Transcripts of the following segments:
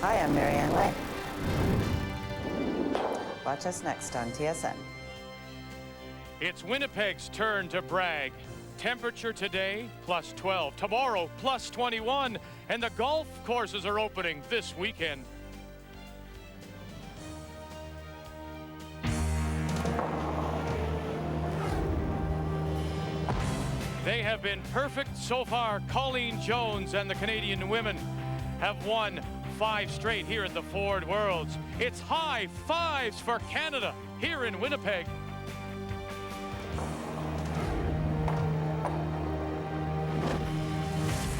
Hi, I'm Marianne Way. Watch us next on TSN. It's Winnipeg's turn to brag. Temperature today, plus 12. Tomorrow, plus 21. And the golf courses are opening this weekend. They have been perfect so far. Colleen Jones and the Canadian women have won 5 straight here at the Ford Worlds. It's high fives for Canada here in Winnipeg.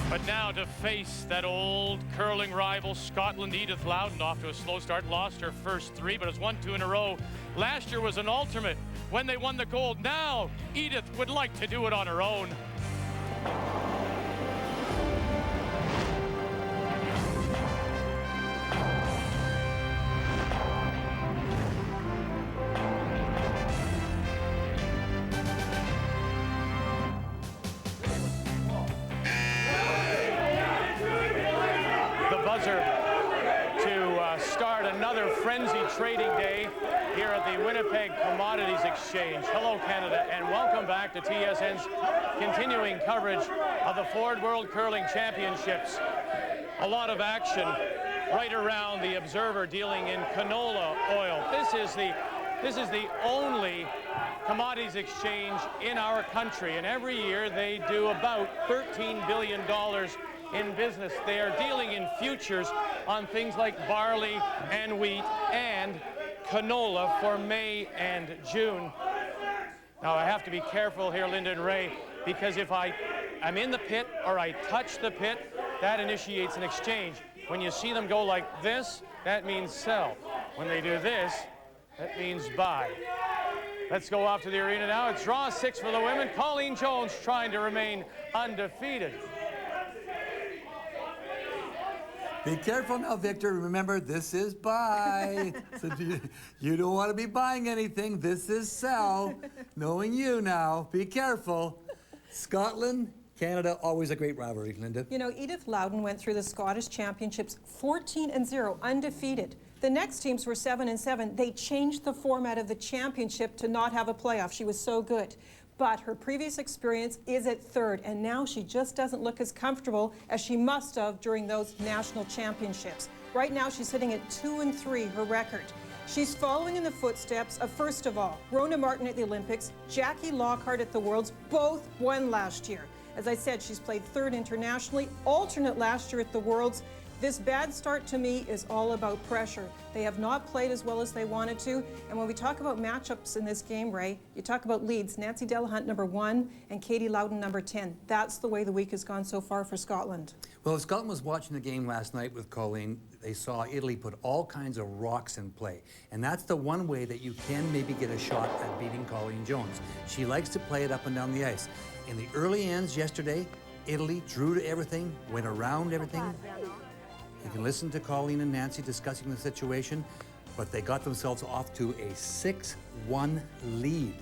But now to face that old curling rival, Scotland, Edith Loudon, off to a slow start, lost her first 3, but has won 2 in a row. Last year was an alternate when they won the gold. Now Edith would like to do it on her own. To start another frenzied trading day here at the Winnipeg Commodities Exchange. Hello, Canada, and welcome back to TSN's continuing coverage of the Ford World Curling Championships. A lot of action right around the Observer dealing in canola oil. This is the only commodities exchange in our country, and every year they do about $13 billion in business. They are dealing in futures on things like barley and wheat and canola for May and June. Now I have to be careful here, Linda and Ray, because if I'm in the pit or I touch the pit, that initiates an exchange. When you see them go like this, that means sell. When they do this, that means buy. Let's go off to the arena now. It's draw 6 for the women. Colleen Jones trying to remain undefeated. Be careful now, Victor. Remember, this is buy. So you don't want to be buying anything. This is sell. Knowing you now, be careful. Scotland, Canada, always a great rivalry, Linda. You know, Edith Loudon went through the Scottish Championships 14-0, undefeated. The next teams were 7-7. They changed the format of the championship to not have a playoff. She was so good. But her previous experience is at 3rd, and now she just doesn't look as comfortable as she must have during those national championships. Right now, she's sitting at 2-3, her record. She's following in the footsteps of, first of all, Rona Martin at the Olympics, Jackie Lockhart at the Worlds, both won last year. As I said, she's played 3rd internationally, alternate last year at the Worlds. This bad start to me is all about pressure. They have not played as well as they wanted to. And when we talk about matchups in this game, Ray, you talk about leads. Nancy Delahunt, number 1, and Katie Loudon, number 10. That's the way the week has gone so far for Scotland. Well, if Scotland was watching the game last night with Colleen, they saw Italy put all kinds of rocks in play. And that's the one way that you can maybe get a shot at beating Colleen Jones. She likes to play it up and down the ice. In the early ends yesterday, Italy drew to everything, went around everything. You can listen to Colleen and Nancy discussing the situation, but they got themselves off to a 6-1 lead.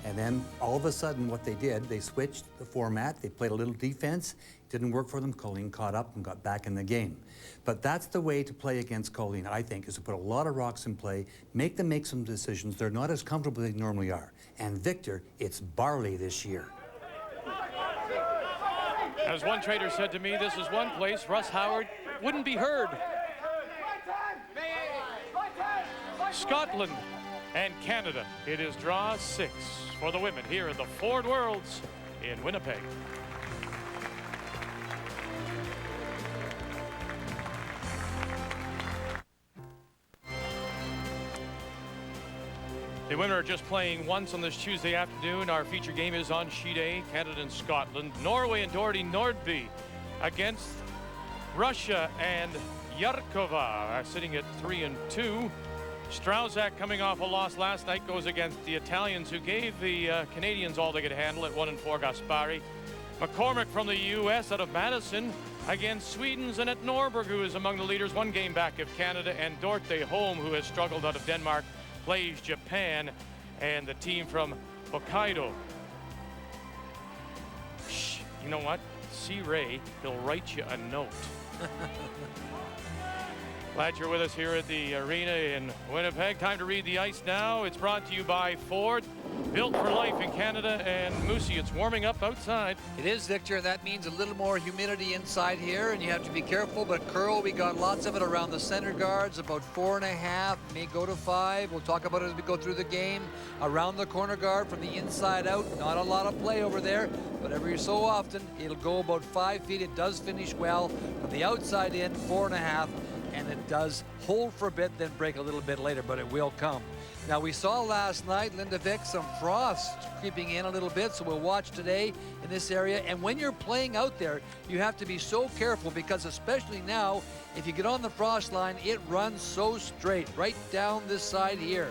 And then all of a sudden what they did, they switched the format, they played a little defense, didn't work for them. Colleen caught up and got back in the game. But that's the way to play against Colleen, I think, is to put a lot of rocks in play, make them make some decisions. They're not as comfortable as they normally are. And Victor, it's barley this year. As one trader said to me, this is one place Russ Howard wouldn't be heard. Scotland and Canada. It is draw 6 for the women here at the Ford Worlds in Winnipeg. The women are just playing once on this Tuesday afternoon. Our feature game is on sheet A, Canada and Scotland. Norway and Doherty Nordby against Russia and Yarkova, sitting at 3-2. Strauzak, coming off a loss last night, goes against the Italians, who gave the Canadians all they could handle at 1-4. Gaspari. McCormick from the U.S. out of Madison against Sweden's Annette Norberg, who is among the leaders, 1 game back of Canada, and Dorte Holm, who has struggled out of Denmark, plays Japan, and the team from Hokkaido. Shh, you know what? See Ray, he'll write you a note. Glad you're with us here at the arena in Winnipeg. Time to read the ice now. It's brought to you by Ford. Built for life in Canada. And Moosey, it's warming up outside. It is, Victor. That means a little more humidity inside here, and you have to be careful. But curl, we got lots of it around the center guards, about 4.5, may go to 5. We'll talk about it as we go through the game. Around the corner guard from the inside out, not a lot of play over there, but every so often it'll go about 5 feet. It does finish well. From the outside in, 4.5. And it does hold for a bit, then break a little bit later, but it will come. Now, we saw last night, Linda Vick, some frost creeping in a little bit, so we'll watch today in this area. And when you're playing out there, you have to be so careful because especially now, if you get on the frost line, it runs so straight, right down this side here.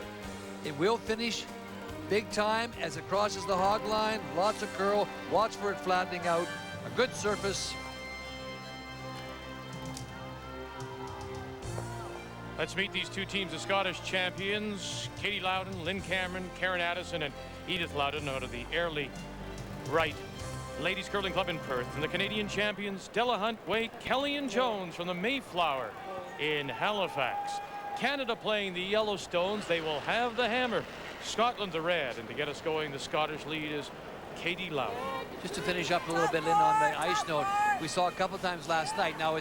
It will finish big time as it crosses the hog line, lots of curl, watch for it flattening out, a good surface. Let's meet these two teams, the Scottish champions, Katie Loudon, Lynn Cameron, Karen Addison, and Edith Loudon out of the Airlie Wright Ladies Curling Club in Perth. And the Canadian champions, Della Hunt, Wake, Kelly and Jones from the Mayflower in Halifax. Canada playing the Yellowstones. They will have the hammer. Scotland the red. And to get us going, the Scottish lead is Katie Loudon. Just to finish up a little bit, Lynn, on the ice note, we saw a couple times last night. Now,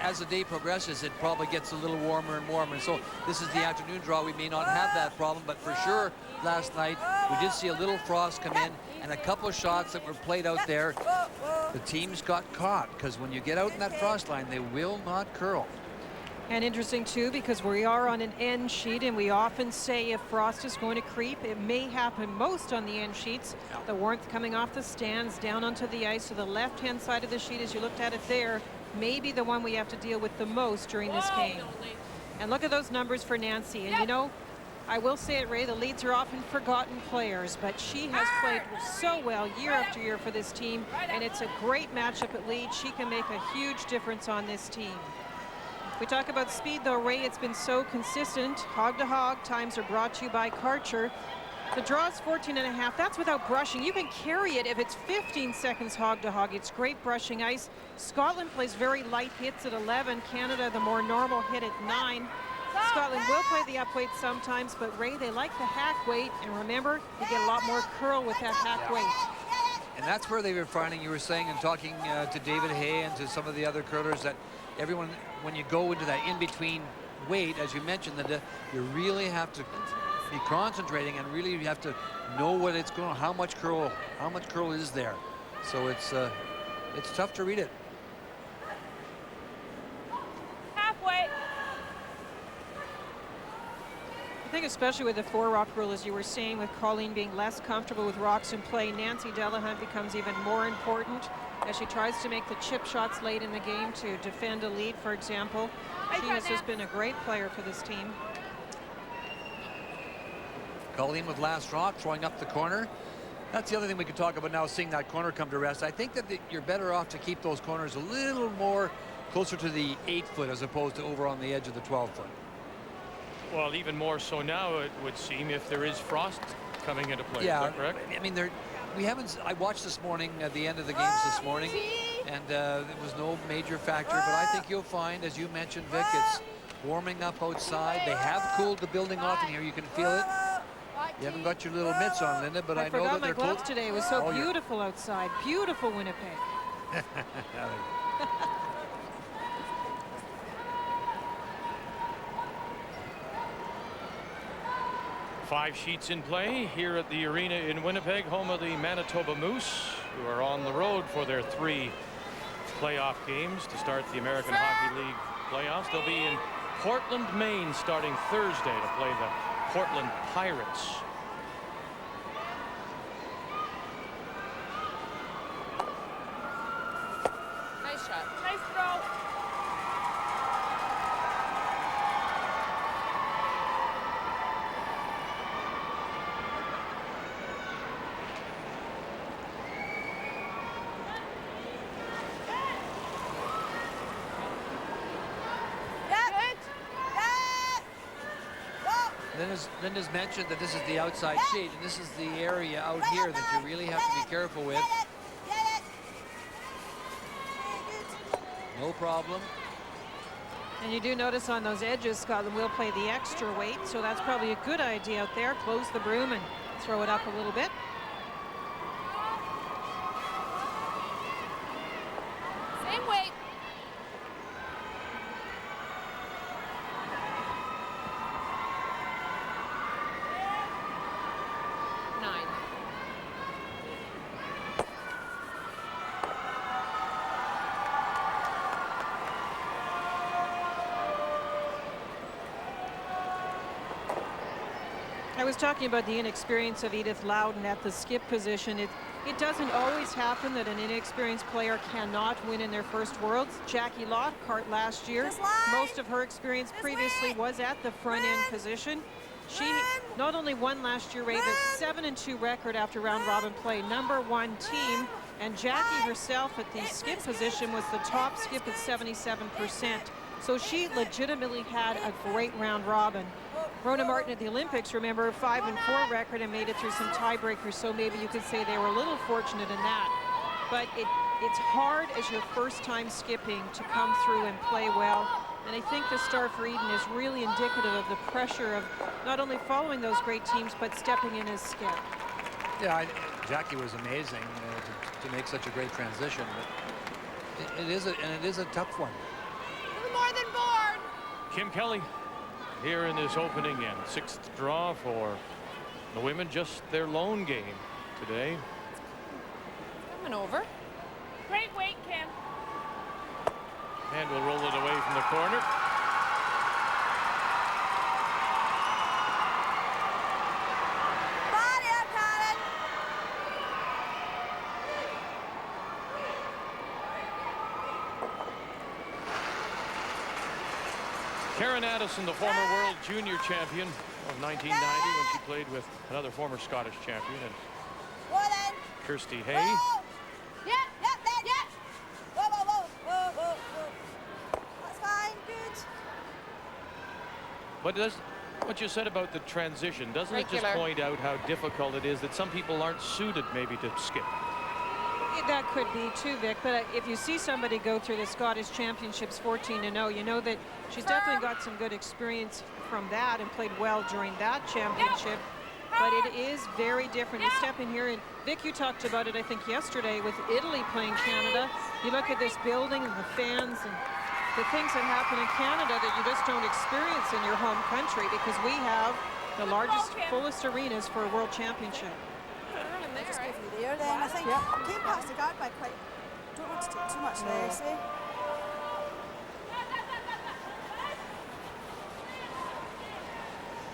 as the day progresses, it probably gets a little warmer and warmer. And so this is the afternoon draw. We may not have that problem, but for sure, last night, we did see a little frost come in and a couple of shots that were played out there. The teams got caught because when you get out in that frost line, they will not curl. And interesting too, because we are on an end sheet, and we often say if frost is going to creep, it may happen most on the end sheets. The warmth coming off the stands down onto the ice. So the left-hand side of the sheet, as you looked at it there, may be the one we have to deal with the most during this game. And look at those numbers for Nancy. And you know, I will say it, Ray, the leads are often forgotten players, but she has played so well year after year for this team, and it's a great matchup at lead. She can make a huge difference on this team. We talk about speed, though, Ray. It's been so consistent. Hog to hog times are brought to you by Karcher. The draw is 14.5. That's without brushing. You can carry it if it's 15 seconds hog to hog. It's great brushing ice. Scotland plays very light hits at 11. Canada, the more normal hit at 9. Scotland will play the up weight sometimes, but Ray, they like the hack weight. And remember, you get a lot more curl with that hack weight. And that's where they were finding, you were saying and talking to David Hay and to some of the other curlers, that everyone, when you go into that in-between weight, as you mentioned, that you really have to be concentrating and really you have to know what it's going, how much curl is there. So it's tough to read it. Halfway. I think especially with the 4-rock rule, as you were saying, with Colleen being less comfortable with rocks in play, Nancy Delahunt becomes even more important as she tries to make the chip shots late in the game to defend a lead, for example. She has just been a great player for this team. Colleen with last rock, throwing up the corner. That's the other thing we could talk about now, seeing that corner come to rest. I think that you're better off to keep those corners a little more closer to the 8-foot as opposed to over on the edge of the 12-foot. Well, even more so now, it would seem, if there is frost coming into play. Yeah, is that correct? I mean, I watched this morning at the end of the games this morning, and there was no major factor, but I think you'll find, as you mentioned, Vic, it's warming up outside. They have cooled the building off in here. You can feel it. You haven't got your little mitts on, Linda, but I know that they're cold. I forgot my gloves today. It was so beautiful outside. Beautiful Winnipeg. 5 sheets in play here at the arena in Winnipeg, home of the Manitoba Moose, who are on the road for their 3 playoff games to start the American Hockey League playoffs. They'll be in Portland, Maine, starting Thursday to play the Portland Pirates. Nice shot. Nice throw. Linda's mentioned that this is the outside sheet, and this is the area out here that you really have to be careful with. No problem. And you do notice on those edges, Scotland will play the extra weight, so that's probably a good idea out there. Close the broom and throw it up a little bit. Same weight. I was talking about the inexperience of Edith Loudon at the skip position. It doesn't always happen that an inexperienced player cannot win in their first Worlds. Jackie Lockhart last year, most of her experience previously was at the front end position. She not only won last year, Ray, but 7-2 record after round robin play, #1 team. And Jackie herself at the skip position was the top skip at 77%. So she legitimately had a great round robin. Rona Martin at the Olympics, remember, 5-4 record and made it through some tiebreakers, so maybe you could say they were a little fortunate in that. But it's hard as your first time skipping to come through and play well. And I think the start for Eden is really indicative of the pressure of not only following those great teams, but stepping in as skip. Yeah, Jackie was amazing to make such a great transition, but it is a tough one. More than board. Kim Kelly here in this opening and 6th draw for the women, just their lone game today. Coming over. Great weight, Kim. And we'll roll it away from the corner. Body up, Colin. Karen Addison, the former world junior champion of 1990 when she played with another former Scottish champion, and Kirsty Hay. Yeah. Whoa. That's fine, good. But what you said about the transition, doesn't it just Regular. point out how difficult it is that some people aren't suited maybe to skip? That could be too, Vic, but if you see somebody go through the Scottish Championships 14-0, you know that she's definitely got some good experience from that and played well during that championship. But it is very different. You step in here, and Vic, you talked about it, I think, yesterday with Italy playing Canada. You look at this building and the fans and the things that happen in Canada that you just don't experience in your home country, because we have the largest, fullest arenas for a world championship. Just give you there then. I think came past the guard by quite. Don't want to take too much there, see?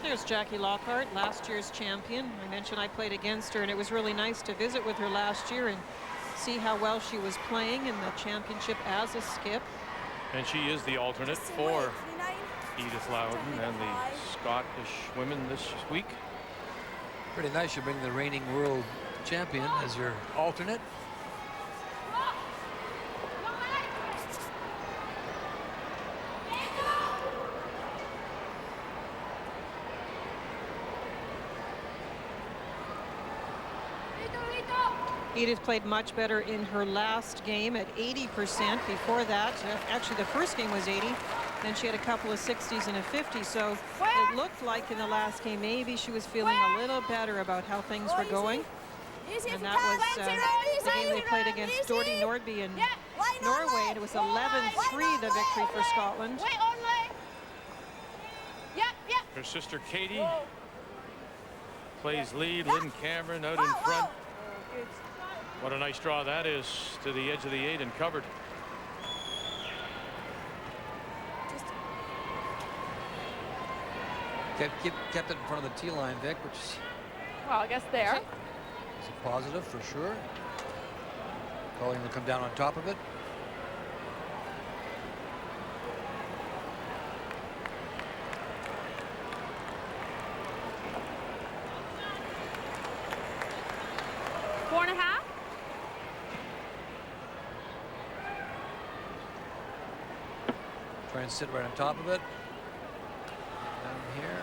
There's Jackie Lockhart, last year's champion. I mentioned I played against her, and it was really nice to visit with her last year and see how well she was playing in the championship as a skip. And she is the alternate for Edith Loudon and the Scottish women this week. Pretty nice you bring the reigning world champion as your alternate. Edith played much better in her last game at 80%. Before that, actually the first game was 80. Then she had a couple of 60s and a 50. So it looked like in the last game maybe she was feeling a little better about how things were going. And that was the game they played against Dorothy Nordby in Norway. And it was 11-3 the victory for Scotland. Her sister Katie plays lead. Lynn Cameron out in front. What a nice draw that is to the edge of the 8 and covered. Kept it in front of the tee line, Vic, which is, Well, I guess there. is a positive for sure. Colleen will come down on top of it. Four and a half. Try and sit right on top of it. Down here.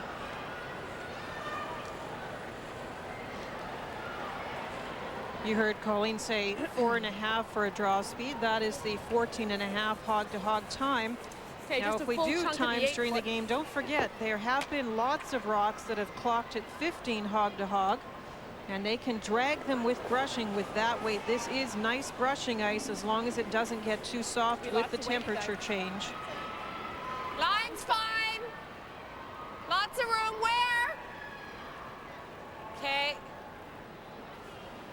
You heard Colleen say 4.5 for a draw speed. That is the 14.5 hog-to-hog time. Okay, Now, just if a we full do chunk of times the during the 8-foot. game, don't forget there have been lots of rocks that have clocked at 15 hog to hog, and they can drag them with brushing with that weight. This is nice brushing ice as long as it doesn't get too soft with Lots the of weight temperature back. change. Line's fine. Lots of room. Where? Okay.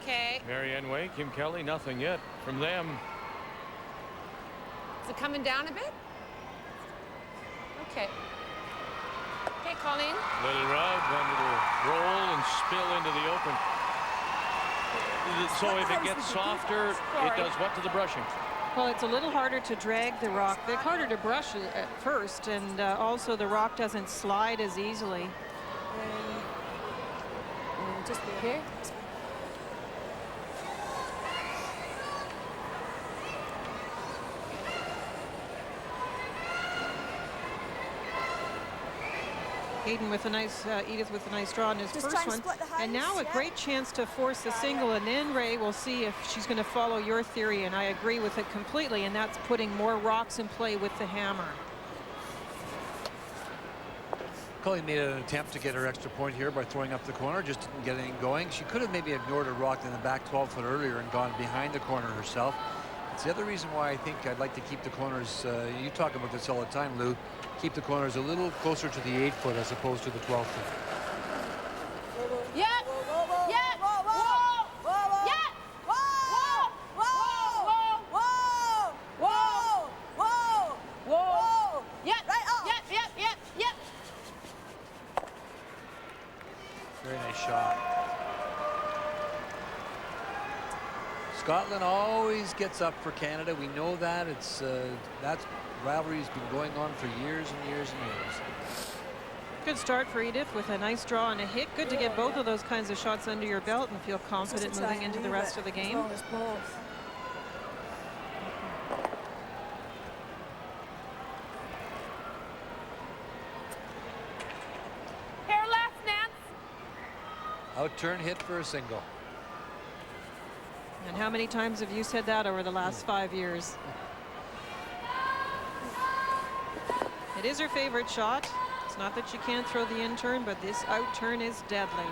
Okay. Marianne Way, Kim Kelly, nothing yet from them. Is it coming down a bit? Okay. Okay, Colleen. Little rub, then it'll roll and spill into the open. So if it gets softer, it does what to the brushing? Well, it's a little harder to drag the rock. It's harder to brush it at first, and also the rock doesn't slide as easily. Just there. Here. Hayden with a nice, Edith with a nice draw in his Just first try and one. split the And now hands, a yeah. great chance to force a single, and then Ray will see if she's going to follow your theory, and I agree with it completely, and that's putting more rocks in play with the hammer. Colleen made an attempt to get her extra point here by throwing up the corner, just didn't get anything going. She could have maybe ignored a rock in the back 12-foot earlier and gone behind the corner herself. It's the other reason why I think I'd like to keep the corners, you talk about this all the time, Lou, keep the corners a little closer to the 8-foot as opposed to the 12-foot. Yeah. Yeah. Whoa, whoa, whoa, whoa, Yeah. whoa, whoa, whoa, whoa, whoa, whoa. Yep. Right up. Yep. Yep. Yep. Yep. Very nice shot. Scotland always gets up for Canada. We know that. It's that rivalry's been going on for years and years and years. Good start for Edith with a nice draw and a hit. Good to get both of those kinds of shots under your belt and feel confident Just to try moving and into the leave rest it of the as game. long as both. Hair left, Nance. Out-turn hit for a single. And how many times have you said that over the last 5 years? It is her favorite shot. It's not that she can't throw the in-turn, but this out-turn is deadly.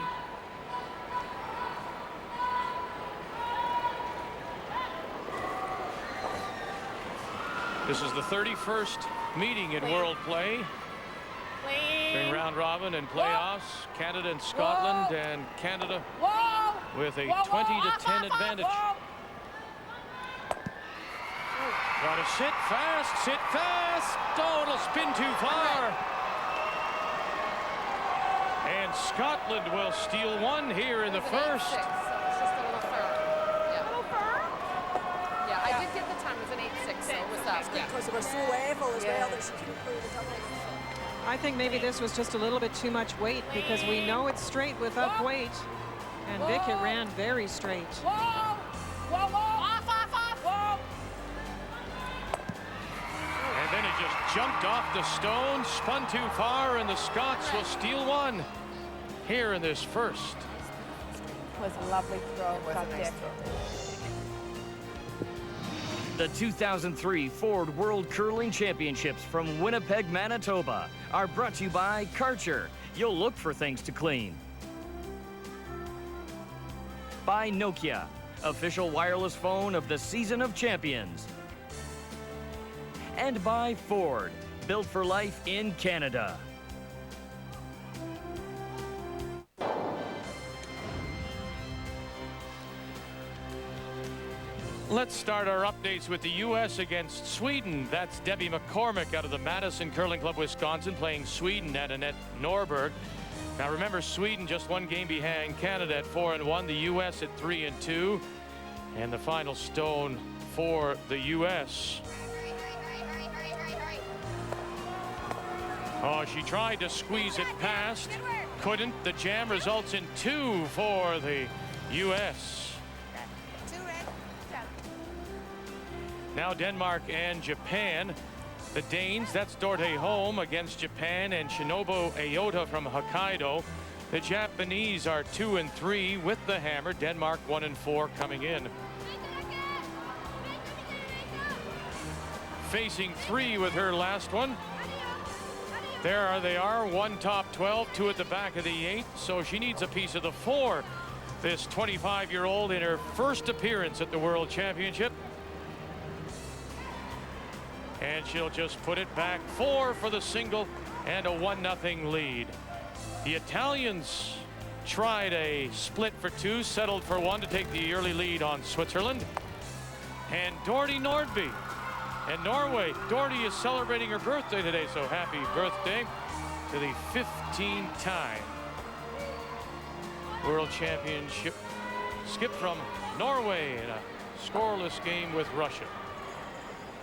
This is the 31st meeting in World Play. During round robin and playoffs, Canada and Scotland, and Canada Whoa. with a Whoa, 20 to off, 10 off, off, advantage. whoa. Gotta sit fast, sit fast. Oh, it'll spin too far. And Scotland will steal one here in the first. It's just a little firm. Yeah. A little firm? Yeah, I did get the time. It was an 8-6, so it was that. Yeah. Because they were so level as well that she couldn't play the double. I think maybe this was just a little bit too much weight because we know it's straight with up weight. And Vic, it ran very straight. Whoa! Whoa, whoa! Off, off, off! Whoa! And then it just jumped off the stone, spun too far, and the Scots will steal one here in this first. It was a lovely throw. Got there. The 2003 Ford World Curling Championships from Winnipeg, Manitoba are brought to you by Karcher. You'll look for things to clean. By Nokia, official wireless phone of the Season of Champions. And by Ford, built for life in Canada. Let's start our updates with the U.S. against Sweden. That's Debbie McCormick out of the Madison Curling Club, Wisconsin, playing Sweden at Annette Norberg. Now remember, Sweden just one game behind Canada at 4-1, the U.S. at 3-2, and the final stone for the U.S. Oh, she tried to squeeze it past, couldn't. The jam results in 2 for the U.S. Now Denmark and Japan. The Danes, that's Dorte Holm against Japan, and Shinobu Ayota from Hokkaido. The Japanese are 2-3 with the hammer. Denmark 1-4 coming in. facing 3 with her last one. There they are, 1 top 12, 2 at the back of the 8. So she needs a piece of the 4. This 25-year-old in her first appearance at the World Championship. And she'll just put it back 4 for the single and a 1-0 lead. The Italians tried a split for 2, settled for 1 to take the early lead on Switzerland. And Dorothy Nordby and Norway. Dorothy is celebrating her birthday today, so happy birthday to the 15-time World Championship skip from Norway in a scoreless game with Russia.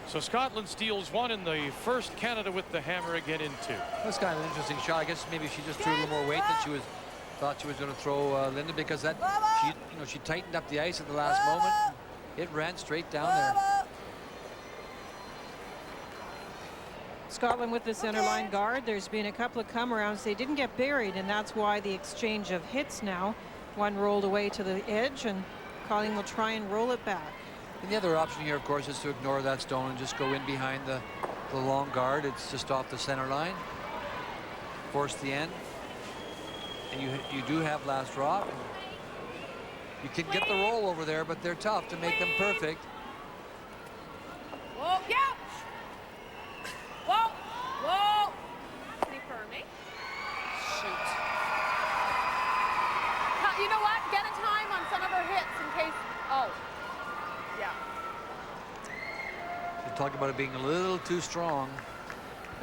So Scotland steals 1 in the first, Canada with the hammer again in 2. That's kind of an interesting shot. I guess maybe she just threw a little more weight than thought she was going to throw Linda, because that she tightened up the ice at the last moment. It ran straight down there. Scotland with the center line guard. There's been a couple of come-arounds. They didn't get buried, and that's why the exchange of hits now. 1 rolled away to the edge, and Colleen will try and roll it back. And the other option here, of course, is to ignore that stone and just go in behind the long guard. It's just off the center line. Force the end. And you do have last drop. You can get the roll over there, but they're tough to make them perfect. Whoa, yeah. Whoa, whoa. Pretty firmly. Shoot. You know what? Get a time on some of her hits in case. Oh. Yeah. You're talking about it being a little too strong.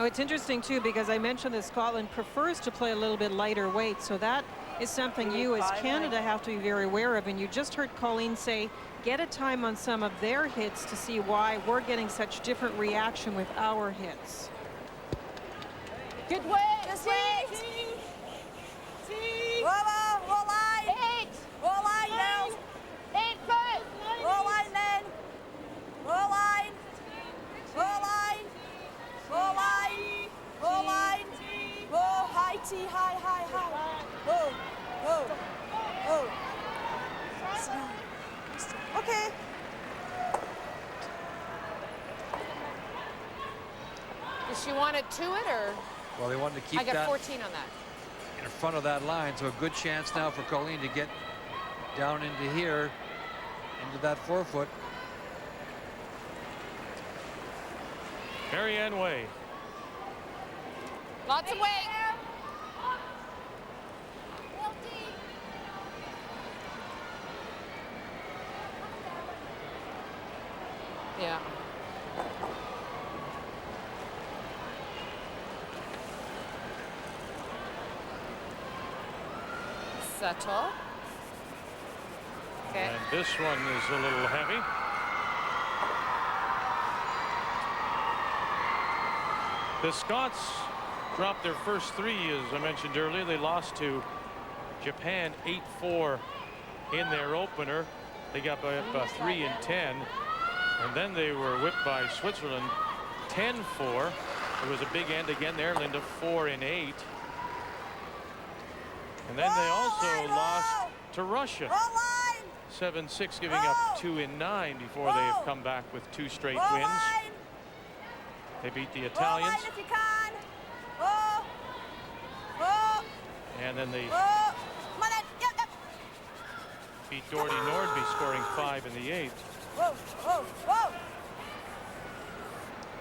Oh, it's interesting, too, because I mentioned that Scotland prefers to play a little bit lighter weight, so that is something you as Canada have to be very aware of. And you just heard Colleen say, get a time on some of their hits to see why we're getting such different reaction with our hits. Good way. Just wait. Roll line. 8. Roll line now. 8 foot. Roll line then. Roll line. Roll line. Roll line. Roll line. Roll high T, high. Roll. Okay. Does she want it to it, or? Well, they wanted to keep I got that 14 on that. in front of that line, so a good chance now for Colleen to get down into here, into that 4-foot. Marianne Way. Lots of weight. Yeah. Settle. Okay. And this one is a little heavy. The Scots dropped their first 3, as I mentioned earlier. They lost to Japan 8-4 in their opener. They got up 3 and 10. And then they were whipped by Switzerland 10-4. There was a big end again there, Linda, 4 and 8. And then they also lost to Russia 7-6, giving up 2 and 9 before they have come back with 2 straight wins. They beat the Italians. And then they beat Dorothy Nordby, scoring 5 in the 8th.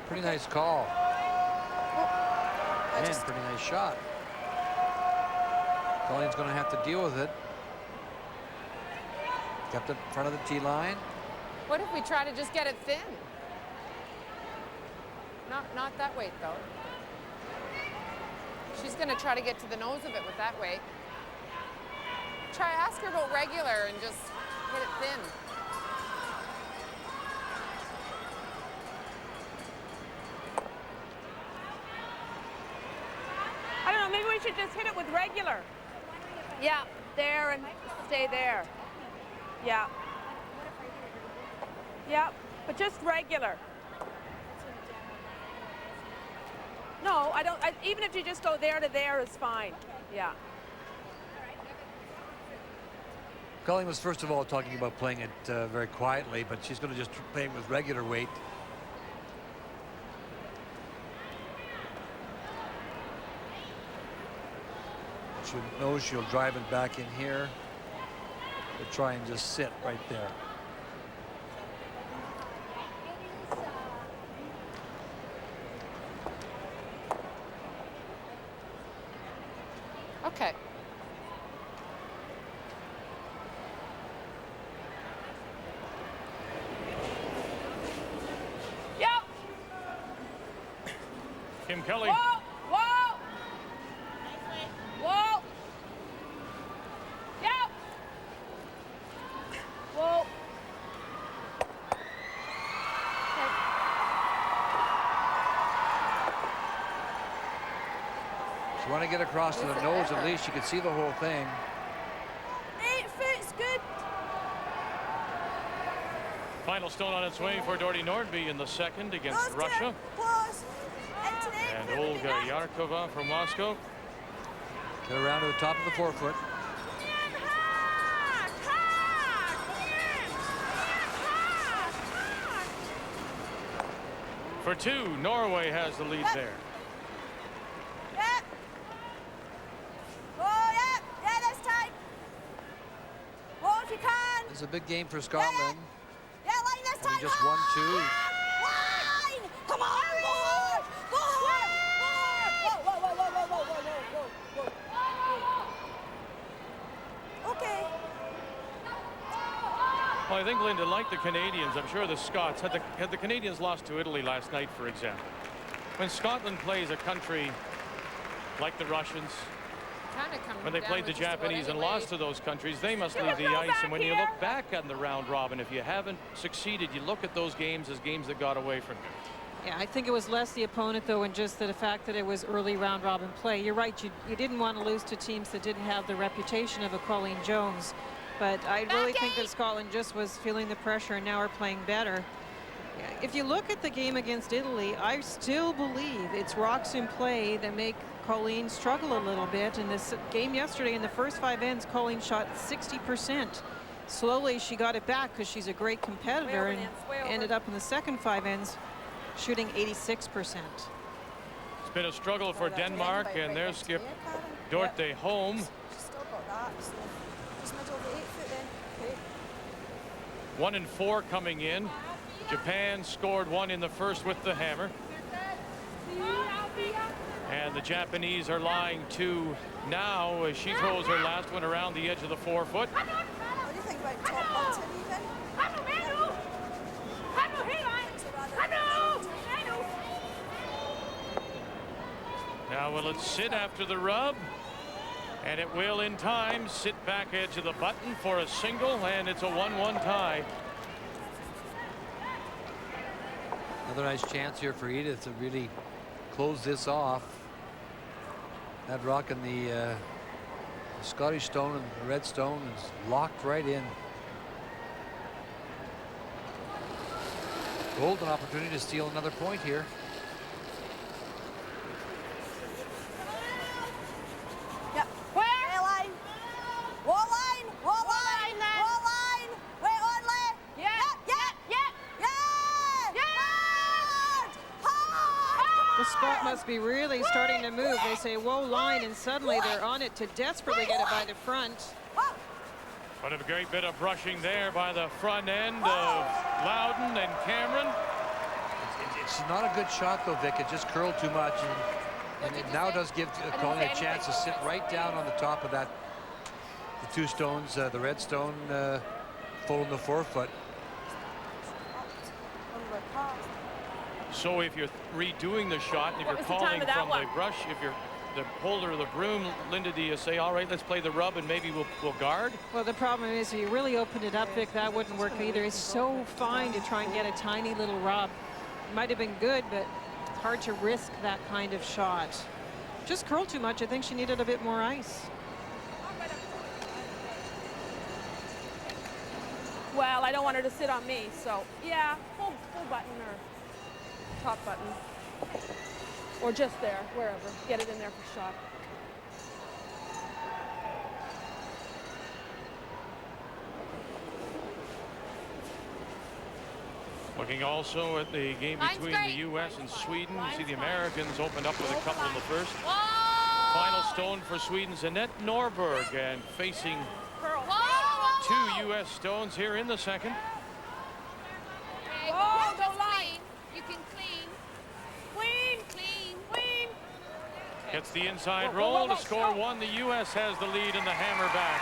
Pretty nice call. And pretty nice shot. Colleen's going to have to deal with it. Kept it in front of the tee line. What if we try to just get it thin? Not that weight, though. She's going to try to get to the nose of it with that weight. Ask her about regular and just hit it thin. I don't know, maybe we should just hit it with regular. Yeah, there and stay there. Yeah. Yeah, but just regular. No, I don't, even if you just go there to there is fine. Yeah. Colleen was first of all talking about playing it very quietly, but she's going to just play it with regular weight. She knows she'll drive it back in here. But try and just sit right there. Okay. Yep. Kim Kelly. Whoa. Whoa. Whoa. Yep. Whoa. She want to get across to the nose at least. You can see the whole thing. 8 foot's good. Final stone on its way for Dordy Nordby in the second against Close to Russia. it. Close. Into the 8 And foot. Olga Yarkova from Moscow. Get around to the top of the forefoot. For two, Norway has the lead there. Yep. Oh, yep. Yeah, this time. Oh, if you can. It's a big game for Scotland. Yeah, line this time. Having just won 2. Line! Come on, go hard! Go hard! Go hard! Whoa, whoa, whoa, whoa, whoa, whoa, whoa, whoa, whoa. Okay. Well, I think, Linda, like the Canadians, I'm sure the Scots, had the Canadians lost to Italy last night, for example, when Scotland plays a country like the Russians, when they played the Japanese and lost to those countries, they must leave the ice. And when you look back on the round robin, if you haven't succeeded, you look at those games as games that got away from you. Yeah, I think it was less the opponent, though, and just the fact that it was early round robin play. You're right, you didn't want to lose to teams that didn't have the reputation of a Colleen Jones. But I really think that Scotland just was feeling the pressure and now are playing better. If you look at the game against Italy, I still believe it's rocks in play that make Colleen struggle a little bit. In this game yesterday, in the first 5 ends, Colleen shot 60%. Slowly, she got it back because she's a great competitor and ended up in the second 5 ends shooting 86%. It's been a struggle for Denmark and their skip, Dorte Holm. She's still got that. So just middle of the 8 foot then. Okay. 1 and 4 coming in. Japan scored 1 in the first with the hammer. And the Japanese are lying 2 now as she throws her last one around the edge of the 4 foot. What do you think about top button even? Now will it sit after the rub? And it will in time sit back edge of the button for a single, and it's a 1-1 tie. Another nice chance here for Edith to really close this off. That rock in the Scottish stone and the red stone is locked right in. Golden opportunity to steal another point here. Yep. Where? Line. Wall line. Wall line. Wall line. Wait only. Yeah. Yep. Yep. Yeah. Hard. The spot must be really starting to move. They say, whoa, line, and suddenly they're on it to desperately get it by the front. What a great bit of brushing there by the front end of Loudon and Cameron. It's not a good shot though, Vic. It just curled too much, and it now does give Colleen a chance to sit right down on the top of that. The 2 stones, the red stone full in the 4 foot. So if you're redoing the shot, and if What you're was the time calling of that from one? the brush, if you're the holder of the broom, Linda, do you say, all right, let's play the rub and maybe we'll guard? Well, the problem is if you really opened it up, Vic, that wouldn't work either. It's so fine to try and get a tiny little rub. It might have been good, but it's hard to risk that kind of shot. Just curled too much. I think she needed a bit more ice. Well, I don't want her to sit on me, so yeah, full button or top button. Or just there, wherever. Get it in there for shot. Looking also at the game Line's between great. the U.S. and Sweden. You see the Americans opened up with a couple in the first. Whoa! Final stone for Sweden's Annette Norberg, and facing Curl. 2 U.S. stones here in the second. Okay, Whoa, just don't lie. clean. You can clean. Clean. Clean. Clean. Gets the inside Whoa, roll whoa, whoa, to score whoa. 1. The U.S. has the lead in the hammer back.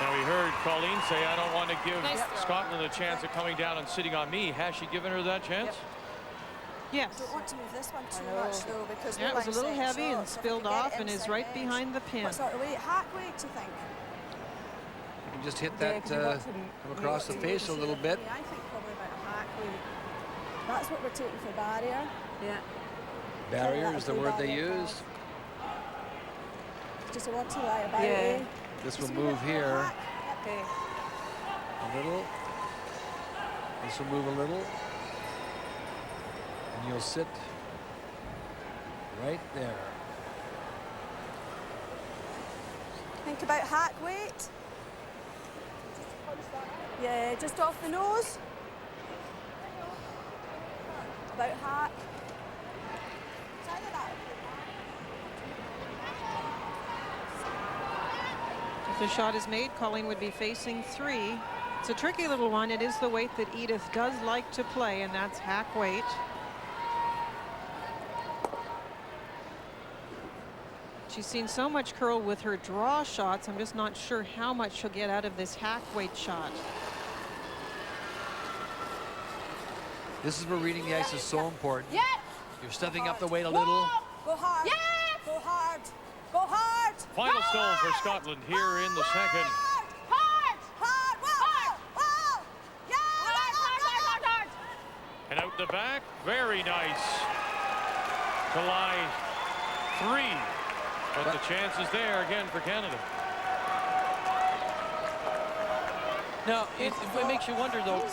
Now we heard Colleen say, I don't want to give Nice throw. Scotland a chance of coming down and sitting on me. Has she given her that chance? Yes. Don't want to move this one too much though, because Yeah, it was a little line heavy and shots, so if we spilled can get off it and is inside right the edge. behind the pin. What sort of weight? Hack weight, do you think? You can just hit that come across the face a little bit. Yeah, I think probably about a hack weight. That's what we're taking for barrier. Yeah. Barrier is the word they use. Just a word to lie about Yeah. it. This Just will a wee move bit of a here hack. Okay. a little. This will move a little. And you'll sit right there. Think about hack weight. Yeah, just off the nose. About hack. If the shot is made, Colleen would be facing 3. It's a tricky little one. It is the weight that Edith does like to play, and that's hack weight. She's seen so much curl with her draw shots. I'm just not sure how much she'll get out of this hack weight shot. This is where reading the ice is so important. Yes. You're stepping up the weight a little. Go hard. Yes. Go hard. Go hard. Final stone for Scotland here in the second. Hard. Hard. Whoa. Whoa. Yeah. Hard. And out the back, very nice. To line 3. But the chance is there again for Canada. Now, it makes you wonder, though,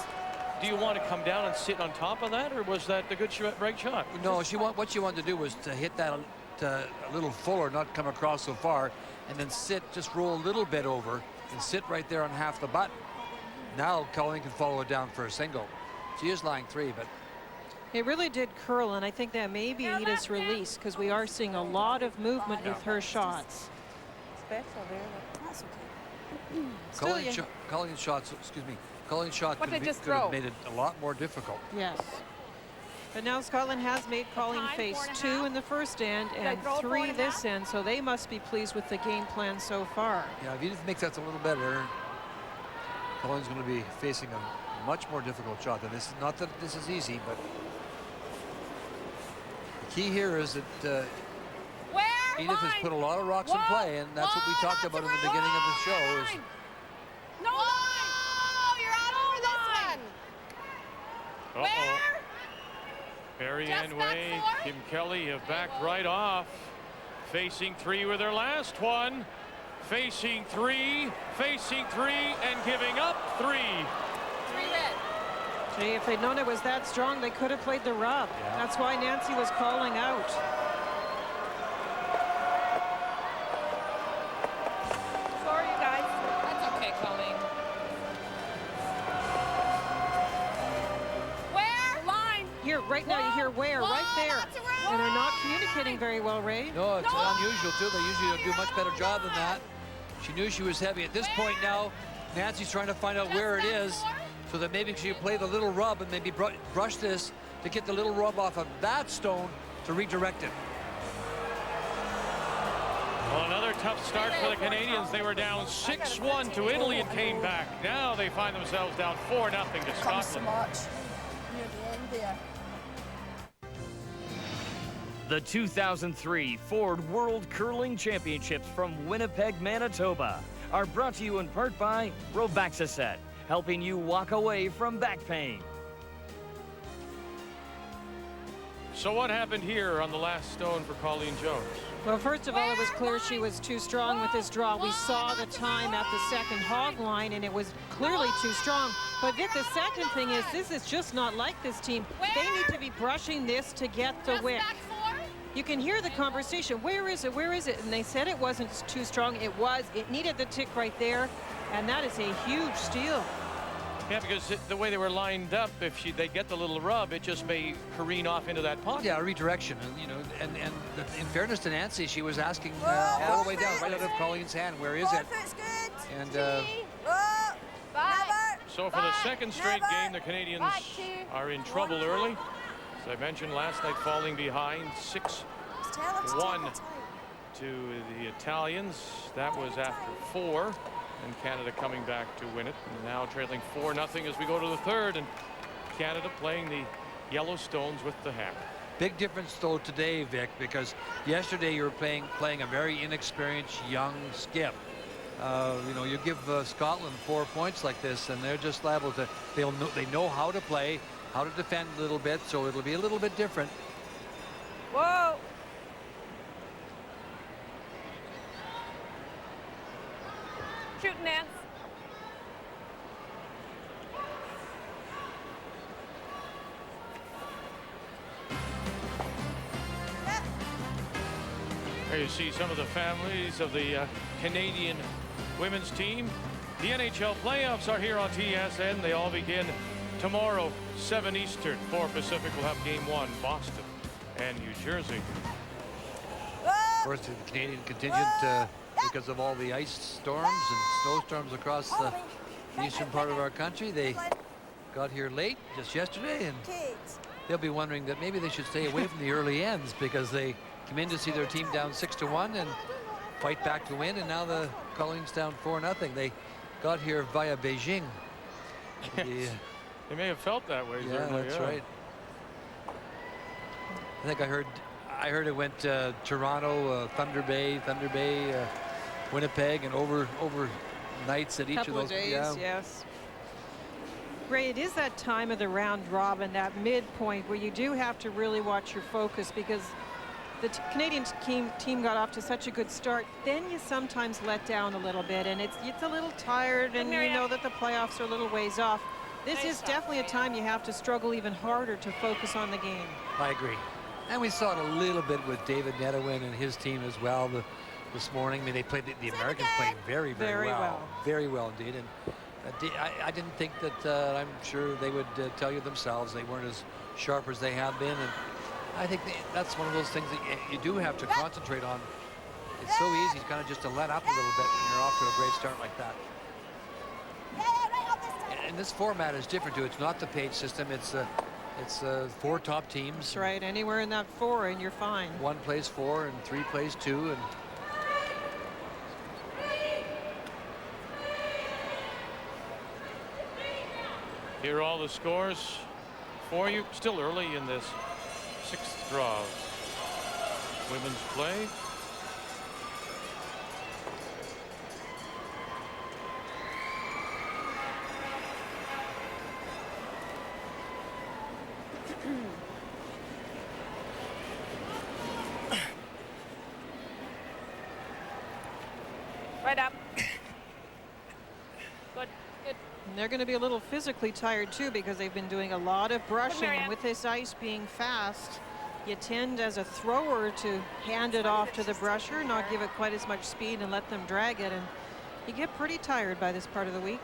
do you want to come down and sit on top of that, or was that the good right shot? No, what she wanted to do was to hit that a little fuller, not come across so far, and then sit, just roll a little bit over, and sit right there on half the butt. Now Colleen can follow it down for a single. She is lying 3, but It really did curl, and I think that may be Edith's release, because we are seeing a lot of movement with her shots. That's okay. Still, yeah. Colleen's shots, excuse me, Colleen's shot What could did have just throw? made it a lot more difficult. Yes. But now Scotland has made Colleen time, face 4.5. 2 in the first end and throw 3 4.5? this end, so they must be pleased with the game plan so far. Yeah, if Edith makes that a little better, Colleen's going to be facing a much more difficult shot than this. Not that this is easy, but the key here is that Where? Edith has put a lot of rocks in play, and that's what we talked about in the beginning of the show. Is No line. You're out over this one. Where? Perry Just and back Way, 4? Kim Kelly have backed right off. Facing 3 with their last one. Facing 3, and giving up 3. 3 red. Gee, if they'd known it was that strong, they could have played the rub. That's why Nancy was calling out. Sorry, you guys. That's okay, Colleen. Where? Line. Here, right now, you hear where, right there. that's around. And they're not communicating very well, Ray. no, it's unusual too. They usually do a much better job than that. She knew she was heavy. At this point now, Nancy's trying to find out where it is, so that maybe she play the little rub and maybe brush this to get the little rub off of that stone to redirect it. Well, another tough start for the Canadians. They were down 6-1 to Italy and came back. Now they find themselves down 4-0 to Comes so Scotland. much near the end there. The 2003 Ford World Curling Championships from Winnipeg, Manitoba are brought to you in part by Robaxaset, helping you walk away from back pain. So what happened here on the last stone for Colleen Jones? Well, first of all, it was clear she was too strong with this draw. We saw the time at the second hog line, and it was clearly too strong. But Vic, the second thing is, this is just not like this team. They need to be brushing this to get the wick. You can hear the conversation. Where is it? Where is it? And they said it wasn't too strong. It was. It needed the tick right there, and that is a huge steal. Yeah, because the way they were lined up, if they get the little rub, it just may careen off into that pocket. Yeah, redirection, and and in fairness to Nancy, she was asking all the way down, right out of Colleen's hand, where is it? And so for the second straight game, the Canadians are in trouble early. As I mentioned last night, falling behind 6-1 to the Italians. That was after 4. And Canada coming back to win it. And now trailing 4-0 as we go to the third. And Canada playing the Yellowstones with the hammer. big difference though today, Vic, because yesterday you were playing a very inexperienced young skip. You give Scotland 4 points like this, and they're just liable to. They know how to play, how to defend a little bit, so it'll be a little bit different. Whoa. Shooting, Nance. There you see some of the families of the Canadian women's team. The NHL playoffs are here on TSN. They all begin tomorrow, 7 Eastern. 4 Pacific will have game 1, Boston and New Jersey. Of course, the Canadian contingent, because of all the ice storms and snowstorms across the eastern part of our country, they got here late just yesterday, and they'll be wondering that maybe they should stay away from the early ends, because they come in to see their team down 6-1 and fight back to win, and now the Colleen's down 4-0. They got here via Beijing. Yes. They may have felt that way. Yeah, certainly, that's right. I think I heard it went Toronto, Thunder Bay, Winnipeg, and over nights at each Couple of those. days, Yeah. yes. Ray, it is that time of the round robin, that midpoint, where you do have to really watch your focus, because the Canadian team got off to such a good start. Then you sometimes let down a little bit, and it's a little tired, and you know that the playoffs are a little ways off. This is definitely a time you have to struggle even harder to focus on the game. I agree. And we saw it a little bit with David Netawin and his team as well this morning. I mean, they played the Americans played very well. Very well indeed. And I didn't think that, I'm sure they would tell you themselves, they weren't as sharp as they have been. And I think that's one of those things that you do have to concentrate on. It's so easy kind of just to let up a little bit when you're off to a great start like that. And this format is different too. It's not the page system. It's 4 top teams. That's right. Anywhere in that 4 and you're fine. 1 plays 4 and 3 plays 2. And here are all the scores for you. Still early in this 6th draw. Women's play. Right up. Good. And they're going to be a little physically tired too, because they've been doing a lot of brushing. And with this ice being fast, you tend as a thrower to hand it off to the brusher, not give it quite as much speed and let them drag it. And you get pretty tired by this part of the week.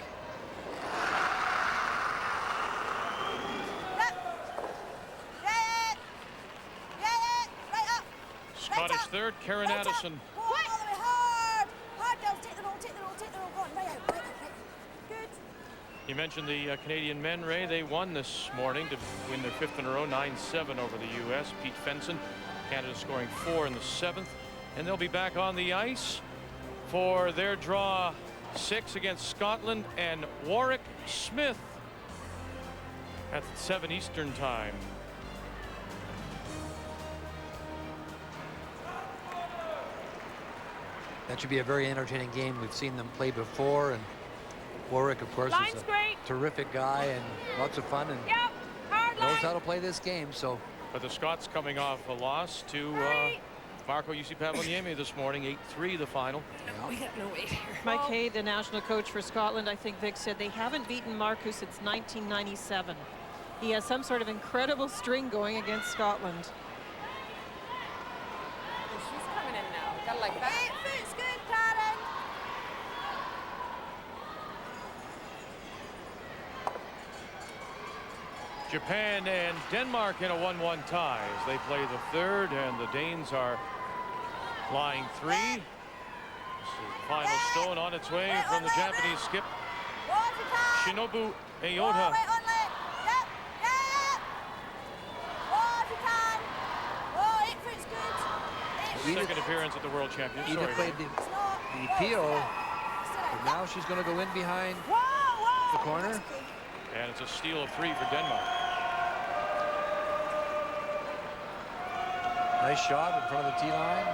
Scottish third, Karen Addison. You mentioned the Canadian men, Ray. They won this morning to win their 5th in a row, 9-7 over the U.S. Pete Fenson, Canada scoring 4 in the 7th. And they'll be back on the ice for their draw 6 against Scotland and Warwick Smith at 7 Eastern time. that should be a very entertaining game. We've seen them play before, and Warwick, of course, is a terrific guy and lots of fun, and knows how to play this game. So, but the Scots coming off a loss to Marco Yussi-Pavlaniemi this morning, 8-3 the final. No, we got no weight here. Mike Hay, the national coach for Scotland, I think Vic said they haven't beaten Marco since 1997. He has some sort of incredible string going against Scotland. She's coming in now. Gotta like that. It's good, Karen. Japan and Denmark in a 1-1 tie as they play the third, and the Danes are flying 3. This is the final stone on its way from the Japanese skip, Shinobu Ayota. Second appearance at the World Championships. Edith played the PO, but now she's going to go in behind the corner. And it's a steal of 3 for Denmark. Nice shot in front of the tee line.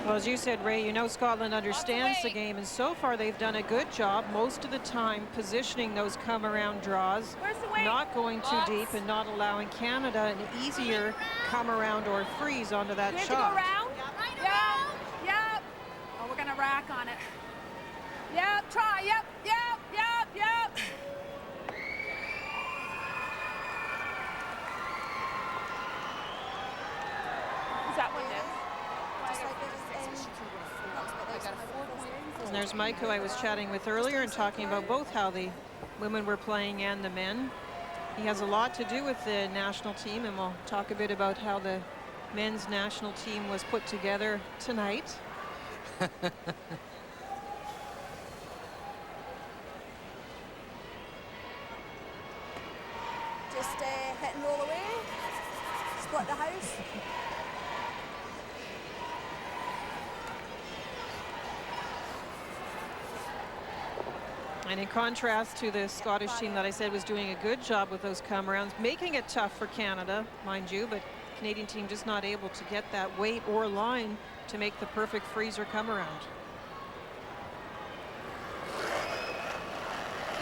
Well, as you said, Ray, you know Scotland understands the game, and so far they've done a good job most of the time positioning those come-around draws, not going too deep and not allowing Canada an easier come-around or freeze onto that shot. Go around? Yep. Oh, we're going to rack on it. Yep, try. Yep. Is that one there? And there's Mike, who I was chatting with earlier and talking about both how the women were playing and the men. He has a lot to do with the national team, and we'll talk a bit about how the men's national team was put together tonight. Just hit and roll away, split the house. And in contrast to the Scottish team that I said was doing a good job with those come-arounds, making it tough for Canada, mind you, but Canadian team just not able to get that weight or line to make the perfect freeze or come-around.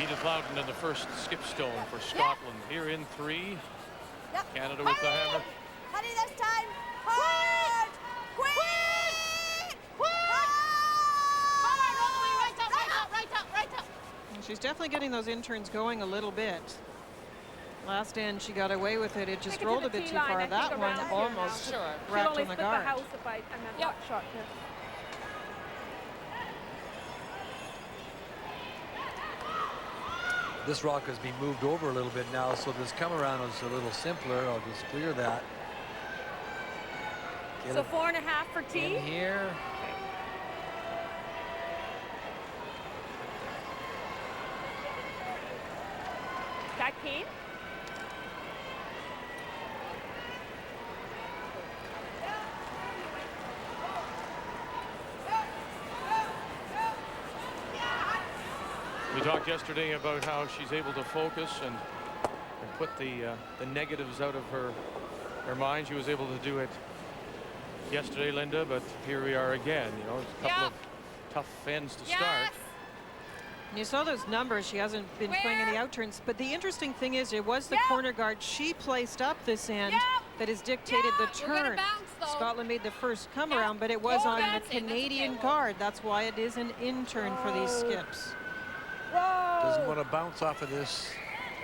Edith Loudon in the first skip stone for Scotland. Here in 3. Yep. Canada with the hammer. Hurry this time. Hard. Quick. She's definitely getting those interns going a little bit. Last end, she got away with it. It just rolled a bit too far. That one almost wrapped on the guard. Shot here. This rock has been moved over a little bit now, so this come around is a little simpler. I'll just clear that. Get So 4.5 for T. in here. That key. We talked yesterday about how she's able to focus and put the negatives out of her mind. She was able to do it yesterday, Linda, but here we are again. You know, it's a couple of tough ends to start. And you saw those numbers. She hasn't been playing any outturns, but the interesting thing is it was the corner guard she placed up this end that has dictated the turn. Scotland made the first come around, but it was on the Canadian guard. That's why it is an in turn for these skips. Doesn't want to bounce off of this.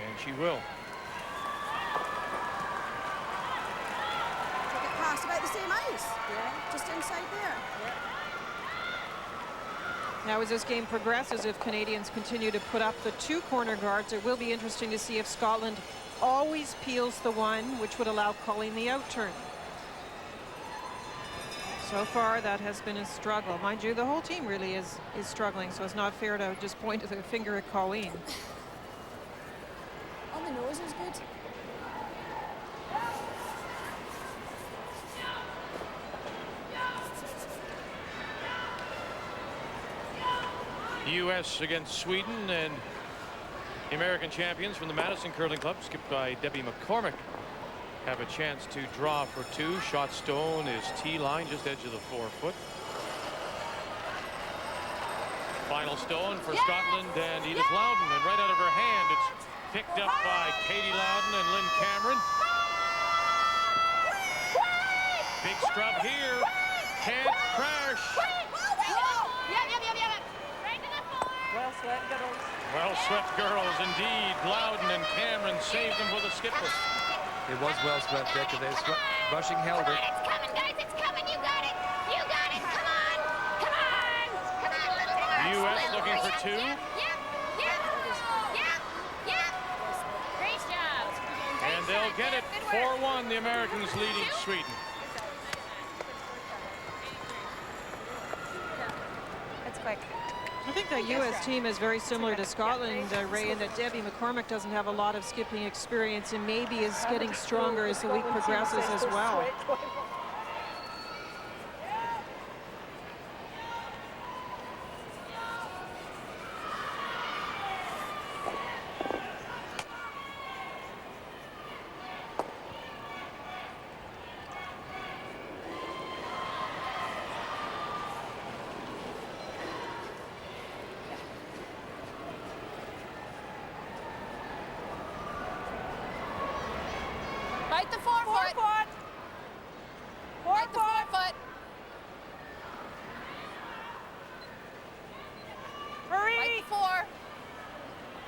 And she will. Take it past about the same ice. Just inside there. Now, as this game progresses, if Canadians continue to put up the 2 corner guards, it will be interesting to see if Scotland always peels the one, which would allow Colleen the outturn. So far, that has been a struggle. Mind you, the whole team really is struggling, so it's not fair to just point the finger at Colleen. On the nose is good. U.S. against Sweden, and the American champions from the Madison Curling Club, skipped by Debbie McCormick, have a chance to draw for 2. Shot stone is T-line, just edge of the 4-foot. Final stone for Scotland and Edith Loudon, and right out of her hand, it's picked up by Katie Loudon and Lynn Cameron. Big scrub here, can't crash. Well swept girls. Well swept girls, indeed. Loudon and Cameron saved them for the skipper. It was well swept, Dick, and they rushing held it. It's coming, guys. It's coming. You got it. looking for two. Great job. And they'll get it 4-1. The Americans leading Sweden. It's quick. I think the U.S. team is very similar to Scotland, Ray, in that Debbie McCormick doesn't have a lot of skipping experience and maybe is getting stronger as the week progresses as well. Right the forefoot. Right the forefoot. Hurry! Right the four.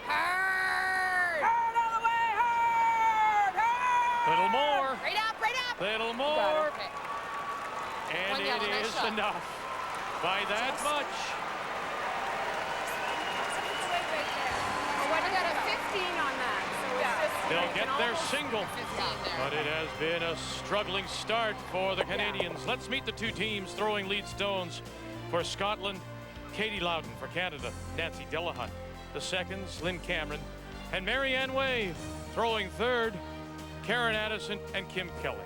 Hard. Hard all the way, hard! Hard! Little more. Right up, right up. Little more. Okay. And One yellow, it nice is shot. enough. By that much. What, I got a 15 on that. So it's just, They'll get their single. 15 there. But it has been a struggling start for the Canadians. Let's meet the two teams throwing lead stones. For Scotland, Katie Loudon. For Canada, Nancy Delahunt. The seconds, Lynn Cameron and Marianne Way. Throwing third, Karen Addison and Kim Kelly.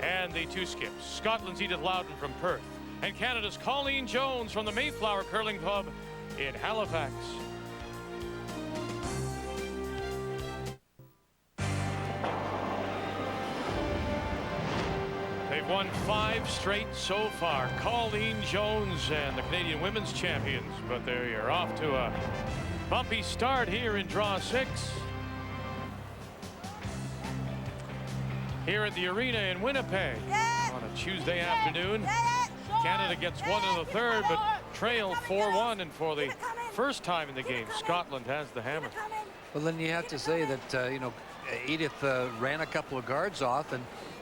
And the two skips, Scotland's Edith Loudon from Perth and Canada's Colleen Jones from the Mayflower Curling Club in Halifax. They've won 5 straight so far. Colleen Jones and the Canadian women's champions, but they are off to a bumpy start here in draw 6. Here at the arena in Winnipeg on a Tuesday afternoon. Canada gets one in the third, but trail 4-1, and for the first time in the game, Scotland has the hammer. Well, then you have to say that, you know, Edith ran a couple of guards off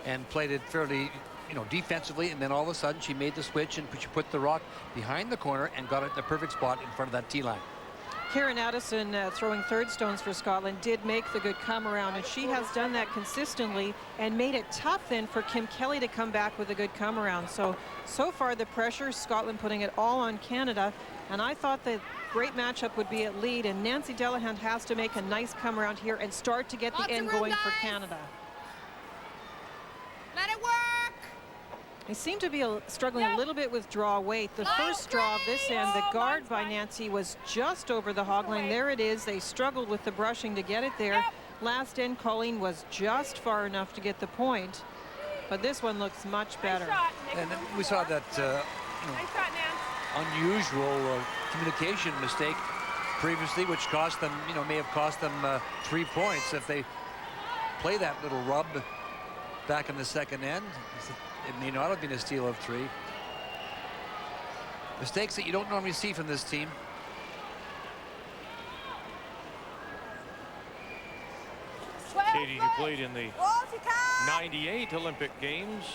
and played it fairly, you know, defensively, and then all of a sudden she made the switch and she put the rock behind the corner and got it in the perfect spot in front of that tee line. Karen Addison, throwing third stones for Scotland, did make the good come around, and she has done that consistently and made it tough then for Kim Kelly to come back with a good come around. So far the pressure, Scotland putting it all on Canada, and I thought the great matchup would be at lead, and Nancy Delahunt has to make a nice come around here and start to get the end going for Canada. Let it work. They seem to be struggling a little bit with draw weight. The first draw of this end, the guard by Nancy was just over the hog line. There it is. They struggled with the brushing to get it there. Last end, Colleen was just far enough to get the point, but this one looks much better. And we saw that unusual communication mistake previously, which cost them, you know, may have cost them 3 points. If they play that little rub back in the second end, it may not have been a steal of 3. Mistakes that you don't normally see from this team. Katie, who played in the 98 Olympic Games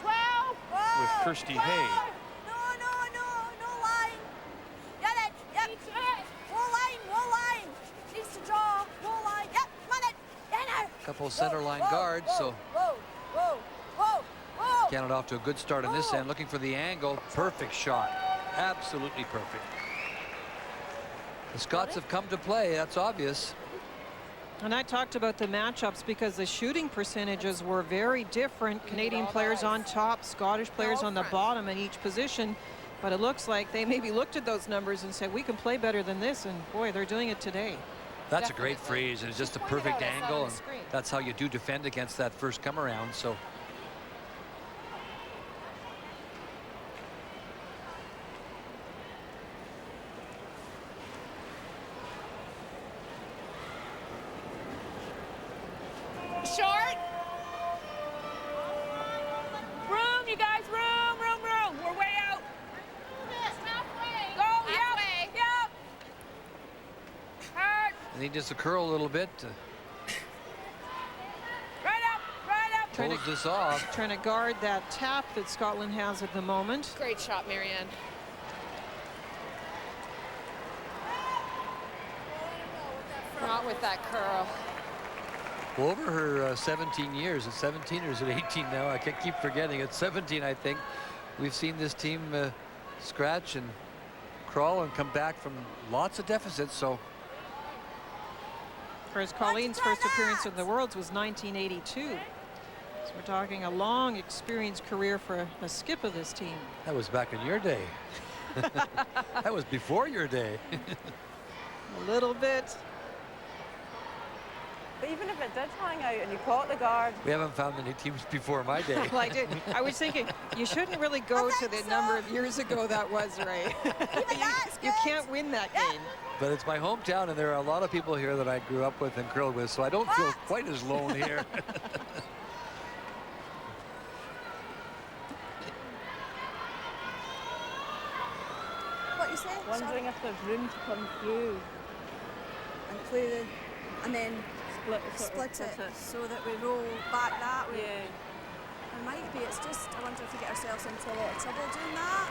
with Kirsty Hay. No line. Get it. Yep. More line. Needs to draw. More line. Yep. Run it. Couple center line guards, so Canada off to a good start on this end, looking for the angle. Perfect shot. Absolutely perfect. The Scots have come to play, that's obvious. And I talked about the matchups because the shooting percentages were very different. Canadian players on top, Scottish players on the bottom in each position. But it looks like they maybe looked at those numbers and said, we can play better than this. And boy, they're doing it today. That's a great freeze, and it's just a perfect angle, and that's how you do defend against that first come around. So Short. Room, you guys, room. We're way out. Go, Halfway. Yep. Hard. I think just to curl a little bit to Right up. close this off. Trying to guard that tap that Scotland has at the moment. Great shot, Marianne. Not with that curl. Well, over her 17 years, at 17 or is it 18 now? I can't keep forgetting. It's 17, I think. We've seen this team scratch and crawl and come back from lots of deficits. So, Whereas Colleen's first appearance in the Worlds was 1982. So we're talking a long experienced career for a skip of this team. that was back in your day. That was before your day. A little bit. But even if it did hang out and you caught the guard. We haven't found any teams before my day. Well, I was thinking, you shouldn't really go to the number of years ago that was, Ray. you can't win that game. But it's my hometown, and there are a lot of people here that I grew up with and curled with, so I don't feel quite as lone here. What you saying? Wondering if there's room to come through. And play the, and then Split split it so that we roll back that way. Yeah. It might be. It's just, I wonder if we get ourselves into a lot of trouble doing that.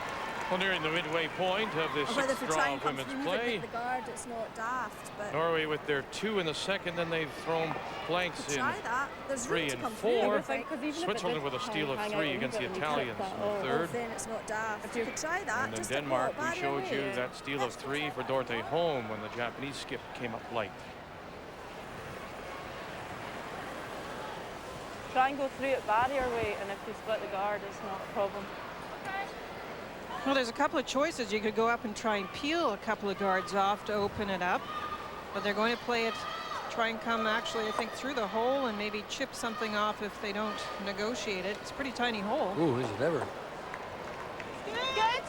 Well, nearing the midway point of this Or whether if sixth we try draw and of come women's through play. with the guard, it's not daft. But Norway with their 2 in the second, then they've thrown blanks we in try that. There's 3 room to and come 4. through. I think. Switzerland with a steal of 3 against the Italians in the third. Then it's not daft. We could try that. And then just Denmark, to we showed you that steal of 3 for Dorte Holm when the Japanese skip came up light. Try and go through it barrier way, and if they split the guard, it's not a problem. Well, there's a couple of choices. You could go up and try and peel a couple of guards off to open it up. But they're going to play it, try and come actually, I think, through the hole and maybe chip something off if they don't negotiate it. It's a pretty tiny hole. Ooh, is it ever? Good.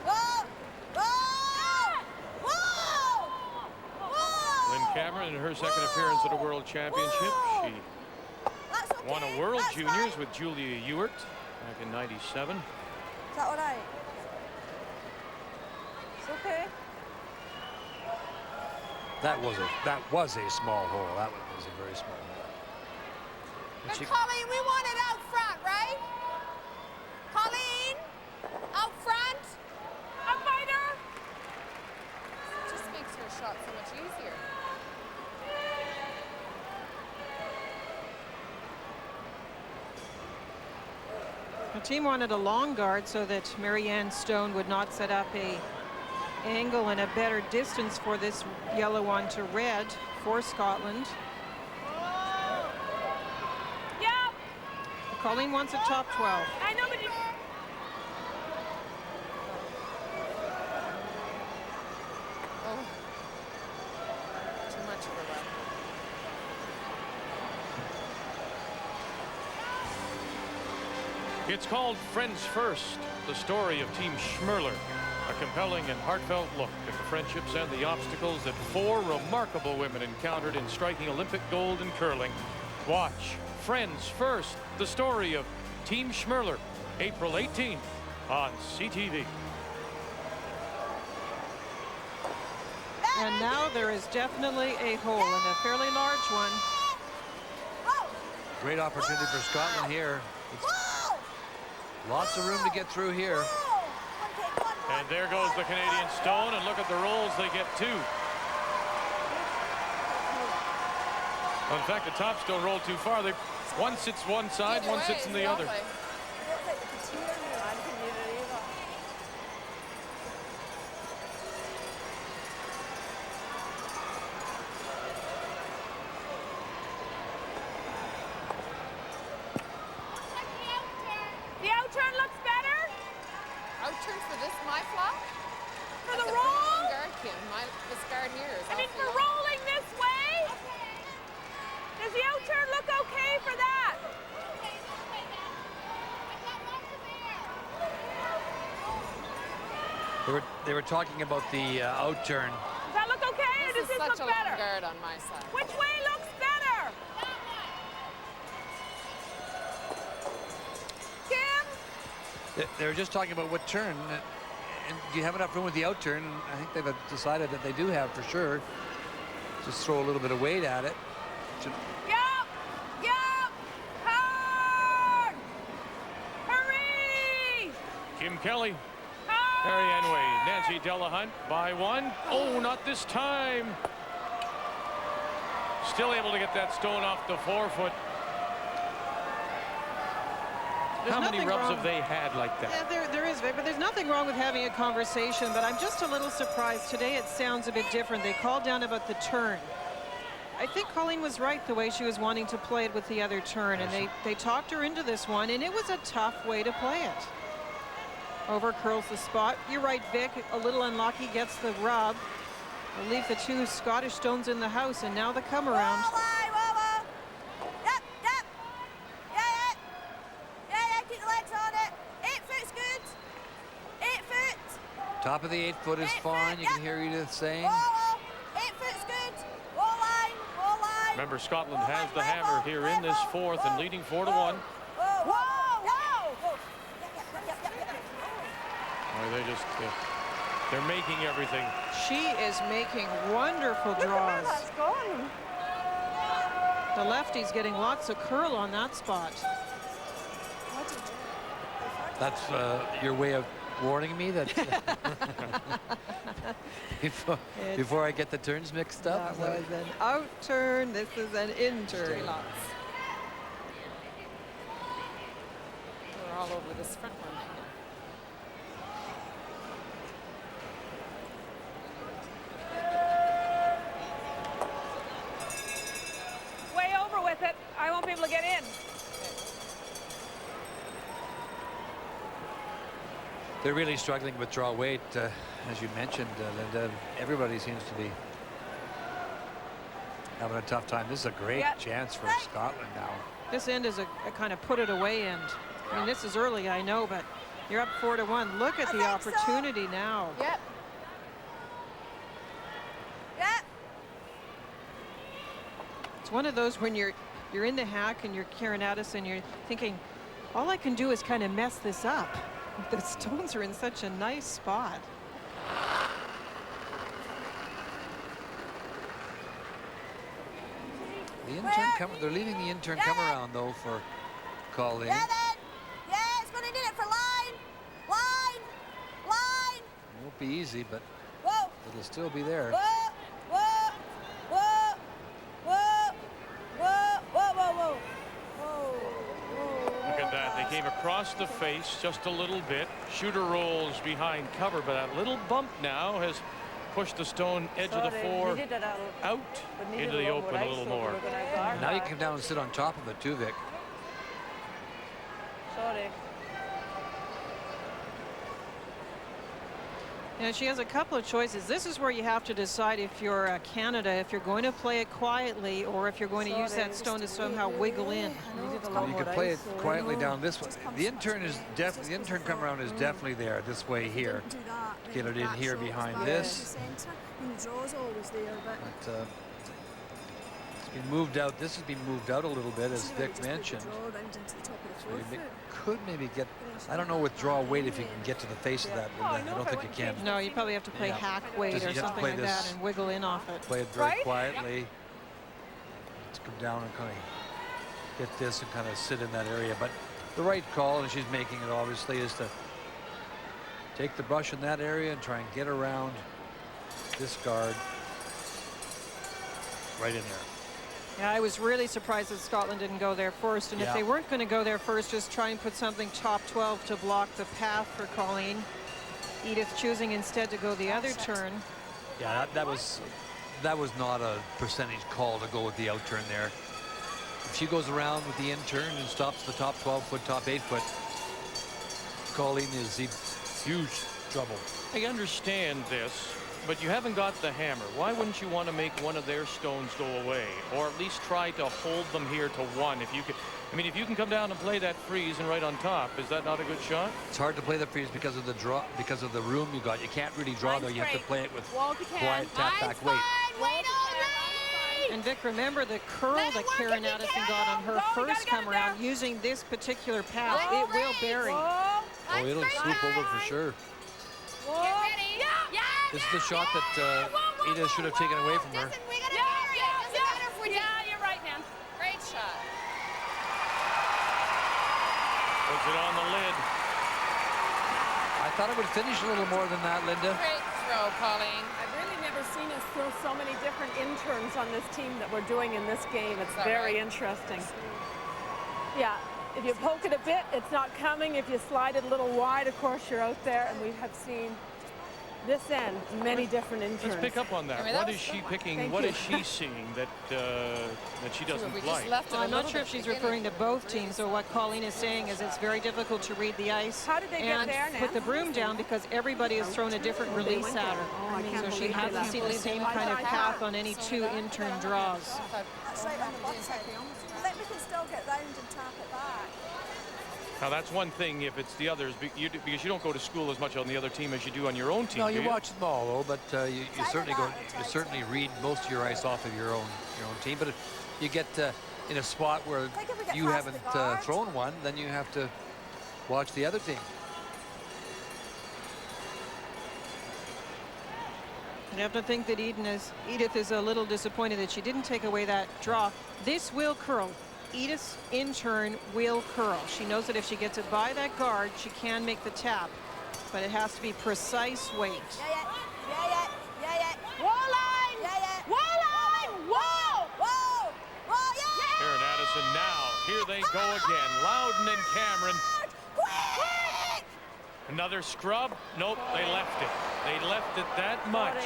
Whoa! Whoa! Whoa! Whoa! Lynn Cameron in her second appearance at a World Championship. She That's okay. won a World That's Juniors fine. with Julia Ewart back in '97. Is that all right? It's okay. That was a small hole. That one was a very small hole. And But she- Colleen, we want it out front, right? Colleen, out front. A fighter. It just makes her shot so much easier. The team wanted a long guard so that Marianne Stone would not set up a angle and a better distance for this yellow on to red for Scotland. Yeah. Colleen wants a top 12. I know, but you. Oh. Too much overlap. It's called Friends First, the story of Team Schmerler. A compelling and heartfelt look at the friendships and the obstacles that 4 remarkable women encountered in striking Olympic gold in curling. Watch Friends First, the story of Team Schmerler, April 18th on CTV. And now there is definitely a hole, and a fairly large one. Great opportunity for Scotland here. It's lots of room to get through here. And there goes the Canadian Stone, and look at the rolls they get too. Well, in fact, the top stone rolled too far. One sits one side, Either one way, sits in the it's other. lovely. The out turn looks better. Out turn for this, my flop? For That's the a pretty roll. long guard, Kim. This guard here is I mean, awfully for long. rolling this way. Does the out turn look okay for that? They were talking about the out turn. Does that look okay, or does This is this such look a long better? guard on my side. Which way looks better? Kim? They were just talking about what turn. And do you have enough room with the out turn? I think they've decided that they do have for sure. Just throw a little bit of weight at it. Yup! Yup! Hard! Hurry! Kim Kelly, Marianne Wade, Nancy Delahunt by 1. Oh, not this time. Still able to get that stone off the forefoot. How many rubs have they had like that? Yeah, there is, Vic, but there's nothing wrong with having a conversation, but I'm just a little surprised. Today it sounds a bit different. They called down about the turn. I think Colleen was right the way she was wanting to play it with the other turn, and they talked her into this one, and it was a tough way to play it. Over curls the spot. You're right, Vic, a little unlucky, gets the rub. We'll leave the two Scottish stones in the house, and now the come around. Top of the 8 foot is fine. You can hear Edith saying. 8 foot's good. Wall line, wall line. Remember, Scotland has the hammer here in this fourth and leading 4-1. Whoa, whoa. They're making everything. She is making wonderful draws. The lefty's getting lots of curl on that spot. That's your way of warning me that before I get the turns mixed up. That was an out turn. This is an in turn. We're all over this front one. Way over with it. I won't be able to get in. They're really struggling with draw weight, as you mentioned, Linda. Everybody seems to be having a tough time. This is a great chance for Scotland now. This end is a kind of put it away end. I mean, this is early, I know, but you're up 4-1. Look at the opportunity now. Yep. It's one of those when you're in the hack and you're Karen Addis and you're thinking, all I can do is kind of mess this up. The stones are in such a nice spot. The intern they're leaving the intern come around though for Colleen. Yeah, it's going to need it for line. Line. It won't be easy, but Whoa. it'll still be there. Whoa. Look at that. They came across the face just a little bit. Shooter rolls behind cover, but that little bump now has pushed the stone edge of the four out into the open a little more. Now you can come down and sit on top of it too, Vic. Sorry. Now she has a couple of choices. This is where you have to decide if you're Canada, if you're going to play it quietly or if you're going to use that stone to somehow wiggle in. You can play it quietly down this way. The intern is definitely, the intern come around is definitely there this way here. Get it in here behind this. But, it's been moved out. This has been moved out a little bit, as Vic mentioned. So you could maybe get, I don't know with draw weight if you can get to the face of that. I don't think you can. No, you probably have to play hack weight or something like that and wiggle in off it. Play it very quietly. Let's come down and kind of get this and kind of sit in that area. But the right call, and she's making it obviously, is to take the brush in that area and try and get around this guard right in there. Yeah, I was really surprised that Scotland didn't go there first. And if they weren't going to go there first, just try and put something top 12 to block the path for Colleen. Edith choosing instead to go the other turn. Yeah, that was not a percentage call to go with the out turn there. If she goes around with the in turn and stops the top 12 foot, top 8 foot, Colleen is in huge trouble. I understand this, but you haven't got the hammer. Why wouldn't you want to make one of their stones go away, or at least try to hold them here to one? If you could, I mean, if you can come down and play that freeze and right on top, is that not a good shot? It's hard to play the freeze because of the draw, because of the room you got. You can't really draw though. You have to play it with quiet tap back weight. And Vic, remember the curl that Karen Addison got on her first come around using this particular path. It will bury. Oh, it'll swoop over for sure. Get ready. This is the shot that Edith should have taken away from her. Yeah, you're right, man. Great shot. Puts it on the lid. I thought it would finish a little more than that, Linda. Great throw, Colleen. I've really never seen is still so many different interns on this team that we're doing in this game. It's very interesting. Yeah, if you poke it a bit, it's not coming. If you slide it a little wide, of course, you're out there. And we have seen this end many different interns. Let's pick up on that. I mean, What that is was she fun. picking? What is she seeing that she doesn't We like? just left it Well, a I'm not little sure bit if she's beginning. referring to both teams, or what Colleen is saying is it's very difficult to read the ice How did they get and there, put the Nan? broom down because everybody has thrown a different They release went at there. her. Oh, I can't So she believe hasn't that. seen the same kind of path on any two intern draws. That's right on the button. I think we can still get round and tap it back. Now that's one thing if it's the others, because you don't go to school as much on the other team as you do on your own team. No, do you watch them all, though, but you certainly read most of your ice off of your own team. But if you get in a spot where Think if we get you past haven't the guard. thrown one, then you have to watch the other team. You have to think that Edith is a little disappointed that she didn't take away that draw. This will curl. Edith's intern will curl. She knows that if she gets it by that guard, she can make the tap, but it has to be precise weight. Wall line! Wall line! Wall! Whoa! Whoa, yeah! Here in Addison now. Here they go again. Loudon and Cameron. Quick! Another scrub. Nope, they left it. They left it that much.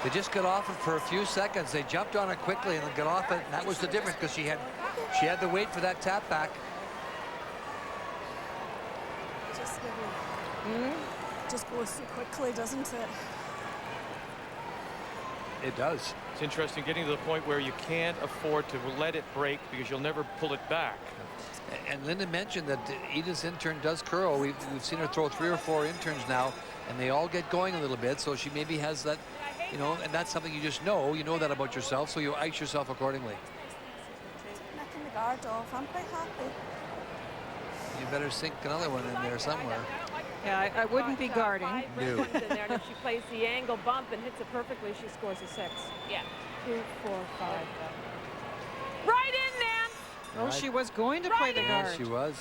They just got off it for a few seconds. They jumped on it quickly and then got off it, and that was the difference because she had to wait for that tap back. Just goes so quickly, doesn't it? It does. It's interesting getting to the point where you can't afford to let it break because you'll never pull it back. And Linda mentioned that Edith's intern does curl. We've seen her throw 3 or 4 interns now, and they all get going a little bit. So she maybe has that, and that's something you just know. You know that about yourself, so you ice yourself accordingly. Knocking the guard off. I'm quite happy. You better sink another one in there somewhere. Yeah, I wouldn't be guarding. Five red ones in there, and if she plays the angle bump and hits it perfectly, she scores a 6. Yeah. 2, 4, 5. Right in, Nan! Oh, she was going to play the guard. She was.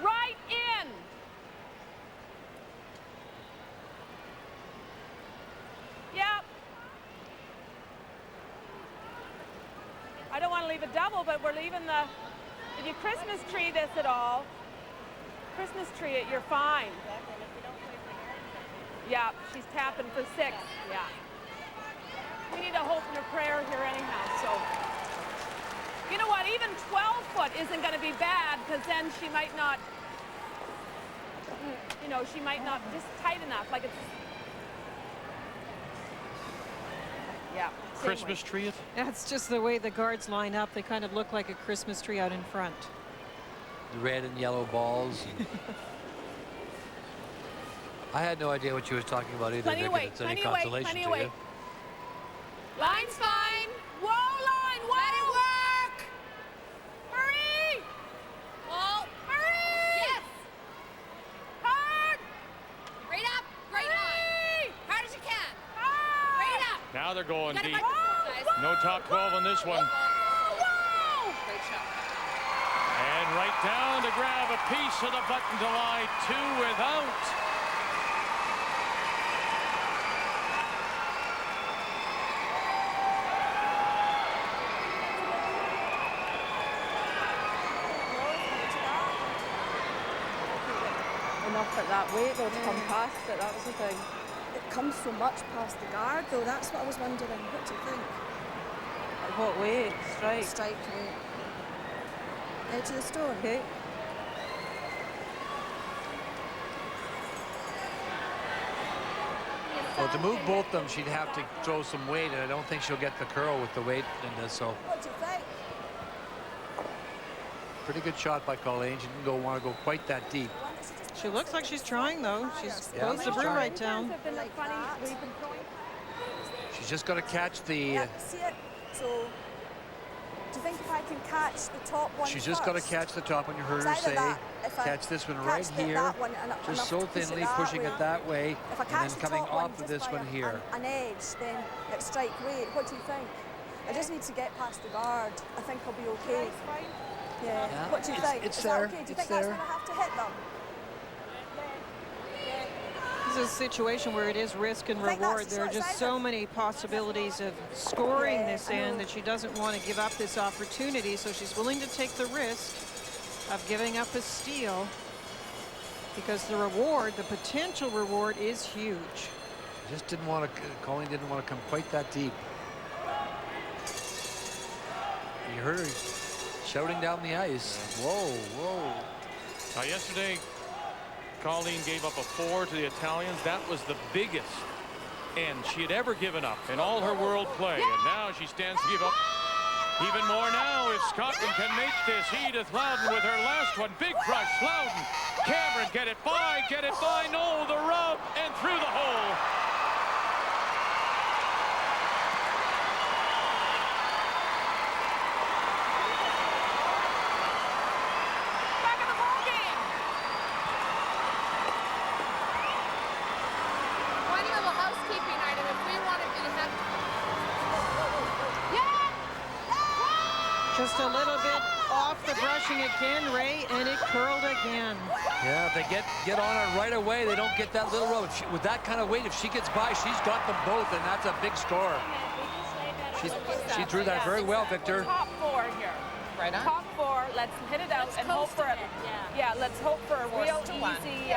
Right in! Yep. I don't want to leave a double, but we're leaving the... If you Christmas tree this at all, Christmas tree it, you're fine. Yeah, she's tapping for 6. Yeah. We need a hope and a prayer here anyhow, so... You know what, even 12 foot isn't going to be bad, because then she might not, she might not, just tight enough, like it's... Yeah. Christmas tree it? That's just the way the guards line up. They kind of look like a Christmas tree out in front. The red and yellow balls. I had no idea what she was talking about either. Plenty of weight, It's any plenty of weight, consolation plenty to of you. weight. Line's fine. Whoa, line, whoa! Let it work! Hurry! Wall. Hurry! Yes. Hard! Right up. Right Hurry! on. Hard as you can. Hard! Right up. Now they're going Got it deep. back to full, guys. No top 12 on this one. Whoa! Great shot. And right down to grab a piece of the button to lie 2 without. Enough at that weight though to come past it, that was the thing. It comes so much past the guard, though. That's what I was wondering. What do you think? At what weight? Strike. Strike weight. Edge of the stone. Okay. Well, to move both of them, she'd have to throw some weight, and I don't think she'll get the curl with the weight in this. So, What do you think? pretty good shot by Colleen. She didn't want to go quite that deep. She looks like she's trying, though. She's Yeah, closed the she's broom trying. right down. Have been Like funny. that. We've been throwing. She's just got to catch the. Yeah, see it? So, do you think if I can catch the top one She's just got to first? catch the top when you heard It's her either say, that, if I catch this one catch right the- here, that one and enough just to so push it thinly, that pushing way. it that way, If I and catch then the coming top one off of just this by one here. an edge, then it's strike weight. What do you think? I just need to get past the guard. I think I'll be okay. Yeah. Yeah, What do you it's- think? it's Is there, that okay? Do you it's think that's there. when I have to hit them? This is a situation where it is risk and reward. There are just so many possibilities of scoring this end that she doesn't want to give up this opportunity, so she's willing to take the risk of giving up a steal because the reward, the potential reward, is huge. Just didn't want to, Colleen didn't want to come quite that deep. You heard her shouting down the ice. Whoa, whoa. Now yesterday, Colleen gave up a 4 to the Italians. That was the biggest end she had ever given up in all her world play. And now she stands to give up even more now if Scotland can make this. Edith Loudon with her last one. Big crush. Loudon. Cameron, get it by. No, the rub and through the hole. Just a little bit off the brushing again, Ray, and it curled again. Yeah, if they get on it right away, they don't get that little road. With that kind of weight, if she gets by, she's got them both, and that's a big score. She threw that very well, Victor. Top 4 here. Right on. Top 4. Let's hit it out and hope for it. Yeah, let's hope for a real easy.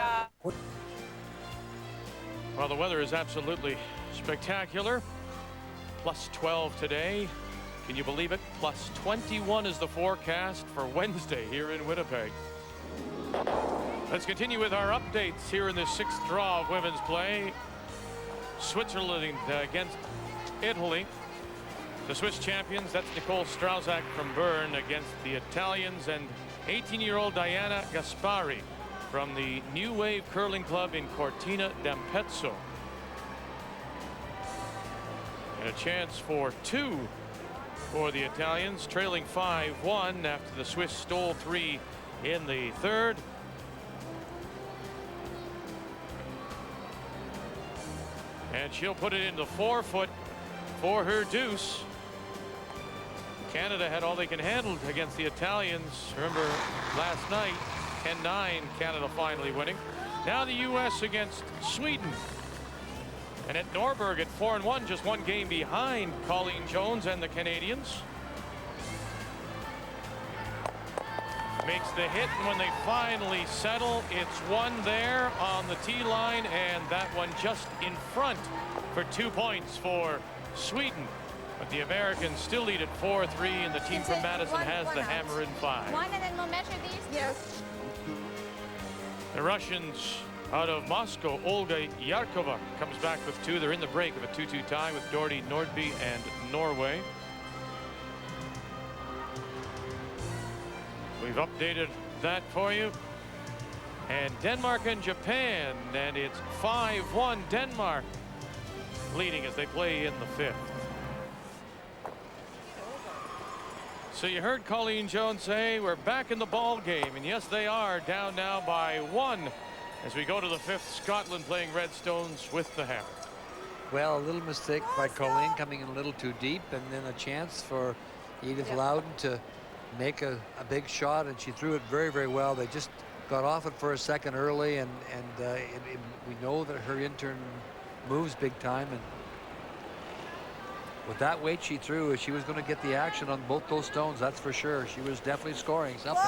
Well, the weather is absolutely spectacular. Plus 12 today. Can you believe it? Plus 21 is the forecast for Wednesday here in Winnipeg. Let's continue with our updates here in the 6th draw of women's play. Switzerland against Italy. The Swiss champions, that's Nicole Strauzak from Bern against the Italians, and 18-year-old Diana Gaspari from the New Wave Curling Club in Cortina d'Ampezzo. And a chance for 2 for the Italians, trailing 5-1 after the Swiss stole 3 in the 3rd. And she'll put it into 4-foot for her deuce. Canada had all they can handle against the Italians. Remember last night, 10-9, Canada finally winning. Now the U.S. against Sweden. And at Norberg at 4-1, just 1 game behind Colleen Jones and the Canadians. Makes the hit, and when they finally settle, it's 1 there on the tee line, and that one just in front for 2 points for Sweden. But the Americans still lead at 4-3, and the team from Madison has the hammer in 5. One, and then we'll measure these. Yes. The Russians out of Moscow, Olga Yarkova comes back with 2. They're in the break of a 2-2 tie with Doherty, Nordby, and Norway. We've updated that for you. And Denmark and Japan, and it's 5-1 Denmark leading as they play in the 5th. So you heard Colleen Jones say we're back in the ball game, and yes they are, down now by 1 as we go to the 5th. Scotland playing Redstones with the hammer. Well, a little mistake by Colleen coming in a little too deep, and then a chance for Edith Loudon to make a big shot, and she threw it very, very well. They just got off it for a second early, and we know that her intern moves big time, and with that weight she threw, she was going to get the action on both those stones, that's for sure. She was definitely scoring something.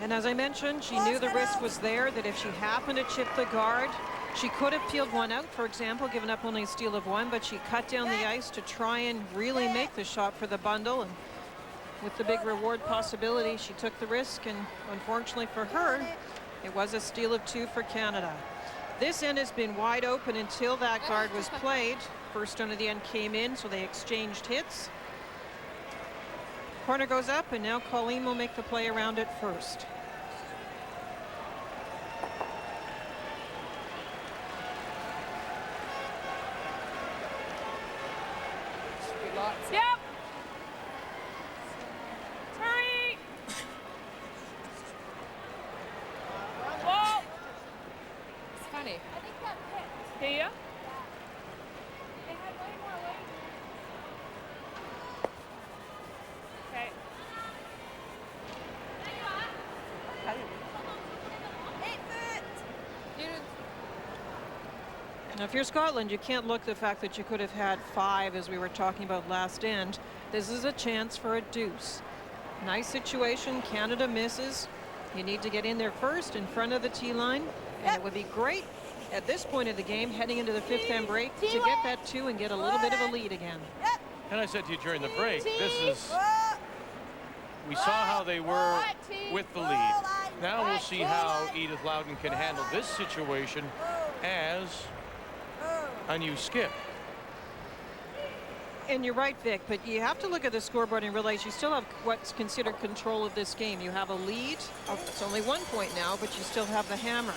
And as I mentioned, she knew the risk was there, that if she happened to chip the guard, she could have peeled one out, for example, given up only a steal of 1, but she cut down the ice to try and really make the shot for the bundle. And with the big reward possibility, she took the risk, and unfortunately for her, it was a steal of 2 for Canada. This end has been wide open until that guard was played. First stone of the end came in, so they exchanged hits. Corner goes up, and now Colleen will make the play around it first. Yep. Hurry. Whoa. It's funny. Here. Okay. Now, if you're Scotland, you can't look the fact that you could have had 5, as we were talking about last end. This is a chance for a deuce. Nice situation. Canada misses. You need to get in there first in front of the tee line. And it would be great at this point of the game, heading into the 5th end break, to get that 2 and get a little bit of a lead again. And I said to you during the break, we saw how they were with the lead. Now we'll see how Edith Loudon can handle this situation as a new skip. And you're right, Vic, but you have to look at the scoreboard and realize you still have what's considered control of this game. You have a lead. It's only 1 point now, but you still have the hammer.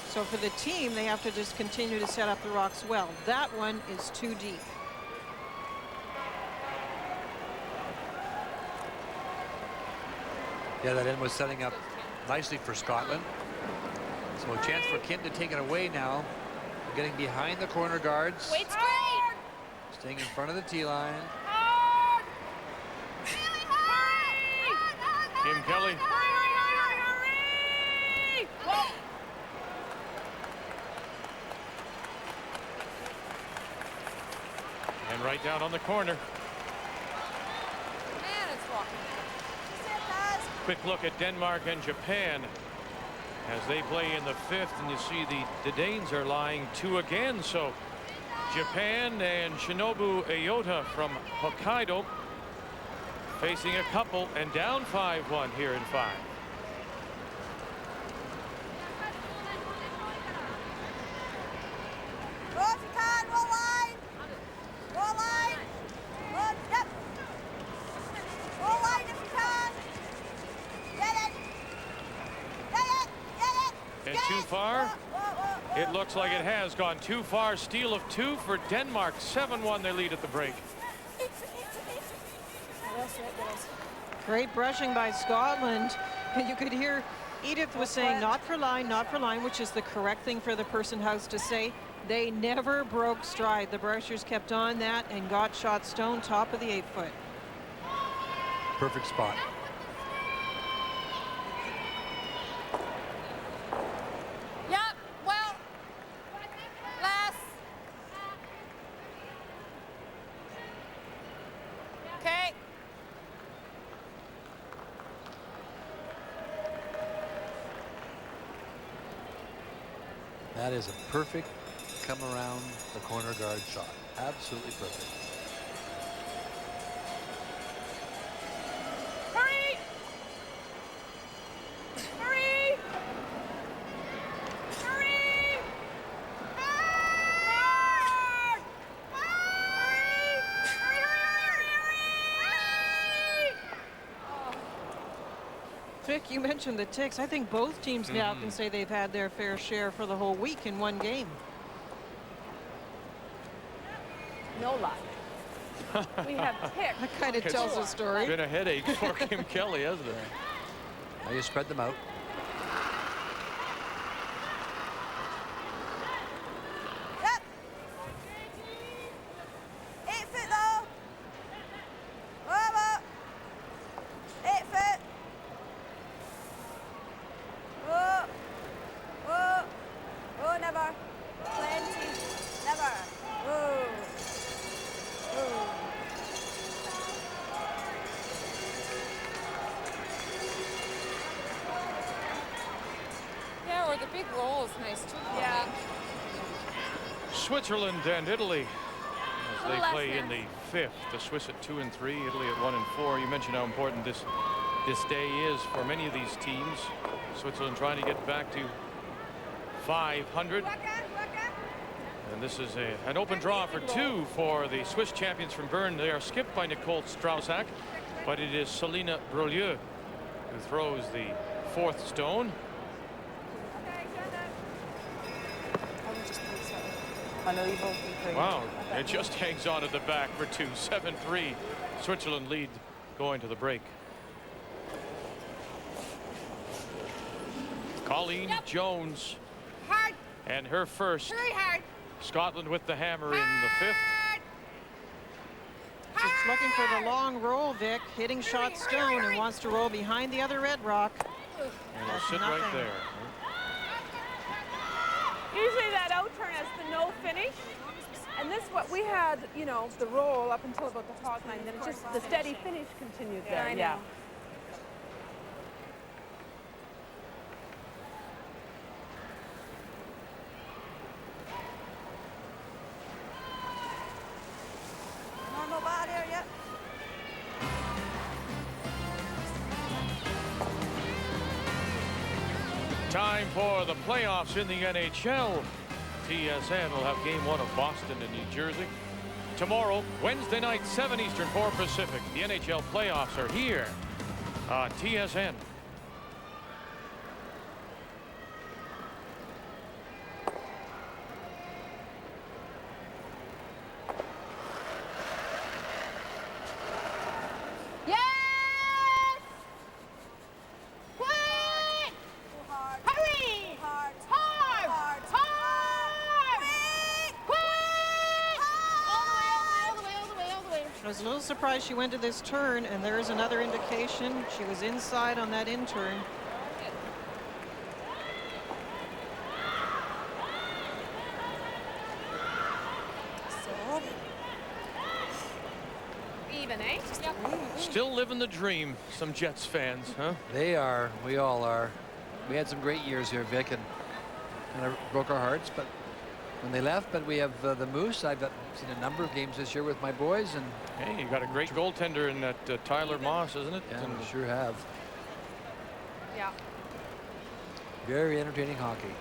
So for the team, they have to just continue to set up the rocks well. That one is too deep. Yeah, that end was setting up nicely for Scotland. So a chance for Kim to take it away now. Getting behind the corner guards. Wait's great. Staying in front of the tee line. Kim Kelly. And right down on the corner. Man, it's walking. Quick look at Denmark and Japan as they play in the 5th, and you see the Danes are lying 2 again. So Japan and Shinobu Ayota from Hokkaido facing a couple and down 5-1 here in 5. And too far? It looks like it has gone too far. Steal of 2 for Denmark. 7-1 their lead at the break. Great brushing by Scotland. You could hear Edith was saying not for line, which is the correct thing for the person house to say. They never broke stride. The brushers kept on that and got shot stone top of the 8-foot. Perfect spot. That is a perfect come around the corner guard shot. Absolutely perfect. Hurry! Hurry! Hurry! Hard! Hurry! Hurry! Vic, you mentioned the ticks. I think both teams now can say they've had their fair share for the whole week in one game. No lie. We have ticks. That kind of tells a story. Been a headache for Kim Kelly, hasn't it? Now you spread them out. Yep. 8 foot though. Over. 8 foot. Oh. Oh. Oh, never. Plenty. Never. Oh. Oh. Yeah, or the big roll is nice too. Yeah. Switzerland and Italy as they Last play in dance. the 5th. The Swiss at 2 and 3, Italy at 1 and 4. You mentioned how important this day is for many of these teams. Switzerland trying to get back to 500. And this is an open draw for 2 for the Swiss champions from Bern. They are skipped by Nicole Straussac, but it is Selina Brolieu who throws the 4th stone. Wow, it just hangs on at the back for 2. 7-3. Switzerland lead going to the break. Colleen Jones Hard. and her first. Very hard. Scotland with the hammer in the 5th. Just looking for the long roll, Vic, hitting shot stone and wants to roll behind the other red rock. And it'll sit right there. Usually that out turn has the no finish. And this what we had, you know, the roll up until about the hog line, then it just the steady finish continued there. Yeah. Normal barrier, yep. Time for the playoffs in the NHL. TSN will have game 1 of Boston and New Jersey. Tomorrow, Wednesday night, 7 Eastern, 4 Pacific. The NHL playoffs are here on TSN. I was a little surprised she went to this turn, and there's another indication she was inside on that in turn. Even, eh? Yep. Still living the dream, some Jets fans, huh? They are. We all are. We had some great years here, Vic, and kind of broke our hearts, but when they left. But we have the Moose. I've seen a number of games this year with my boys, and hey, you got a great goaltender in that Tyler Moss, isn't it? Yeah, we sure have. Yeah. Very entertaining hockey.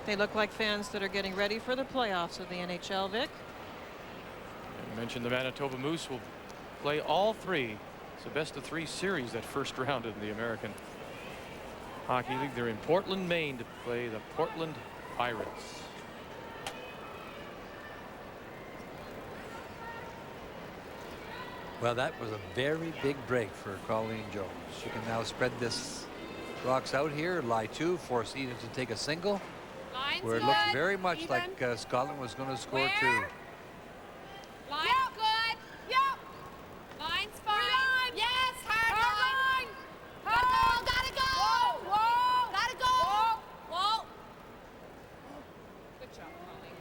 They look like fans that are getting ready for the playoffs of the NHL, Vic. You mentioned the Manitoba Moose will play all 3. It's a best-of-3 series, that first round in the American Hockey League. They're in Portland, Maine to play the Portland Pirates. Well, that was a very big break for Colleen Jones. She can now spread this rocks out here, lie 2, force Edith to take a single, Line's where it good. looked very much Even. like Scotland was going to score Where? 2. Line's good. Yep. Line's fine. Yes, hard line. Hard. Gotta go. Whoa. Whoa. Gotta go. Whoa. Whoa. Good job, Colleen.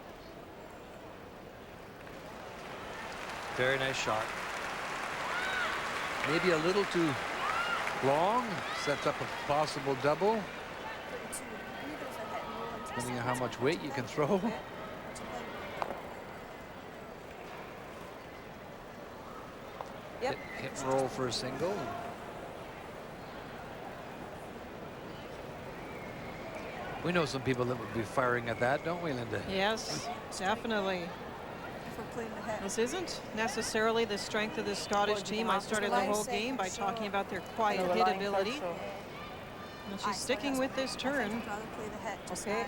Very nice shot. Maybe a little too long. Sets up a possible double. Depending on how much weight you can throw. Yep. Hit and roll for a single. We know some people that would be firing at that, don't we, Linda? Yes, definitely. This isn't necessarily the strength of the Scottish team. I started the whole game by talking about their quiet hit ability. And she's sticking with this turn. Okay.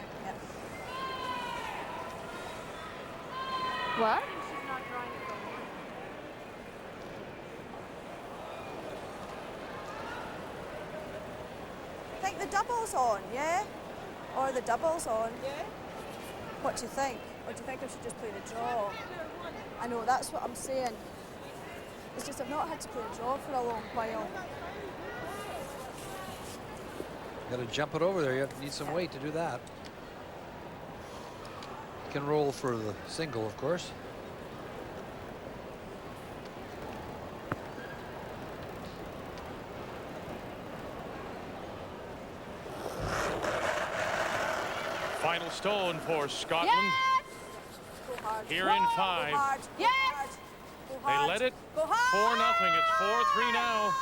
What? I think the double's on, yeah? Or the double's on. Yeah. What do you think? Or do you think I should just play the draw? I know, that's what I'm saying. It's just I've not had to play a draw for a long while. Got to jump it over there. You need some weight to do that. You can roll for the single, of course. Final stone for Scotland. Yes! Go hard. Here in 5. Go hard. Go Yes! hard. Go They hard. led it Go hard. 4-0. It's 4-3 now.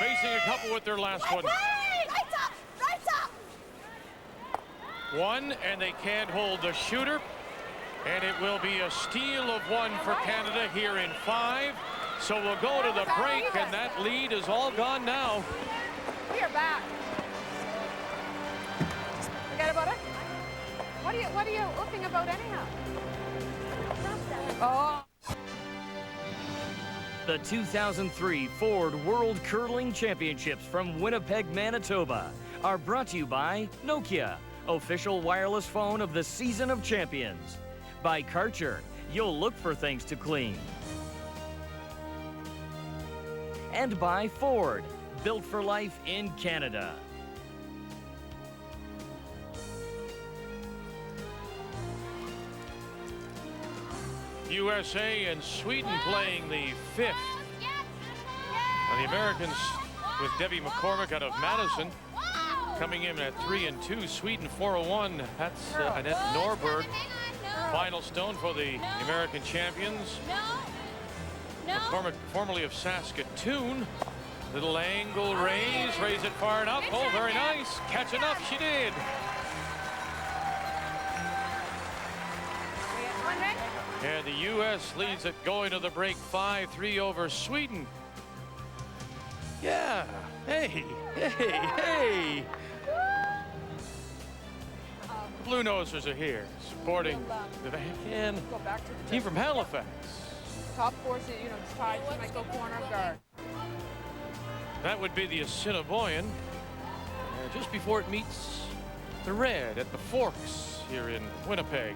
Facing a couple with their last one. Right up. Right up. One, and they can't hold the shooter. And it will be a steal of 1 for Canada here in 5. So we'll go to the break, and that lead is all gone now. We're back. Forget about it. What are you oofing about anyhow? Oh. The 2003 Ford World Curling Championships from Winnipeg, Manitoba are brought to you by Nokia, official wireless phone of the Season of Champions. By Karcher, you'll look for things to clean. And by Ford, built for life in Canada. USA and Sweden playing the 5th. And the Americans with Debbie McCormick out of Madison coming in at 3-2. Sweden 4-1. That's Annette Norberg. Final stone for the American champions. McCormick, formerly of Saskatoon. Little angle raise it far enough. Oh, very nice. Catch enough, she did. And the U.S. leads it going to the break 5-3 over Sweden. Yeah. Hey. The Blue Nosers are here supporting the team from Halifax. Top four, you know, tied, she might go corner guard. That would be the Assiniboine. Just before it meets the red at the Forks here in Winnipeg.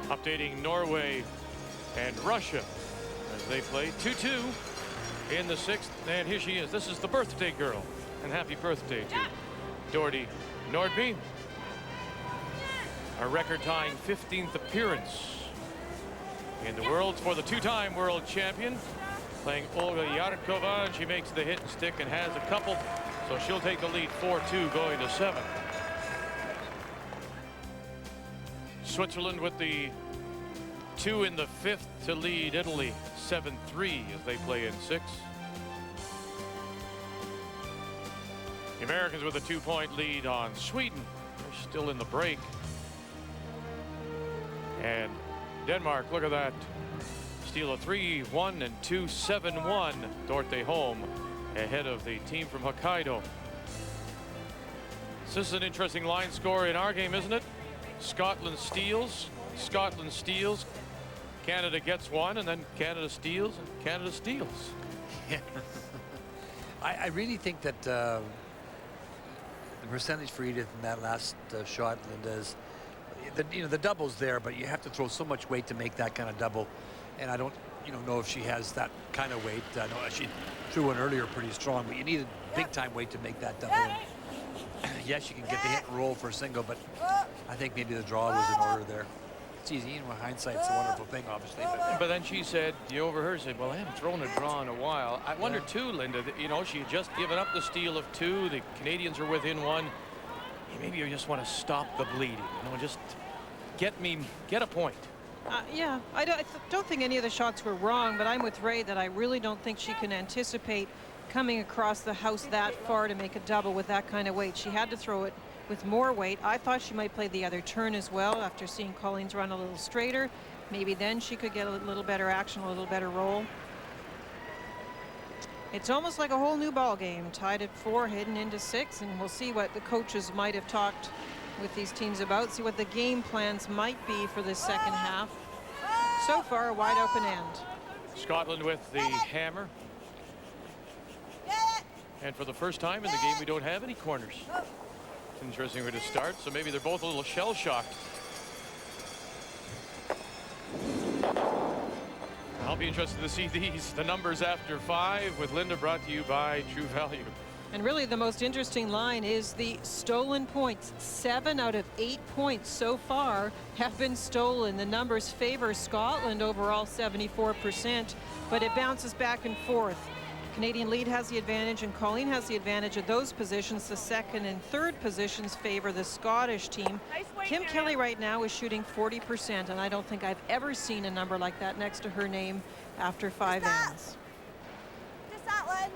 Updating Norway and Russia as they play 2-2 in the 6th. And here she is. This is the birthday girl. And happy birthday to Doherty Nordby. A record-tying 15th appearance in the world for the two-time world champion. Playing Olga Yarkova, and she makes the hit and stick and has a couple. So she'll take the lead 4-2 going to 7. Switzerland with the 2 in the 5th to lead Italy 7-3 as they play in 6. The Americans with a 2-point lead on Sweden. They're still in the break. And Denmark, look at that. Steal a 3-1 and 2 7-1. Dorte home ahead of the team from Hokkaido. This is an interesting line score in our game, isn't it? Scotland steals. Canada gets one, and then Canada steals, and Canada steals. Yeah. I really think that the percentage for Edith in that last shot, Linda, is the double's there, but you have to throw so much weight to make that kind of double. And I don't know if she has that kind of weight. I know she threw one earlier pretty strong, but you needed big time weight to make that double. Yes, you can get the hit and roll for a single, but I think maybe the draw was in order there. It's easy, hindsight's a wonderful thing, obviously. But then she said, you overheard, said, well, I haven't thrown a draw in a while. I wonder too, Linda, that, she had just given up the steal of 2. The Canadians are within 1. Maybe you just want to stop the bleeding, just get a point. Yeah, I don't think any of the shots were wrong, but I'm with Ray that I really don't think she can anticipate coming across the house that far to make a double with that kind of weight. She had to throw it with more weight. I thought she might play the other turn as well after seeing Colleen's run a little straighter. Maybe then she could get a little better action, a little better roll. It's almost like a whole new ball game, tied at 4, heading into 6, and we'll see what the coaches might have talked with these teams about, see what the game plans might be for this second half. So far, a wide open end. Scotland with the hammer. And for the first time in the game, we don't have any corners. It's an interesting way to start, so maybe they're both a little shell-shocked. I'll be interested to see the numbers after 5 with Linda, brought to you by True Value. And really the most interesting line is the stolen points. 7 out of 8 points so far have been stolen. The numbers favor Scotland overall 74%, but it bounces back and forth. Canadian lead has the advantage and Colleen has the advantage of those positions. The second and third positions favor the Scottish team. Kim Kelly right now is shooting 40%, and I don't think I've ever seen a number like that next to her name after 5 ends. Just that one.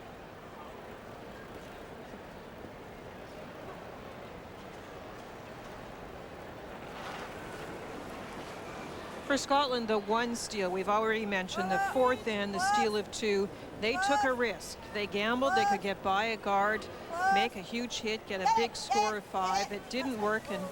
For Scotland, the 1 steal, we've already mentioned, the 4th end, the steal of 2. They took a risk. They gambled they could get by a guard, make a huge hit, get a big score of 5. It didn't work, and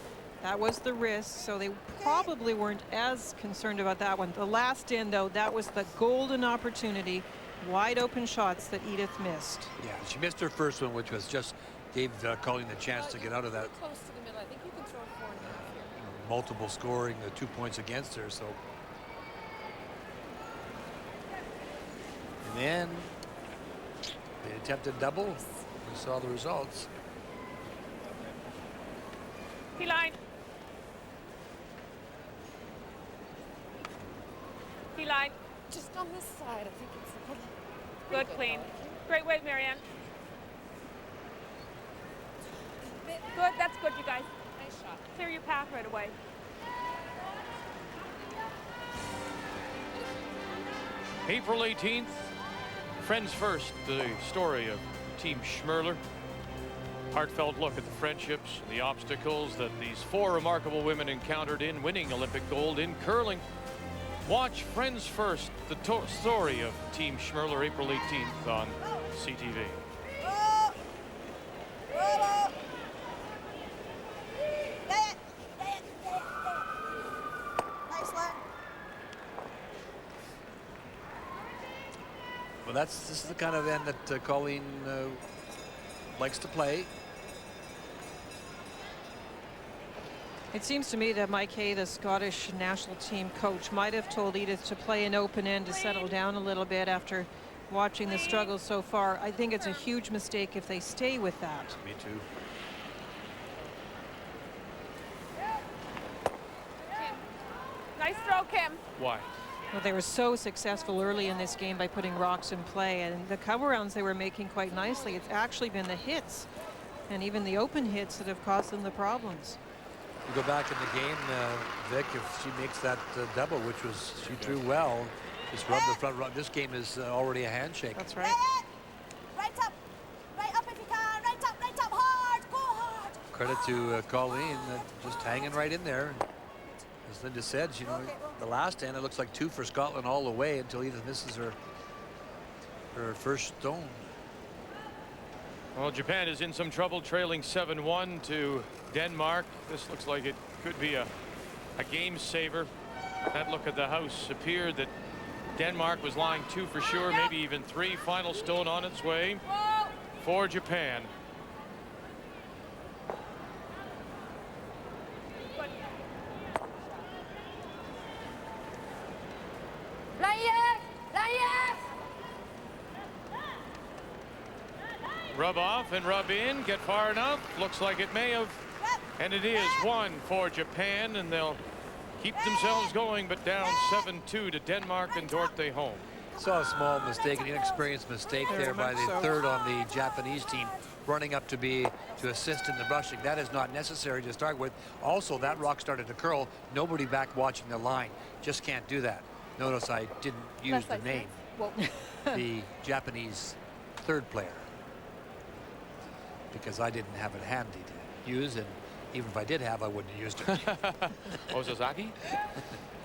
that was the risk, so they probably weren't as concerned about that one. The last end, though, that was the golden opportunity. Wide open shots that Edith missed. Yeah, she missed her first one, which was just gave Colleen the chance to get out of that. Close to the middle. I think you can throw 4.5 here. Multiple scoring, the 2 points against her, so. And then they attempted double. We saw the results. P-line. Free line. Just on this side, I think it's a little... Good, clean. Great wave, Marianne. Good, that's good, you guys. Nice shot. Clear your path right away. April 18th, Friends First, the story of Team Schmerler. Heartfelt look at the friendships and the obstacles that these 4 remarkable women encountered in winning Olympic gold in curling. Watch Friends First, the story of Team Schmerler, April 18th on CTV. Well, this is the kind of end that Colleen likes to play. It seems to me that Mike Hay, the Scottish national team coach, might have told Edith to play an open end to settle down a little bit after watching the struggles so far. I think it's a huge mistake if they stay with that. Me too. Nice throw, Kim. Why? Well, they were so successful early in this game by putting rocks in play, and the cover rounds they were making quite nicely. It's actually been the hits and even the open hits that have caused them the problems. You go back in the game, Vic, if she makes that double, which was she threw well, just rub the front run. This game is already a handshake. That's right. Right up if you can, right up, hard, go hard. Credit to Colleen, just hanging right in there. As Linda said, you know, the last end, it looks like 2 for Scotland all the way until Edith misses her first stone. Well, Japan is in some trouble, trailing 7-1 to Denmark. This looks like it could be a game saver. That look at the house appeared that Denmark was lying 2 for sure, maybe even 3. Final stone on its way for Japan. Rub off and rub in, get far enough. Looks like it may have. And it is 1 for Japan, and they'll keep themselves going, but down 7-2 to Denmark and Dorte home. Saw a small mistake, an inexperienced mistake there by the third on the Japanese team, running up to assist in the brushing. That is not necessary to start with. Also, that rock started to curl. Nobody back watching the line. Just can't do that. Notice I didn't use the name. The Japanese third player, because I didn't have it handy to use, and even if I did have, I wouldn't have used it. Ozazaki?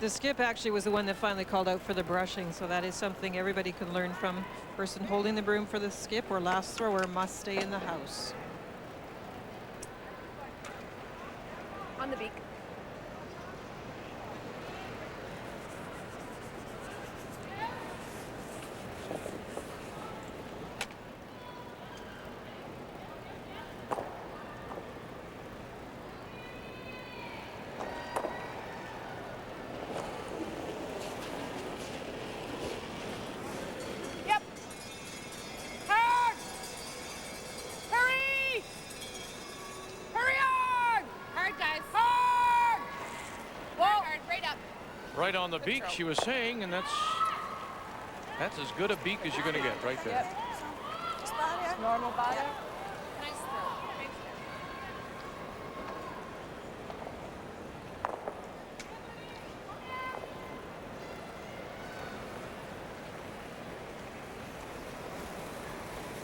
The skip actually was the one that finally called out for the brushing, so that is something everybody can learn from. Person holding the broom for the skip or last thrower must stay in the house. On the beak. Right on the beak, she was saying, and that's as good a beak as you're going to get right there. Yep. Normal body. Yep. Nice throw. Thanks.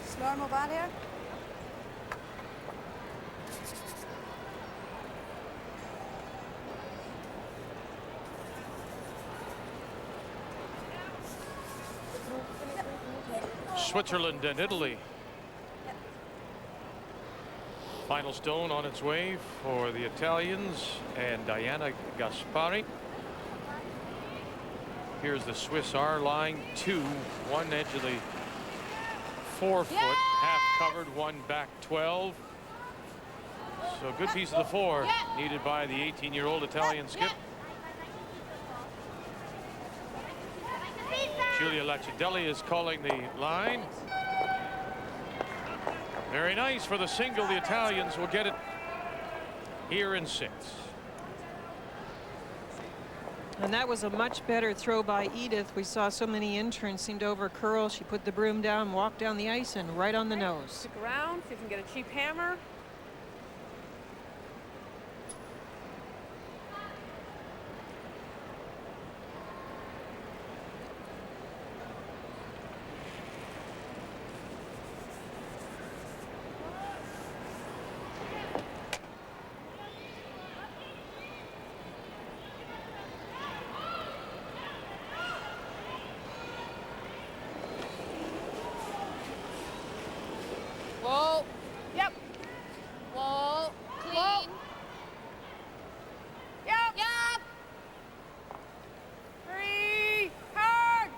It's normal barrier. Switzerland and Italy. Final stone on its way for the Italians and Diana Gaspari. Here's the Swiss R lying 2, one edge of the 4-foot, half covered, one back 12. So a good piece of the 4 needed by the 18-year-old Italian skip. Julia Laccidelli is calling the line. Very nice for the single. The Italians will get it here in 6. And that was a much better throw by Edith. We saw so many interns seem to overcurl. She put the broom down, walked down the ice, and right on the nose. Stick around, see if you can get a cheap hammer. Whoa. Yep. Whoa. Clean. Whoa. Yep. Yep. Free. Hard.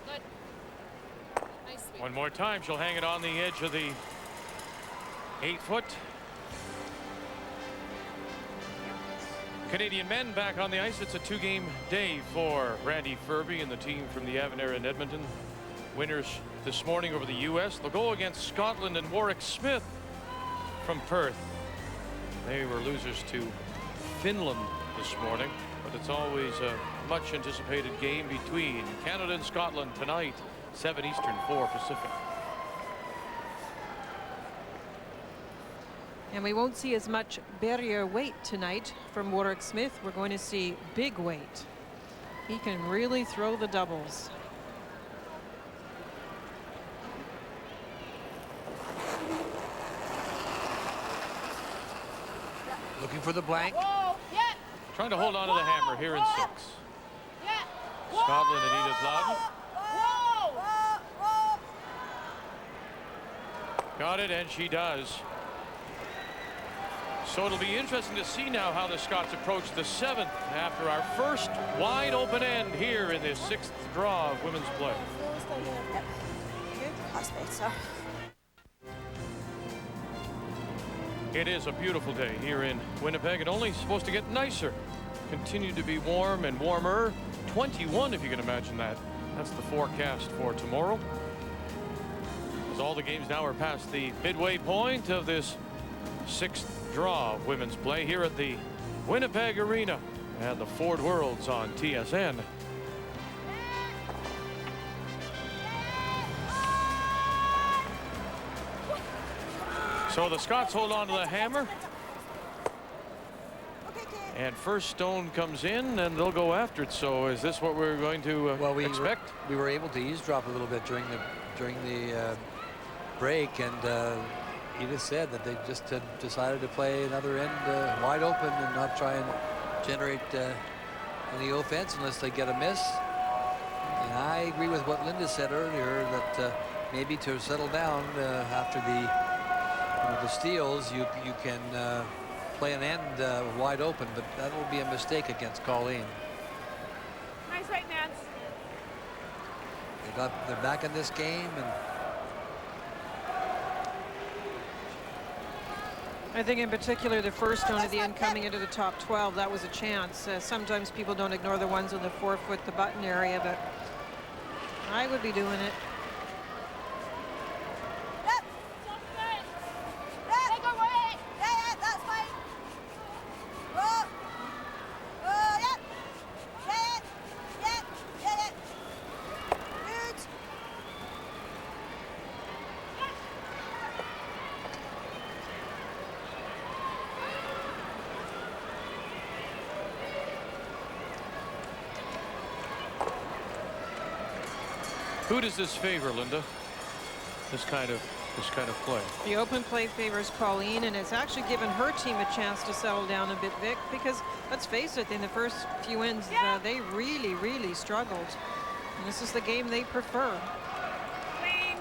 Good. Nice sweep. One more time, she'll hang it on the edge of the 8-foot. Canadian men back on the ice. It's a 2-game day for Randy Furby and the team from the Avonare in Edmonton. Winners this morning over the U.S. They'll go against Scotland and Warwick Smith from Perth. They were losers to Finland this morning, but it's always a much anticipated game between Canada and Scotland tonight, 7 Eastern, 4 Pacific. And we won't see as much barrier weight tonight from Warwick Smith. We're going to see big weight. He can really throw the doubles. Looking for the blank. Whoa. Yeah. Trying to hold on to the hammer here in 6. Yeah. Scotland and Edith Loudon. Whoa. Got it, and she does. So it'll be interesting to see now how the Scots approach the 7th after our first wide open end here in this 6th draw of women's play. Yep. That's better. It is a beautiful day here in Winnipeg, and only supposed to get nicer. Continue to be warm and warmer. 21, if you can imagine that. That's the forecast for tomorrow. As all the games now are past the midway point of this 6th draw of women's play here at the Winnipeg Arena and the Ford Worlds on TSN. So the Scots hold on to the hammer. And first stone comes in and they'll go after it. So is this what we're going to expect? We were able to eavesdrop a little bit during the break, and Edith said that they just had decided to play another end wide open and not try and generate any offense unless they get a miss. And I agree with what Linda said earlier, that maybe to settle down after the steals, you can play an end wide open, but that will be a mistake against Colleen. Nice right, Nance. They're back in this game, and I think in particular the first stone at the end coming into the top 12, that was a chance. Sometimes people don't ignore the ones on the 4-foot, the button area, but I would be doing it. Who does this favor, Linda? This kind of play. The open play favors Colleen, and it's actually given her team a chance to settle down a bit, Vic, because let's face it, in the first few ends, they really struggled. And this is the game they prefer. Clean.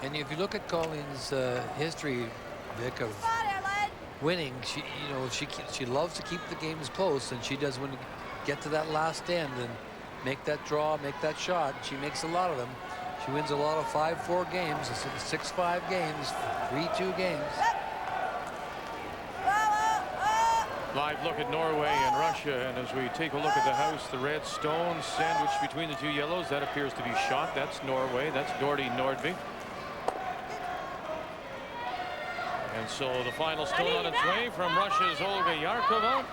And if you look at Colleen's history, Vic, of winning, she loves to keep the games close, and she does when you get to that last end and make that draw, make that shot. She makes a lot of them. She wins a lot of 5-4 games, 6-5 games, 3-2 games. Live look at Norway and Russia, and as we take a look at the house, the red stone sandwiched between the two yellows, that appears to be shot. That's Norway. That's Dordy Nordby. And so the final stone on its way from Russia's Olga Yarkova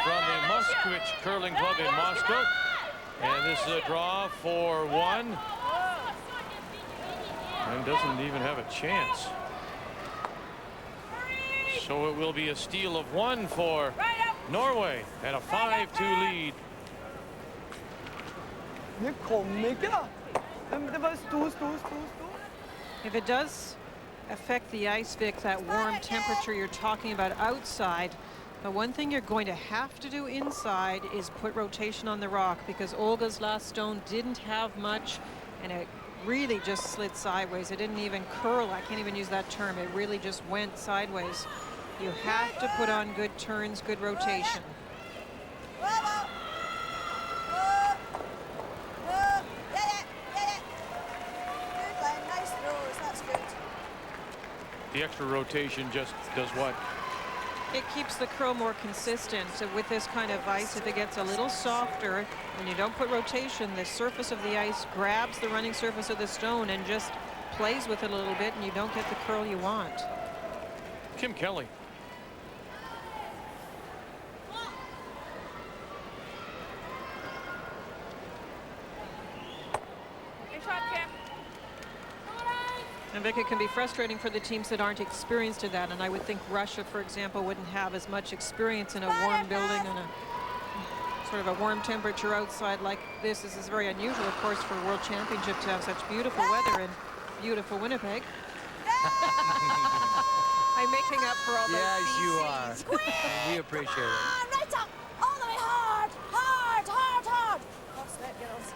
from the Moskvich Curling Club in Moscow. And this is a draw for one. And doesn't even have a chance. So it will be a steal of one for Norway and a 5-2 lead. If it does affect the ice, Vic, that warm temperature you're talking about outside, but one thing you're going to have to do inside is put rotation on the rock, because Olga's last stone didn't have much, and it really just slid sideways. It didn't even curl. I can't even use that term. It really just went sideways. You have to put on good turns, good rotation. The extra rotation just does what? It keeps the curl more consistent. So with this kind of ice, if it gets a little softer, when you don't put rotation, the surface of the ice grabs the running surface of the stone and just plays with it a little bit, and you don't get the curl you want. Kim Kelly. And Vic, it can be frustrating for the teams that aren't experienced in that. And I would think Russia, for example, wouldn't have as much experience in a warm building and a sort of a warm temperature outside like this. This is very unusual, of course, for a World Championship to have such beautiful weather in beautiful Winnipeg. I'm making up for all those Yes, you BCs. are. And we appreciate it. Right up, all the way hard, hard, hard, hard. Oh, sweat, girls.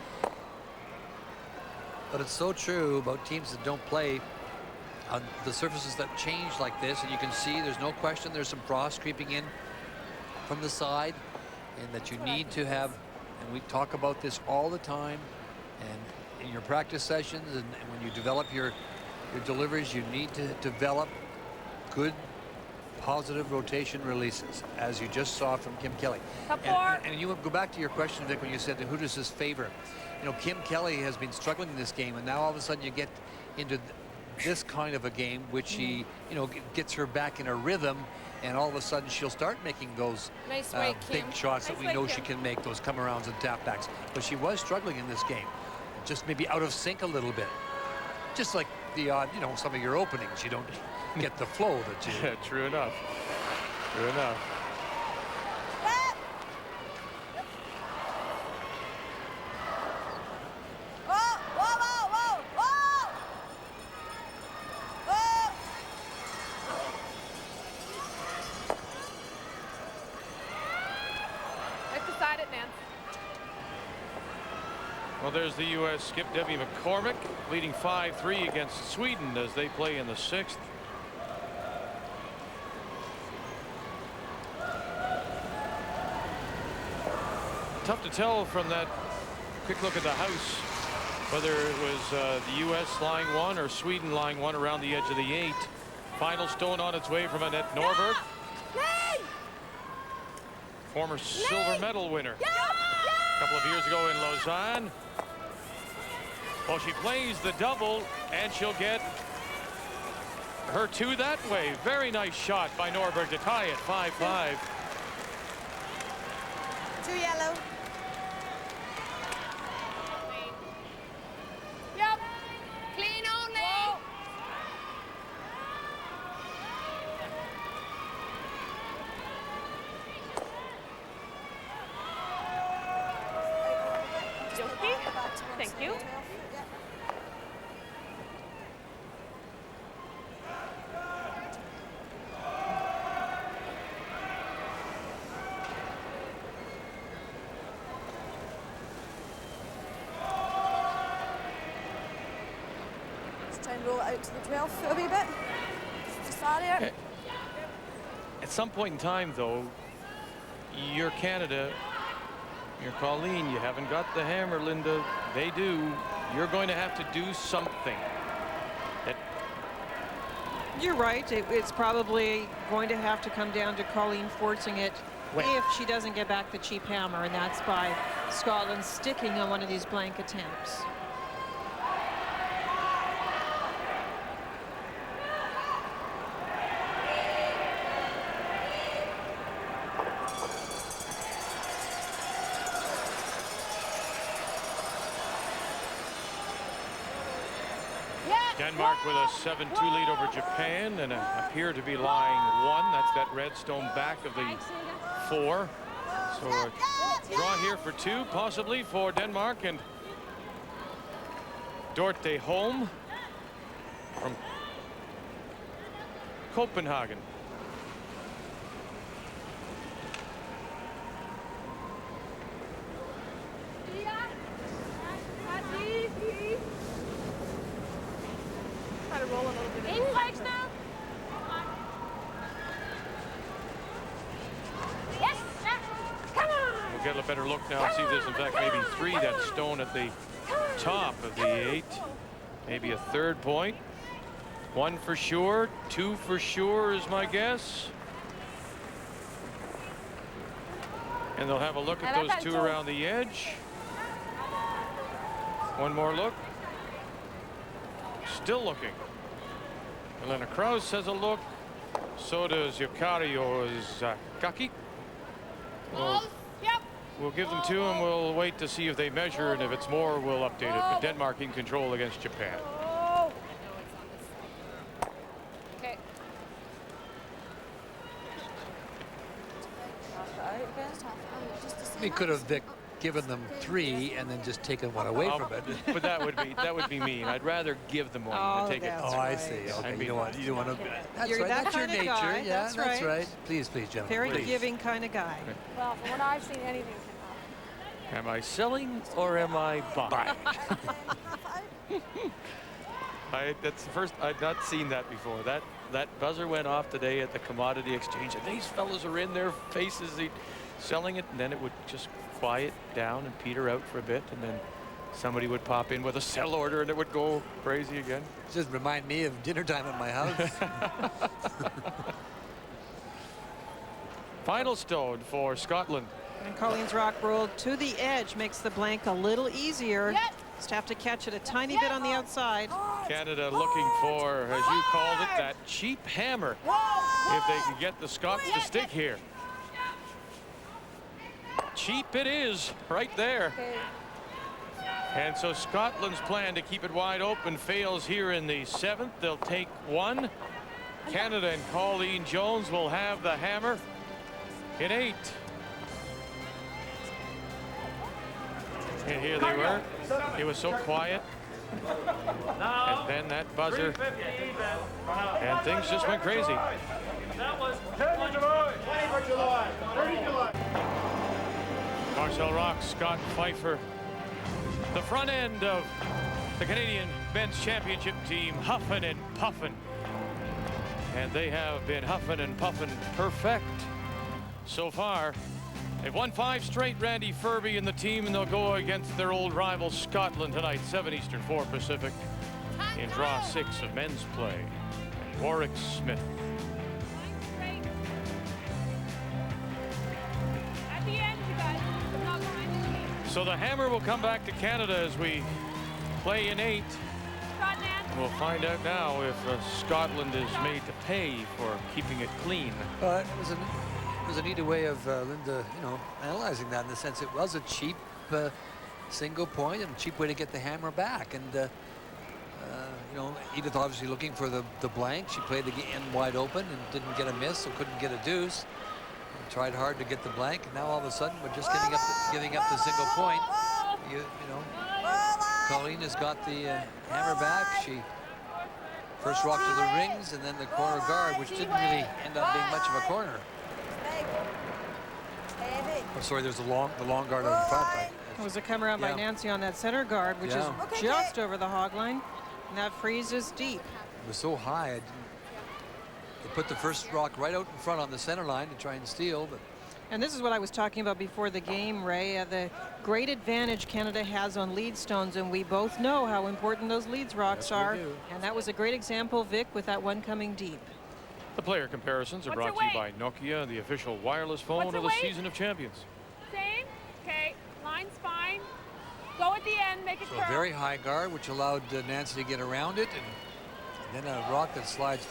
But it's so true about teams that don't play on the surfaces that change like this, and you can see there's no question there's some frost creeping in from the side, and that you need to have, and we talk about this all the time, and in your practice sessions and when you develop your deliveries, you need to develop good positive rotation releases, as you just saw from Kim Kelly. And you go back to your question, Vic, when you said who does this favor. You know, Kim Kelly has been struggling in this game, and now all of a sudden you get into this kind of a game, which she, you know, gets her back in a rhythm, and all of a sudden she'll start making those big shots that we know she can make, those come-arounds and tap-backs. But she was struggling in this game, just maybe out of sync a little bit. Just like the odd, you know, some of your openings, you don't get the flow that you... Yeah, true enough. True enough. Well, there's the U.S. skip Debbie McCormick leading 5-3 against Sweden as they play in the 6th. Tough to tell from that quick look at the house whether it was the U.S. lying one or Sweden lying one around the edge of the 8. Final stone on its way from Annette Norberg. Former silver medal winner a couple of years ago in Lausanne. Well, she plays the double, and she'll get her 2 that way. Very nice shot by Norberg to tie it 5-5. 2 yellow. Yep. Clean only. Whoa. Thank you. Let's try and roll it out to the 12th a wee bit. Just barrier. At some point in time, though, you're Canada. You're Colleen. You haven't got the hammer, Linda. They do. You're going to have to do something. You're right. It's probably going to have to come down to Colleen forcing it if she doesn't get back the cheap hammer, and that's by Scotland sticking on one of these blank attempts. Denmark with a 7-2 lead over Japan and appear to be lying 1. That's that red stone back of the 4. So a draw here for 2, possibly for Denmark, and Dorte Holm from Copenhagen. Try to roll a little bit. In legs now. Yes, come on. We'll get a better look now and see if there's in fact maybe 3, that stone at the top of the 8. Maybe a 3rd point. 1 for sure, 2 for sure is my guess. And they'll have a look at those 2 around the edge. One more look. Still looking. Elena Kraus has a look. So does Yokario Zakaki. We'll give them 2 and we'll wait to see if they measure, and if it's more, we'll update it. But Denmark in control against Japan. Okay. We could have given them 3 and then just taken 1 away from it. But that would be mean. I'd rather give them 1 than take it. Oh, I see. Okay, you don't want to. That's You're right. that That's your kind of nature. guy. Yeah, That's right. Please, gentlemen. Very please. giving kind of guy. Well, from what I've seen, anything can Am I selling or am I buying? That's the first. I've not seen that before. That buzzer went off today at the commodity exchange, and these fellas are in their faces selling it, and then it would just quiet down and peter out for a bit, and then somebody would pop in with a sell order and it would go crazy again. Just remind me of dinner time at my house. Final stone for Scotland. And Colleen's rock rolled to the edge makes the blank a little easier. Just have to catch it a tiny bit on the outside. Canada looking for, as you called it, that cheap hammer. If they can get the Scots to stick here. Cheap it is right there. And so Scotland's plan to keep it wide open fails here in the 7th. They'll take 1. Canada and Colleen Jones will have the hammer in 8. And here they were. It was so quiet. And then that buzzer. And things just went crazy. That was 30 July. Marcel Rock, Scott Pfeiffer. The front end of the Canadian men's championship team huffing and puffing. And they have been huffing and puffing perfect so far. They've won 5 straight, Randy Furby and the team, and they'll go against their old rival Scotland tonight, 7 Eastern, 4 Pacific, in draw 6 of men's play. And Warwick Smith. At the end, you guys. Not behind the team. So the hammer will come back to Canada as we play in 8. And we'll find out now if Scotland is made to pay for keeping it clean. But it was a neat way of Linda, analyzing that in the sense it was a cheap single point and a cheap way to get the hammer back. And Edith obviously looking for the blank. She played the end wide open and didn't get a miss, so couldn't get a deuce. And tried hard to get the blank. And now all of a sudden we're just giving up the single point. Colleen has got the hammer back. She first rocked to the rings and then the corner guard, which didn't really end up being much of a corner. Oh, sorry, there's the long guard on the front. It was a come around by Nancy on that center guard, which is just over the hog line. And that freezes deep. It was so high. They put the first rock right out in front on the center line to try and steal. And this is what I was talking about before the game, Ray. The great advantage Canada has on lead stones, and we both know how important those leads rocks are. And that was a great example, Vic, with that one coming deep. The player comparisons are brought to you by Nokia, the official wireless phone of the season of champions. Same. Okay. Line's fine. Go at the end. Make it So a very high guard, which allowed Nancy to get around it. And then a rock that slides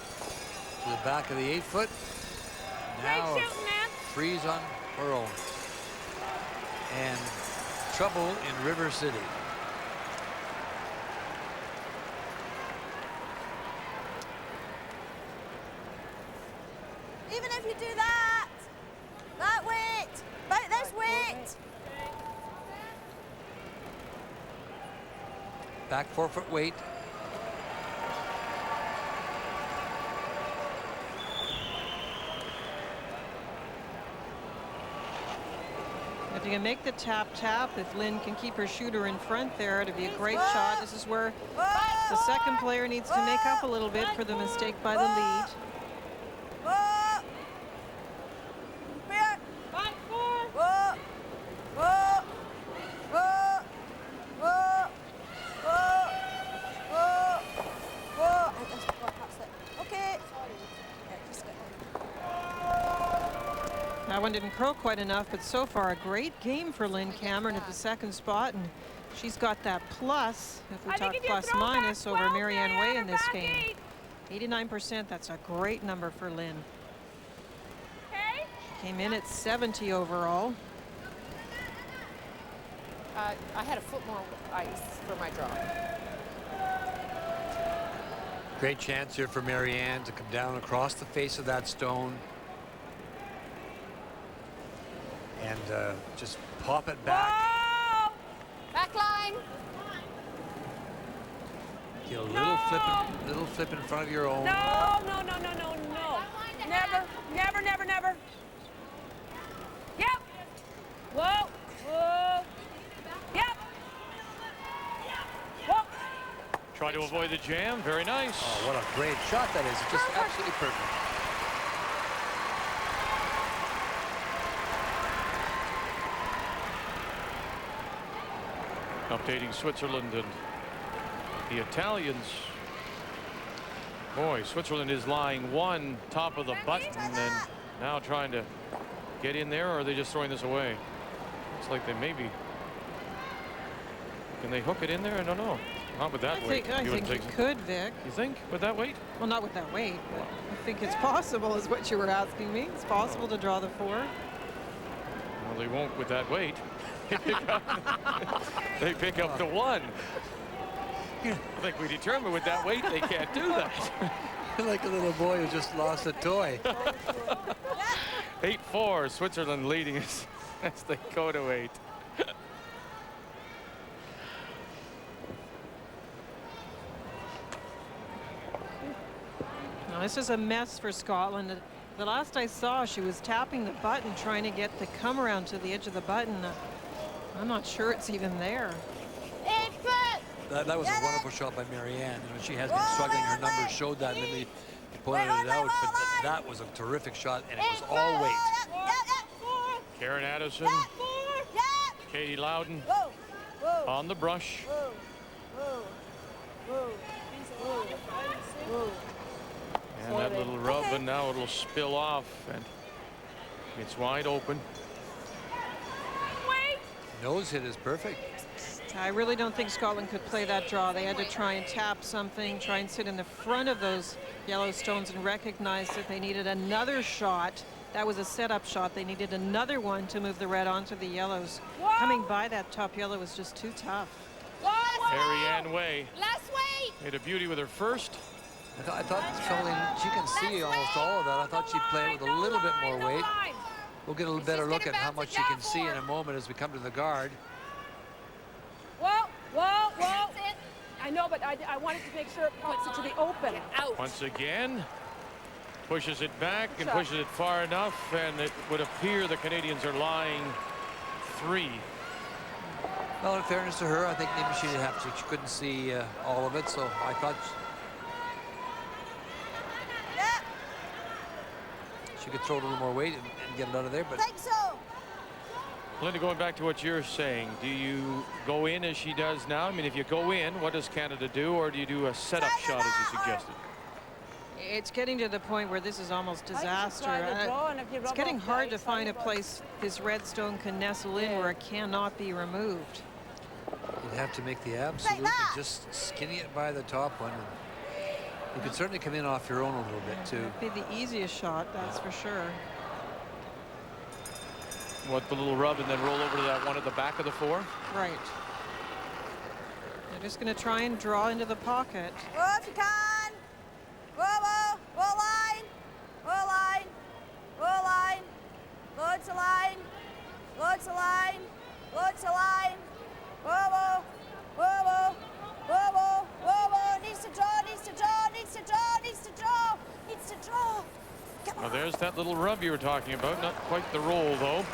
to the back of the 8-foot. Now freeze on her own. And trouble in River City. back forefoot weight. If you can make the tap, if Lynn can keep her shooter in front there, it'd be a great shot. This is where the second player needs to make up a little bit for the mistake by the lead. That one didn't curl quite enough, but so far a great game for Lynn Cameron at the second spot, and she's got that plus, if we talk plus minus, over Marianne Way in this game. 89%, that's a great number for Lynn. She came in at 70 overall. I had a foot more ice for my draw. Great chance here for Marianne to come down across the face of that stone and just pop it back. Whoa! Back line. Get a little flip in front of your own. No, no, no, no, no, no. Never, never, never, never. Yep. Whoa. Whoa. Yep. Whoa. Try to avoid the jam. Very nice. Oh, what a great shot that is. It's just absolutely perfect. Updating Switzerland and the Italians. Boy, Switzerland is lying one top of the button and now trying to get in there, or are they just throwing this away? Looks like they maybe. Can they hook it in there? I don't know. Not with that weight. I think you could, Vic. You think with that weight? Well, not with that weight, but I think it's possible, is what you were asking me. It's possible to draw the 4. Well, they won't with that weight. They pick up the 1. I think we determined with that weight they can't do that. Like a little boy who just lost a toy. 8-4, Switzerland leading us as they go to 8. Now, this is a mess for Scotland. The last I saw, she was tapping the button, trying to get the come around to the edge of the button. I'm not sure it's even there. That was a wonderful shot by Marianne. You know, she has been struggling. Her numbers showed that. And then they pointed it out. But that was a terrific shot, and it was all weight. Karen Addison, Katie Loudon on the brush. And that little rub, and now it'll spill off, and it's wide open. Nose hit is perfect. I really don't think Scotland could play that draw. They had to try and tap something, try and sit in the front of those yellow stones and recognize that they needed another shot. That was a setup shot. They needed another one to move the red onto the yellows. Whoa. Coming by that top yellow was just too tough. Marianne Way. Last weight. Made a beauty with her first. I thought Colleen, she can see almost all of that. I thought she'd play it with a little bit more weight. We'll get a little better look at how much she can see in a moment as we come to the guard. Whoa, whoa, whoa. I know, but I wanted to make sure it puts it to the open. Out. Once again, pushes it back and pushes it far enough, and it would appear the Canadians are lying 3. Well, in fairness to her, I think maybe she didn't have to. She couldn't see all of it, so I thought she could throw a little more weight and get it out of there. But I think so. Linda, going back to what you're saying, do you go in as she does now? I mean, if you go in, what does Canada do, or do you do a setup shot as you suggested? It's getting to the point where this is almost disaster. It's getting hard to find a place this redstone can nestle in where it cannot be removed. you'd have to make the absolute, just skinny it by the top one. And you could certainly come in off your own a little bit too. It'd be the easiest shot, that's for sure. What, the little rub and then roll over to that one at the back of the 4? Right. They're just going to try and draw into the pocket. Go if you can. Go, go, go line. Go line. Go line. Loads of line. Loads of line. Loads of line. Go, go, go, go, go, to draw. Well, there's that little rub you were talking about. Not quite the roll, though.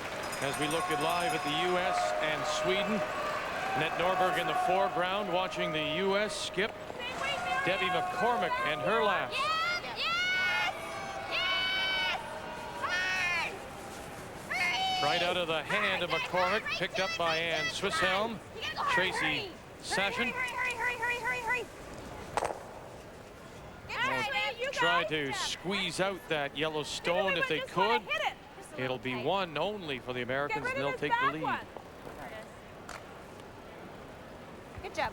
As we look at live at the U.S. and Sweden. Annette Norberg in the foreground watching the U.S. skip. Debbie McCormick and her laugh. Right out of the hand of McCormick, picked up by Ann Swisshelm. Tracy Sashin. Try to squeeze out that yellow stone if they could. It'll be one only for the Americans, and they'll take the lead. Good job.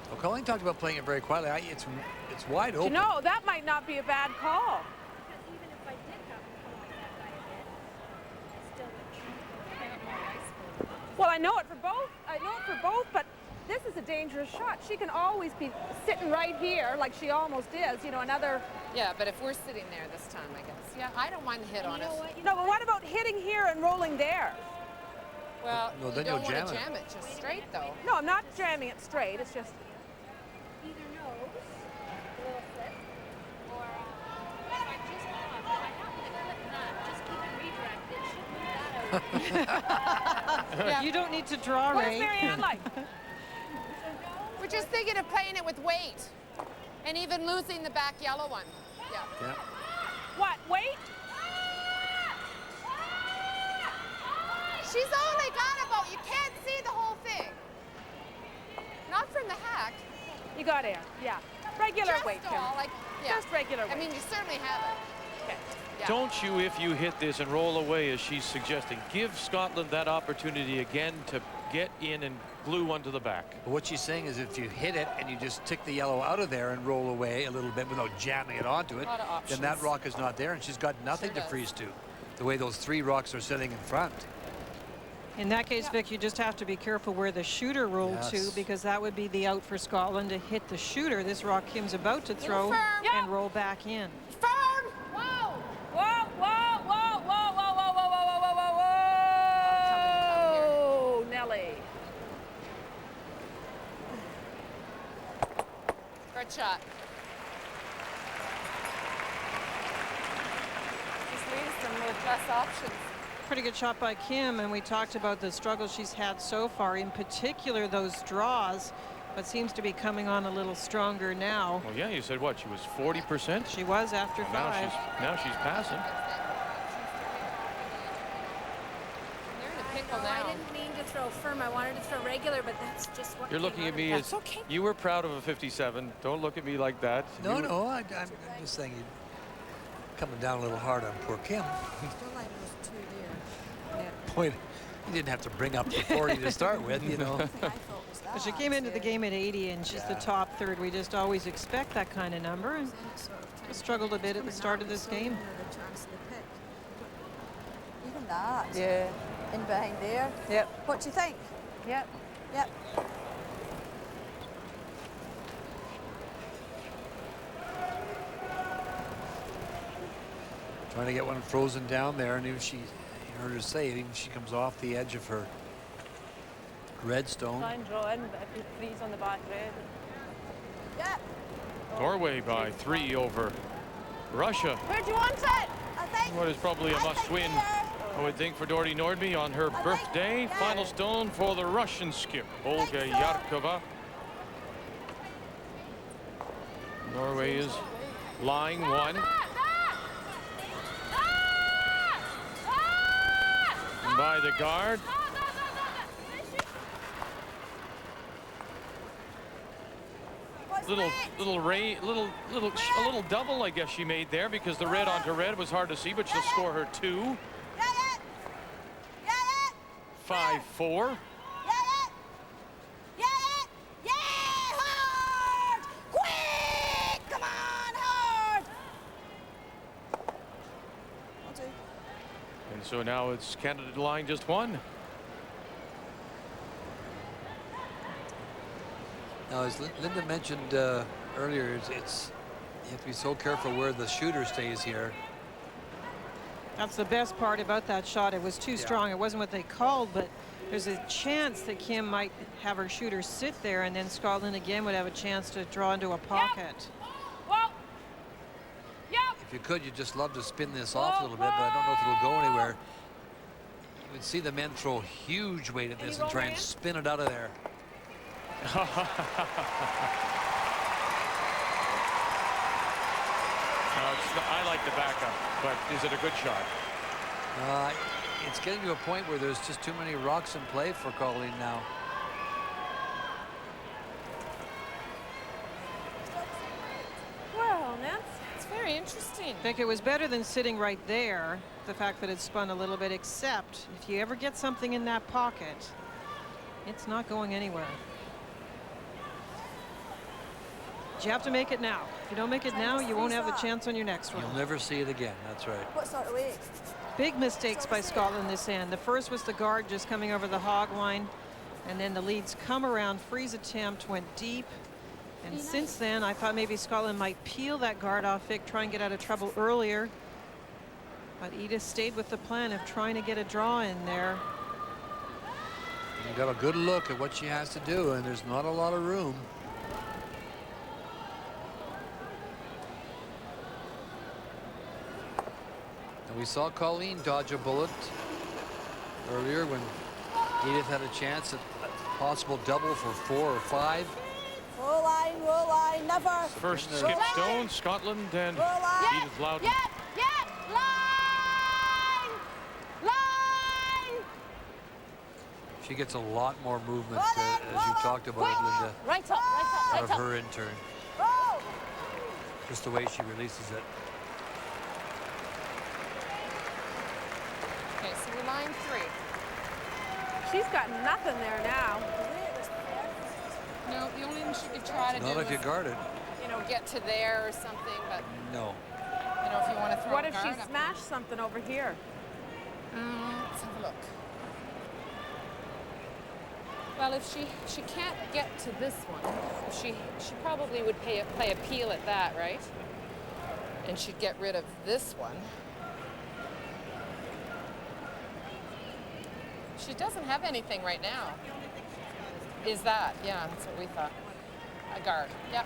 Well, Colleen talked about playing it very quietly. It's wide open. No, that might not be a bad call. Well, I know it for both. But this is a dangerous shot. She can always be sitting right here, like she almost is. You know, another. Yeah, but if we're sitting there this time, I guess. Yeah, I don't mind the hit on it. No, but what about hitting here and rolling there? Well, No, you then don't you'll want to jam jam it just straight, though. No, I'm not jamming it straight. It's just. Either nose, a little flip, or if I just off, if I happen to clip that, just keep it redirected. Should move that out. You don't need to draw, What Ray. does Marianne like? We're just thinking of playing it with weight, and even losing the back yellow one. Yeah. What? Wait? She's only got about, you can't see the whole thing. Not from the hack. You got air. Yeah. Regular Just weight, Kim. all, like, yeah. Just regular weight. I mean, you certainly have it. Okay. Yeah. Don't you, if you hit this and roll away, as she's suggesting, give Scotland that opportunity again to get in and glue one to the back. But what she's saying is if you hit it and you just tick the yellow out of there and roll away a little bit without jamming it onto it, Lot of options. then that rock is not there and she's got nothing Sure to does. freeze to. The way those three rocks are sitting in front. In that case, Vic, you just have to be careful where the shooter rolled Yes. to, because that would be the out for Scotland to hit the shooter. This rock Kim's about to throw firm. and roll back in. Firm! Whoa! Whoa, whoa, whoa, whoa, whoa, whoa, whoa, whoa, whoa, whoa, whoa, whoa, Nelly. Good shot. Just leaves them with less options. Pretty good shot by Kim, and we talked about the struggle she's had so far, in particular those draws, but seems to be coming on a little stronger now. Well, yeah, you said what? She was 40%? She was after Now 5. she's passing. They're in a pickle I now. didn't mean to throw firm. I wanted to throw regular, but that's just what You're came looking out at of me it. as you were proud of a 57. Don't look at me like that. No, You were- no, I'm just saying you're coming down a little hard on poor Kim. Point, you didn't have to bring up the 40 to start with, you know. But she came into the game at 80, and she's the top third. We just always expect that kind of number, and struggled a bit at the start of this game. Even that. Yeah. In behind there. Yep. What do you think? Yep. Yep. Trying to get one frozen down there, and if she, you heard her say, even if she comes off the edge of her redstone. Try and draw in, but if you freeze on the back red. Yep. Norway by 3 over Russia. Where do you want it? I think. What is probably a must-win, I would think, for Doherty Nordby on her birthday. Final stone for the Russian skip, Olga Yarkova. Norway is lying 1. By the guard. A little double, I guess she made there, because the red onto red was hard to see, but she'll score her 2. 5-4. And so now it's Canada lying just 1. Now, as Linda mentioned earlier, it's you have to be so careful where the shooter stays here. That's the best part about that shot. It was too strong. It wasn't what they called, but there's a chance that Kim might have her shooter sit there, and then Scotland again would have a chance to draw into a pocket. Whoa. you could, you'd just love to spin this off a little bit, but I don't know if it'll go anywhere. You would see the men throw huge weight at this and try and spin it out of there. I like the backup, but is it a good shot? It's getting to a point where there's just too many rocks in play for Colleen now. Well, Nance, it's very interesting. I think it was better than sitting right there, the fact that it spun a little bit, except if you ever get something in that pocket, it's not going anywhere. You have to make it now. If you don't make it now, you won't have the chance on your next one. You'll never see it again. That's right. What sort of weight? Big mistakes by Scotland this end. The first was the guard just coming over the hog line, and then the leads come around. Freeze attempt went deep, and since then I thought maybe Scotland might peel that guard off Vic, try and get out of trouble earlier, but Edith stayed with the plan of trying to get a draw in there. You got a good look at what she has to do, and there's not a lot of room. We saw Colleen dodge a bullet earlier when Edith had a chance at a possible double for 4 or 5. Roll line, never. First skip stone, Scotland and Edith Loudon. Line! She gets a lot more movement, as you talked about it, Linda. Right up. Out of her in turn. Just the way she releases it. Okay, so we're line 3. She's got nothing there now. No, the only thing she could try to do Not if you guard it. you know, get to there or something, but No. you know, if you want to throw What a if she guard up smashed something over here? Let's have a look. Well, if she can't get to this one, she probably would play a peel at that, right? And she'd get rid of this one. She doesn't have anything right now. Is that? Yeah, that's what we thought. A guard. Yep.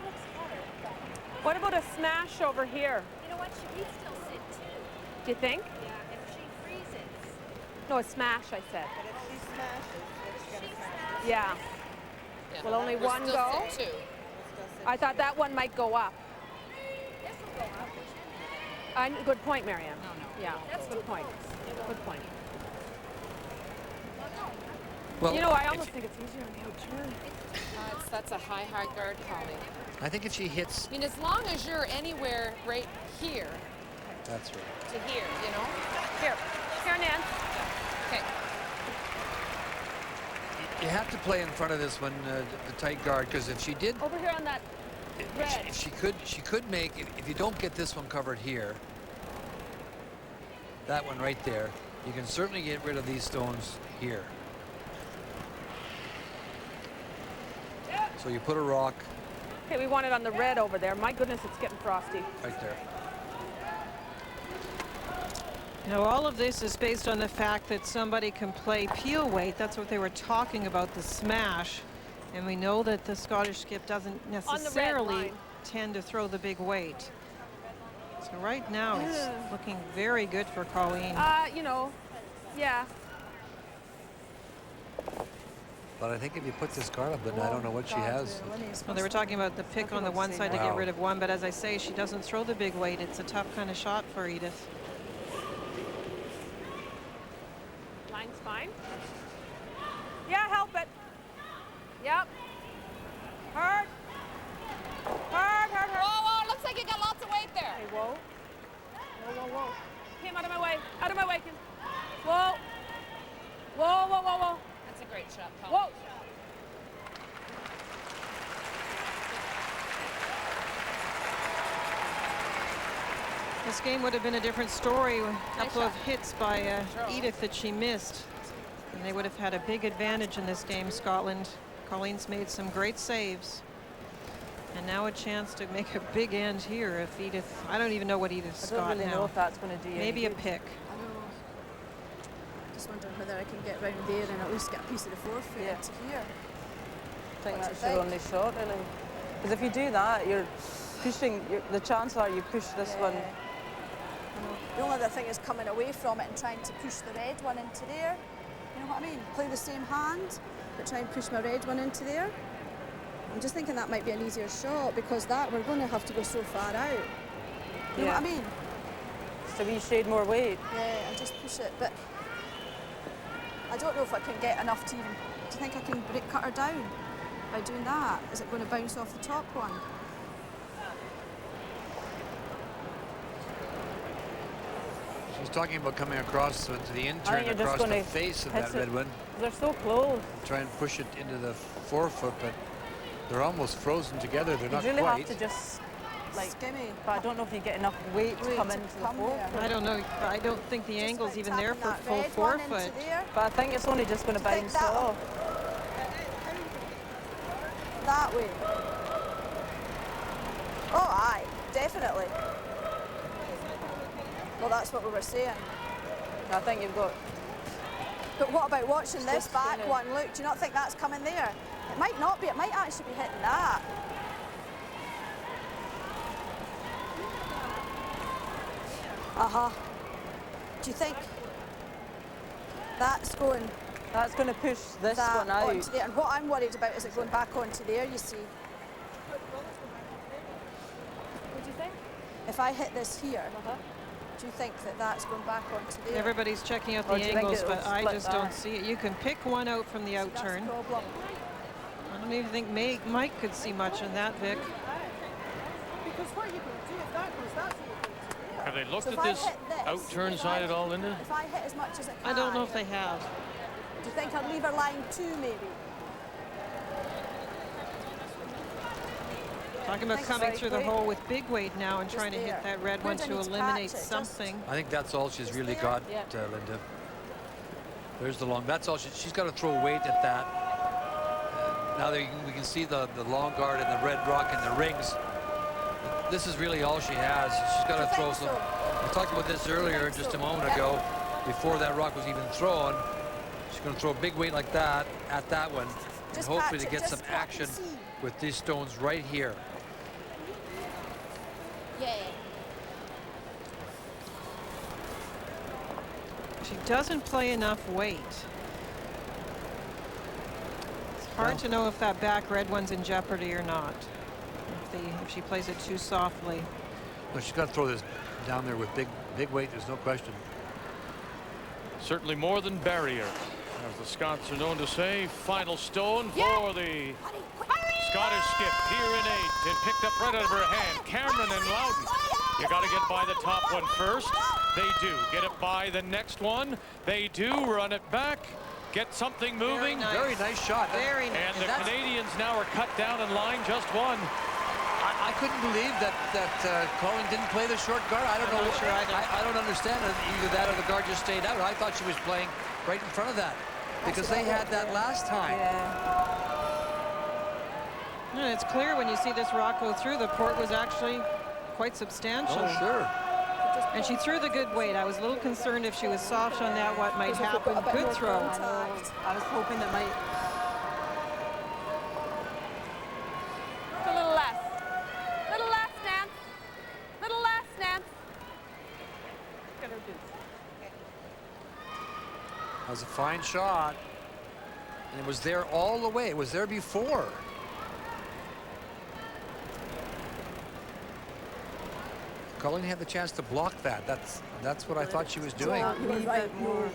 What about a smash over here? You know what? She could still sit too. Do you think? Yeah, if she freezes. No, a smash, I said. But if she smashes, then she gotta smash. Yeah. Yeah. Will only We're one still go? sit 2. I thought that one might go up. This will go up. Good point, Marianne. No. Yeah, that's a good point. Good point. Well, You know, I almost think it's easier on the outside. That's a high guard, Colleen. I think if she hits, I mean, as long as you're anywhere right here that's right. to here, you know? Here, Nance. Okay. You have to play in front of this one, the tight guard, because if she did, Over here on that red. if she could make, if you don't get this one covered here, that one right there, you can certainly get rid of these stones here. So you put a rock Okay, we want it on the red over there. My goodness, it's getting frosty. right there. Now, all of this is based on the fact that somebody can play peel weight. That's what they were talking about, the smash. And we know that the Scottish skip doesn't necessarily tend to throw the big weight. So right now, it's looking very good for Colleen. You know, yeah. But I think if you put this guard up, then I don't know what she has. Well, they were talking about the pick on the one side to get rid of one, but as I say, she doesn't throw the big weight. It's a tough kind of shot for Edith. Line's fine. Yeah, help it. Yep. Hard. Whoa, looks like you got lots of weight there. Okay, whoa. Whoa. Kim, out of my way. Out of my way, Kim. Whoa. Whoa. That's a great shot, Colleen. Whoa. This game would have been a different story. A couple of hits by Edith that she missed. And they would have had a big advantage in this game, Scotland. Colleen's made some great saves. And now a chance to make a big end here if Edith, I don't even know what Edith's got now. I don't really know if that's going to do Maybe a pick. I know. Just wondering whether I can get round there and at least get a piece of the forefeit into here. I think What do that's you your think? only shot, really. Because if you do that, you're pushing, the chances are you push this one The only other thing is coming away from it and trying to push the red one into there. You know what I mean? Play the same hand, but try and push my red one into there. I'm just thinking that might be an easier shot because that we're going to have to go so far out. You know what I mean? So we shade more weight. Yeah, and just push it. But I don't know if I can get enough to even. Do you think I can cut her down by doing that? Is it going to bounce off the top one? She's talking about coming across to the intern, across the face of that red one. They're so close. Try and push it into the forefoot, but they're almost frozen together. They're not You really quite. have to just like skimmy. But I don't know if you get enough weight to come into the forefoot. I don't know. I don't think the angle's even there for full forefoot. But I think it's only just going to bounce off. That way. Oh, aye, definitely. Well, that's what we were saying. I think you've got. But what about watching this back one? Look, do you not think that's coming there? It might not be. It might actually be hitting that. Do you think that's going? That's going to push this one out. Onto there. And what I'm worried about is it going back onto there. You see. What do you think? If I hit this here, do you think that that's going back onto there? Everybody's checking out the angles, but I just don't see it. You can pick one out from the out turn. I don't even think Mike could see much in that, Vic. Because what you can do if that goes, that's what Have they looked at this out-turn side at all, Linda? If I hit as much as I can. I don't know if they have. Do you think I'd leave her line 2 maybe? Talking about coming through the hole with big weight now and trying to hit that red one to eliminate something. I think that's all she's really got, Linda. There's the long. That's all she's got to throw weight at that. Now we can see the long guard and the red rock and the rings. This is really all she has. She's got to throw some. We talked about this earlier, just a moment ago, before that rock was even thrown. She's going to throw a big weight like that at that one, and hopefully to get some action with these stones right here. Yeah. She doesn't play enough weight. It's hard to know if that back red one's in jeopardy or not. If she plays it too softly. Well, she's got to throw this down there with big weight. There's no question. Certainly more than barrier, as the Scots are known to say. Final stone for the Scottish skip here in 8, and picked up right out of her hand. Cameron and Loudon. You got to get by the top one first. They do. Get it by the next one. They do. Run it back. Get something moving. Very nice shot. Very nice. And the Canadians now are cut down in line, just one. I couldn't believe that Colleen didn't play the short guard. I don't know. Sure I don't understand it. Either that or the guard just stayed out. I thought she was playing right in front of that because they had that last time. And it's clear when you see this rock go through, the port was actually quite substantial. Oh, sure. And she threw the good weight. I was a little concerned if she was soft on that, what might happen. Good throw. I was hoping that might. A little less. Little less, Nance. Little less, Nance. Get her boots. That was a fine shot. And it was there all the way. It was there before. Colleen had the chance to block that. That's what I thought she was doing. You were right. You were right.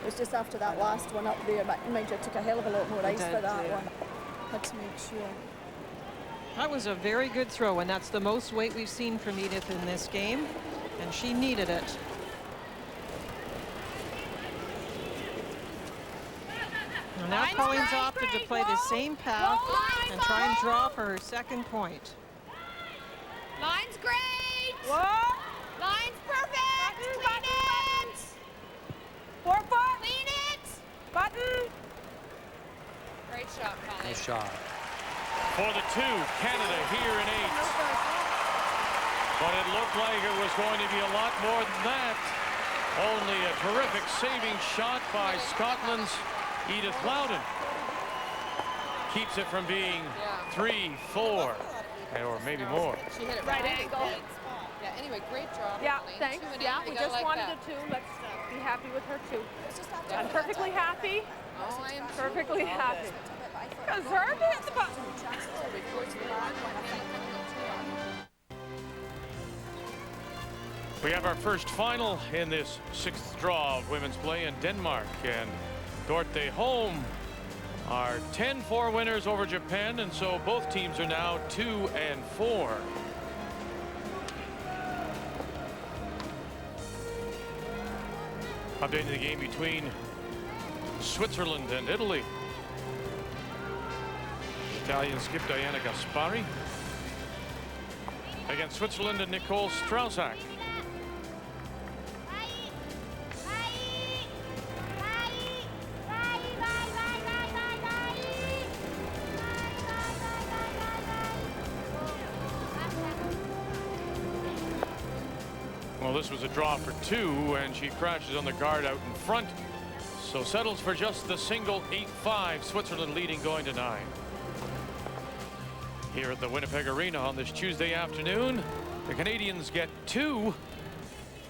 It was just after that last one up there. But mind you, I took a hell of a lot more ice for that one. Had to make sure. That was a very good throw, and that's the most weight we've seen from Edith in this game, and she needed it. And now Colleen's opted to play the same path and try and draw for her second point. Line's great. What? Line's perfect. Clean it. Forefoot. Clean it. Button. Great shot, Colleen. Nice shot. For the 2, Canada here in 8. But it looked like it was going to be a lot more than that. Only a terrific saving shot by Scotland's Edith Loudon. Keeps it from being 3, 4, or maybe more. She hit it right angle. Yeah, anyway, great job. Yeah, Colleen. thanks. 2 and 8. Yeah, You we gotta just like wanted that. a 2. Let's be happy with her 2. Yeah. I'm perfectly happy. Oh, I am Perfectly too. happy. Because her hit the button. We have our first final in this 6th draw of women's play in Denmark, and Dorte home are 10-4 winners over Japan, and so both teams are now 2 and 4. Updating the game between Switzerland and Italy. Italian skip Diana Gaspari against Switzerland and Nicole Strausack. Well, this was a draw for 2, and she crashes on the guard out in front. So settles for just the single 8-5. Switzerland leading going to 9. Here at the Winnipeg Arena on this Tuesday afternoon, the Canadians get 2.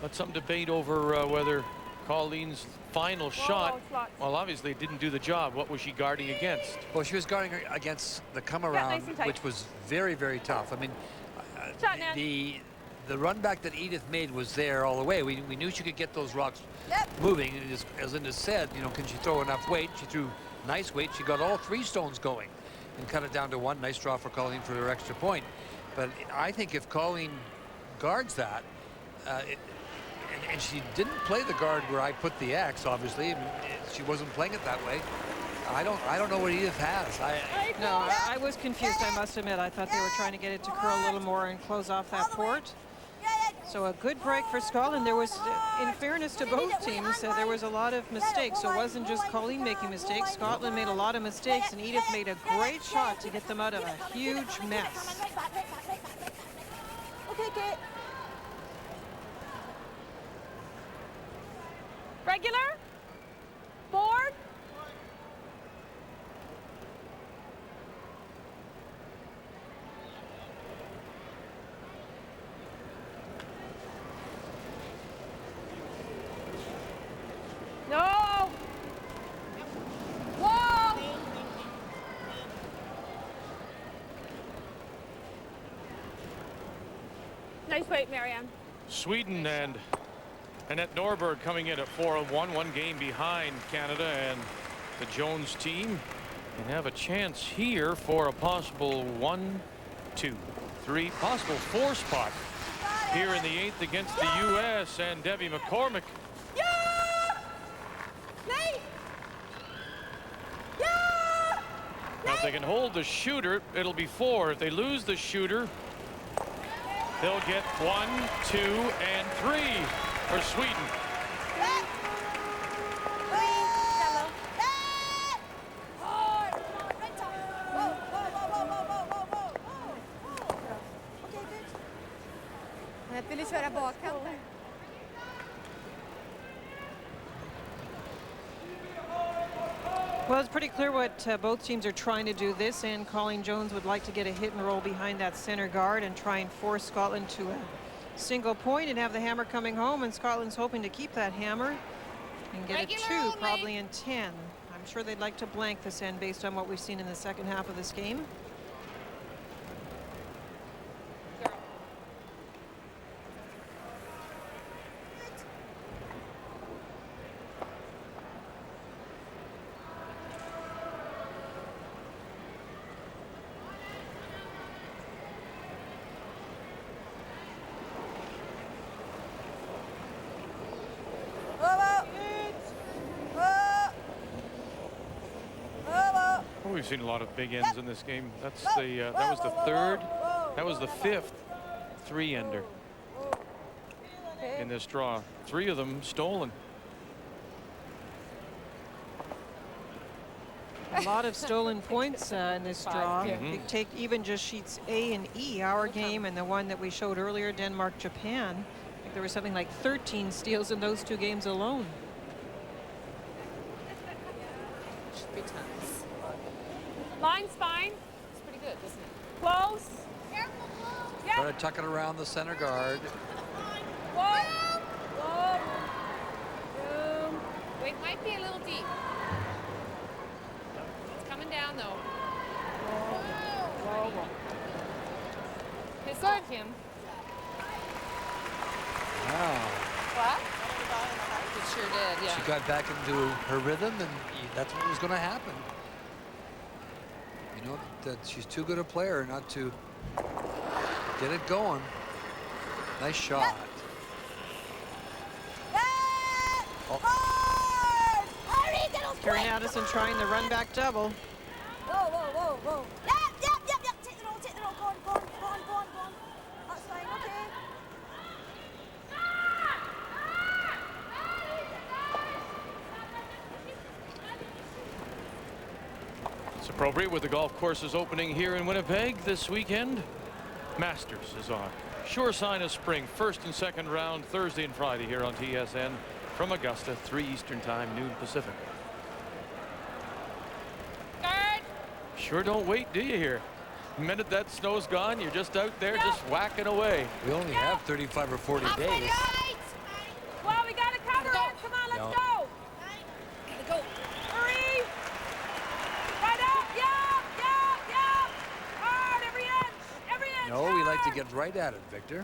But some debate over whether Colleen's final shot, well, obviously it didn't do the job. What was she guarding against? Well, she was guarding against the come around, which was very, very tough. I mean, the run back that Edith made was there all the way. We knew she could get those rocks moving. As Linda said, you know, can she throw enough weight? She threw nice weight. She got all 3 stones going and cut it down to 1. Nice draw for Colleen for her extra point. But I think if Colleen guards that, and she didn't play the guard where I put the X, obviously, she wasn't playing it that way. I don't know what Edith has. I was confused, I must admit. I thought they were trying to get it to curl a little more and close off that port. So a good break for Scotland. There was, in fairness to both teams, there was a lot of mistakes. So it wasn't just Colleen making mistakes. Scotland made a lot of mistakes, and Edith made a great shot to get them out of a huge mess. Okay. Regular? Board? No! Whoa! Nice weight, Marianne. Sweden and Annette Norberg coming in at 4-1, 1 game behind Canada and the Jones team, and have a chance here for a possible 1, 2, 3, possible 4 spot here in the 8th against the U.S. and Debbie McCormick. Now, if they can hold the shooter, it'll be 4. If they lose the shooter, they'll get 1, 2, and 3 for Sweden. Vill du köra bakkanten? Well, it's pretty clear what both teams are trying to do. This and Colleen Jones would like to get a hit and roll behind that center guard and try and force Scotland to a single point and have the hammer coming home. And Scotland's hoping to keep that hammer and get a 2, probably in 10. I'm sure they'd like to blank this end based on what we've seen in the second half of this game. We've seen a lot of big ends in this game. That's the that was the 3rd. That was the 5th 3-ender in this draw. 3 of them stolen. A lot of stolen points in this draw. You take even just sheets A and E, our game, and the one that we showed earlier, Denmark-Japan. I think there was something like 13 steals in those 2 games alone. Should be tons. Line's fine. It's pretty good, isn't it? Close. Try to tuck it around the center guard. Wait, might be a little deep. It's coming down though. Good, Kim. Wow. What? It sure did, yeah. She got back into her rhythm, and that's what was going to happen. You know, that she's too good a player not to get it going. Nice shot. Oh. Karen Addison trying the run back double. Whoa. Yep. Take the roll. Go on. That's fine, okay. It's appropriate with the golf courses opening here in Winnipeg this weekend. Masters is on. Sure sign of spring. First and second round Thursday and Friday here on TSN from Augusta, 3 Eastern Time, noon Pacific. Guard. Sure don't wait, do you here? The minute that snow's gone, you're just out there just whacking away. We only have 35 or 40 days. Well, we got to cover it. Come on, let's go. Gotta go. Hurry. Right up. Yeah. Hard, every inch. No, we like to get right at it, Victor.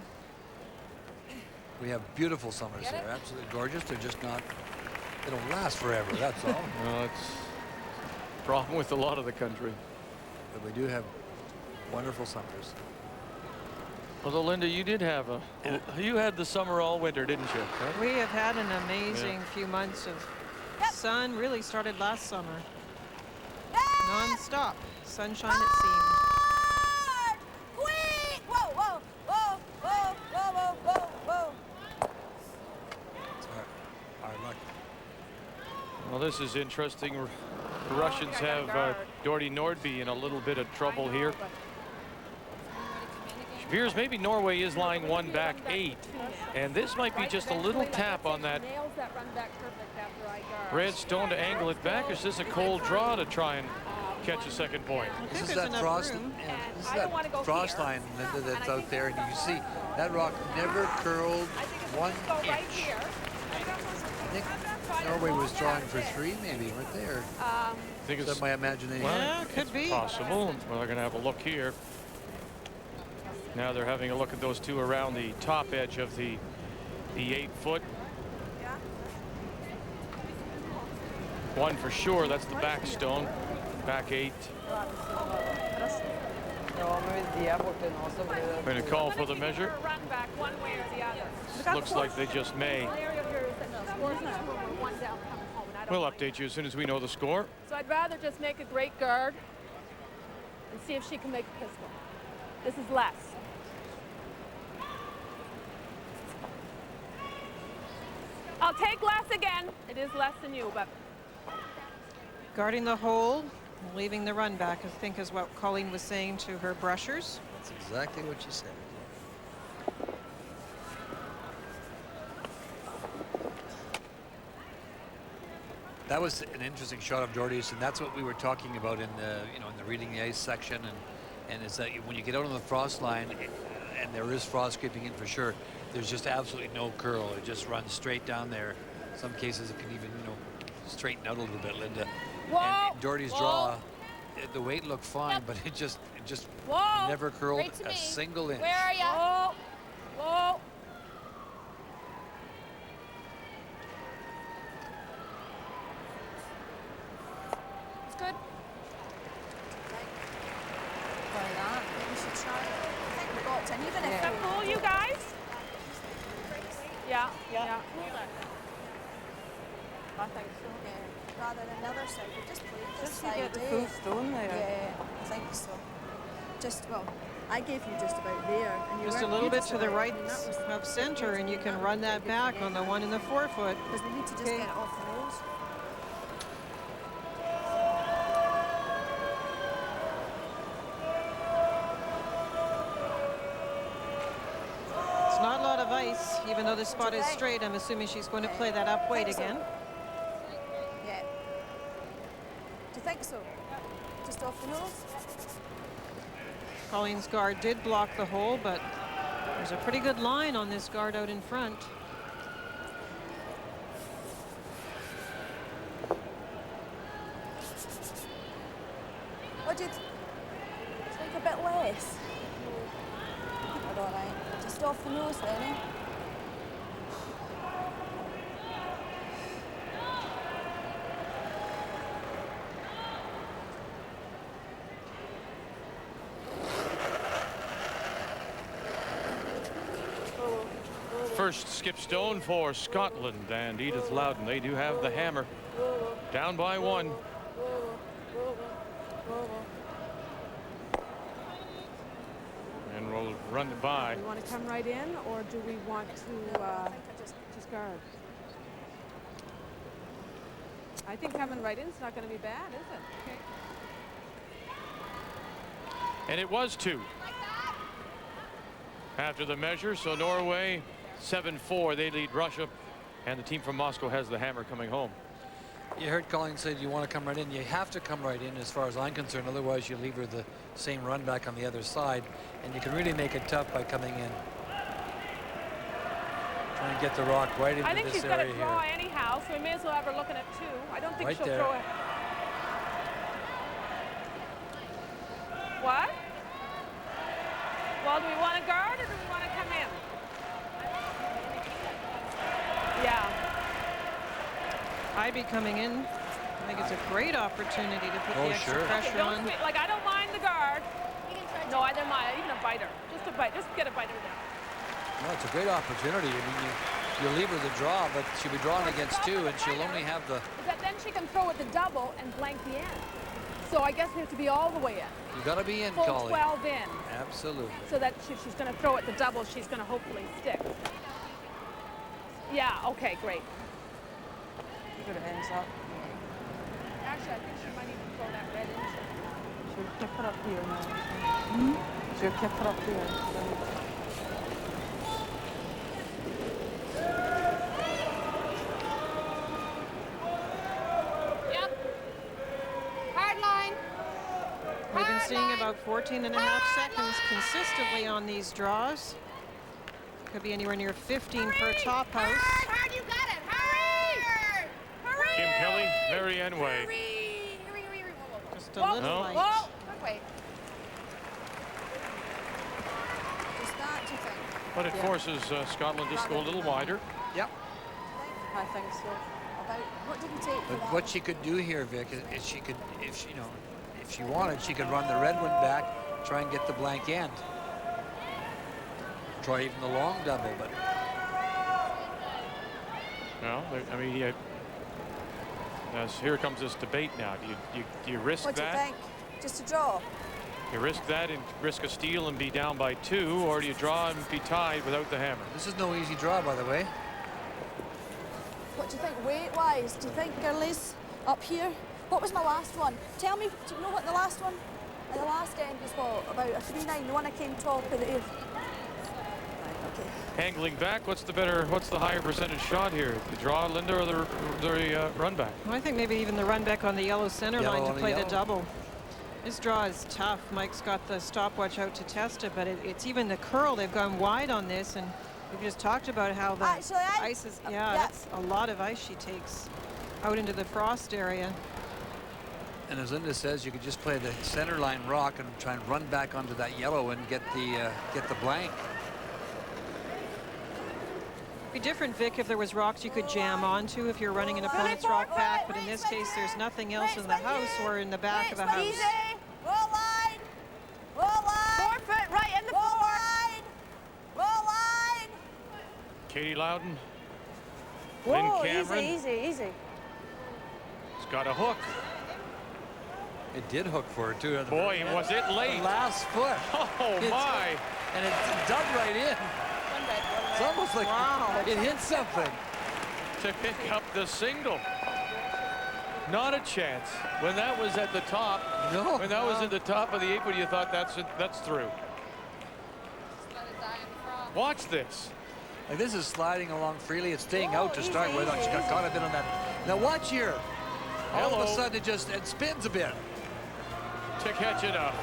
We have beautiful summers here, absolutely gorgeous. They're just not, they don't last forever, that's all. No, it's a problem with a lot of the country. But we do have wonderful summers. Although, Linda, you did have you had the summer all winter, didn't you? We have had an amazing few months of sun. Really started last summer. Non-stop. Sunshine it seemed. Well, this is interesting. The Russians have Doherty Nordby in a little bit of trouble here. It appears maybe Norway is lying one back 8, and this might be just a little tap on that red stone to angle it back. Or is this a cold draw to try and catch a second point? This is that frost. This is that frost line, Linda, that's out there, and you can see that rock never curled 1 inch. I think Norway was drawing for 3, maybe, right there. I think it's my imagination. Well, yeah, could be possible. Well, they're going to have a look here. Now they're having a look at those two around the top edge of the 8-foot. One for sure. That's the back stone. Back 8. Going to call for the measure. Looks like they just may. We'll update you as soon as we know the score. So I'd rather just make a great guard and see if she can make a pistol. This is less. I'll take less again. It is less than you, but. Guarding the hole, leaving the run back, I think is what Colleen was saying to her brushers. That's exactly what she said. That was an interesting shot of Doherty's, and that's what we were talking about in the, in the reading the ice section, and it's that when you get out on the frost line, and there is frost creeping in for sure, there's just absolutely no curl. It just runs straight down there. In some cases it can even, straighten out a little bit, Linda. And Doherty's draw, the weight looked fine, but it just never curled a single inch. Where are you? Whoa. It's good. Why not? Maybe we should try it. I think we got 10, even if. Is that cool, you guys? Yeah. I think so. Yeah, rather than the other side, we just played this Just to side. get the full stone there. Yeah, I think so. Well, I gave you just about there. And you Just a weren't- little you bit just to the went- right and that was- of center, and you can run that back on the one in the 4-foot. Because we need to just get it off the nose. It's not a lot of ice, even though the spot is straight. I'm assuming she's going to play that up weight again. Yeah. Do you think so? Just off the nose? Colleen's guard did block the hole, but there's a pretty good line on this guard out in front. What do you think a bit less? All right. Just off the nose then, eh? First skip stone for Scotland and Edith Loudon. They do have the hammer. Down by 1. And we'll run it by. Do we want to come right in, or do we want to just guard? I think coming right in is not going to be bad, is it? Okay. And it was 2 after the measure. So Norway 7-4. They lead Russia, and the team from Moscow has the hammer coming home. You heard Colleen say, you want to come right in. You have to come right in as far as I'm concerned. Otherwise, you leave her the same run back on the other side. And you can really make it tough by coming in. Try and get the rock right into this area here. I think she's going to draw anyhow, so we may as well have her looking at 2. I don't think she'll throw it. What? Well, do we want to guard or do we want to come in? Yeah. I'd be coming in. I think it's a great opportunity to put the extra pressure on. Like, I don't mind the guard. No, I don't mind. Even a biter. Just a bite. Just get a biter down. No, it's a great opportunity. I mean, you leave her the draw, but she'll be drawing against 2, and she'll only have the... But then she can throw it the double and blank the end. So I guess we have to be all the way in. You got to be in, Full Colleen. 12 in. Absolutely. So that if she's going to throw it the double, she's going to hopefully stick. Yeah, okay, great. Good ends up. Actually, I think she might even throw that red in. She'll kick it up here now. She'll kick it up here. Yep. Hard line. We've been seeing about 14 and a half seconds consistently on these draws. Could be anywhere near 15 for a top house. Hard, you got it. Hurry! Hurry! Kim Kelly, very end way. Just a little light. Whoa! Wait. Just that, do you think? But it forces Scotland just to go a little wider. Yep. I think so. About what did he take for But that what one? she could do here, Vic, is she could, if she, if she wanted, she could run the red one back, try and get the blank end. Try even the long double, but... No, I mean, here comes this debate now. Do you risk What do you that? think? Just a draw? You risk that and risk a steal and be down by 2, or do you draw and be tied without the hammer? This is no easy draw, by the way. What do you think weight-wise? Do you think girlies up here? What was my last one? Tell me, do you know what the last one? And the last end was what? About a 3-9, the one I came top of the air. Angling back, what's the higher percentage shot here? The draw, Linda, or the run back? Well, I think maybe even the run back on the yellow center line to play the double. This draw is tough. Mike's got the stopwatch out to test it, but it's even the curl. They've gone wide on this, and we've just talked about how the ice is. Yeah, that's a lot of ice she takes out into the frost area. And as Linda says, you could just play the center line rock and try and run back onto that yellow and get the blank. Be different, Vic, if there was rocks you could jam onto if you're running an opponent's rock back, but in this case there's nothing else in the house or in the back of the house. Easy. Roll line. Roll line. 4 foot right in the roll line. Roll line. Katie Loudon. Whoa, Lynn Cameron. easy. It's got a hook. It did hook for her, too. Boy, was it late. The last foot. Oh, my. And it dug right in. It's almost like it hit something. To pick up the single. Not a chance. When that was at the top, when that was at the top of the 8-wood, you thought that's through. Watch this. Like, this is sliding along freely. It's staying out to start with. She got caught a bit on that. Now watch here. All of a sudden it spins a bit. To catch it up.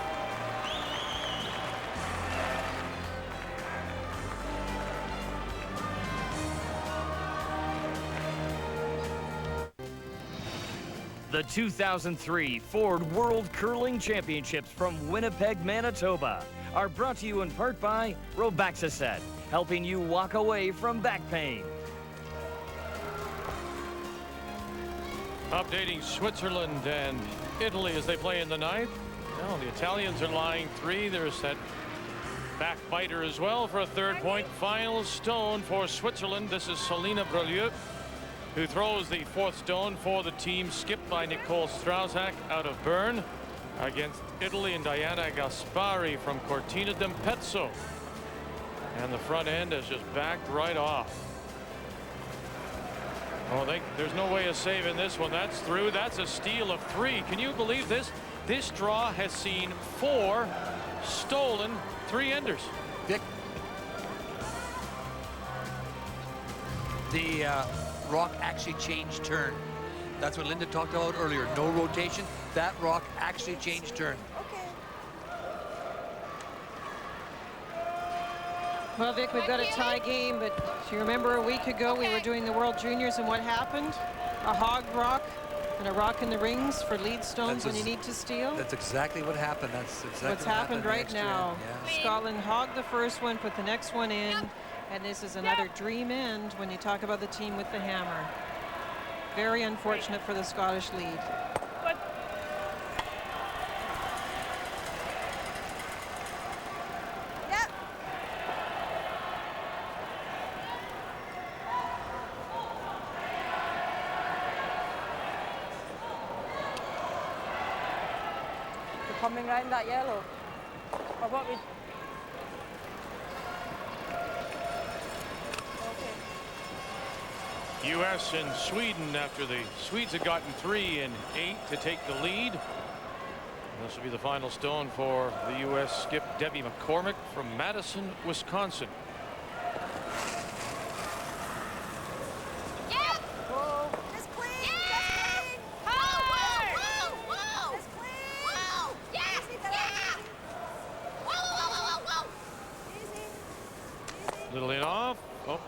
The 2003 Ford World Curling Championships from Winnipeg, Manitoba are brought to you in part by Robaxaset, helping you walk away from back pain. Updating Switzerland and Italy as they play in the ninth. Now the Italians are lying 3. There's that backbiter as well for a third point. Final stone for Switzerland. This is Selina Brelieu, who throws the 4th stone for the team, skipped by Nicole Strauzak out of Bern. Against Italy and Diana Gaspari from Cortina d'Ampezzo. And the front end has just backed right off. Oh, there's no way of saving this one. That's through. That's a steal of 3. Can you believe this? This draw has seen 4 stolen 3-enders. Vic, the rock actually changed turn. That's what Linda talked about earlier. No rotation. That rock actually changed turn. Well, Vic, we've got a tie game, but do you remember a week ago we were doing the World Juniors and what happened? A hog rock and a rock in the rings for lead stones when you need to steal? That's exactly what happened. That's exactly what's happened right now. Yeah. Scotland hogged the first one, put the next one in, and this is another dream end when you talk about the team with the hammer. Very unfortunate for the Scottish lead. Coming round that yellow. Or what we... U.S. and Sweden, after the Swedes had gotten 3 and 8 to take the lead. This will be the final stone for the U.S. skip Debbie McCormick from Madison, Wisconsin. Little in off. Oh,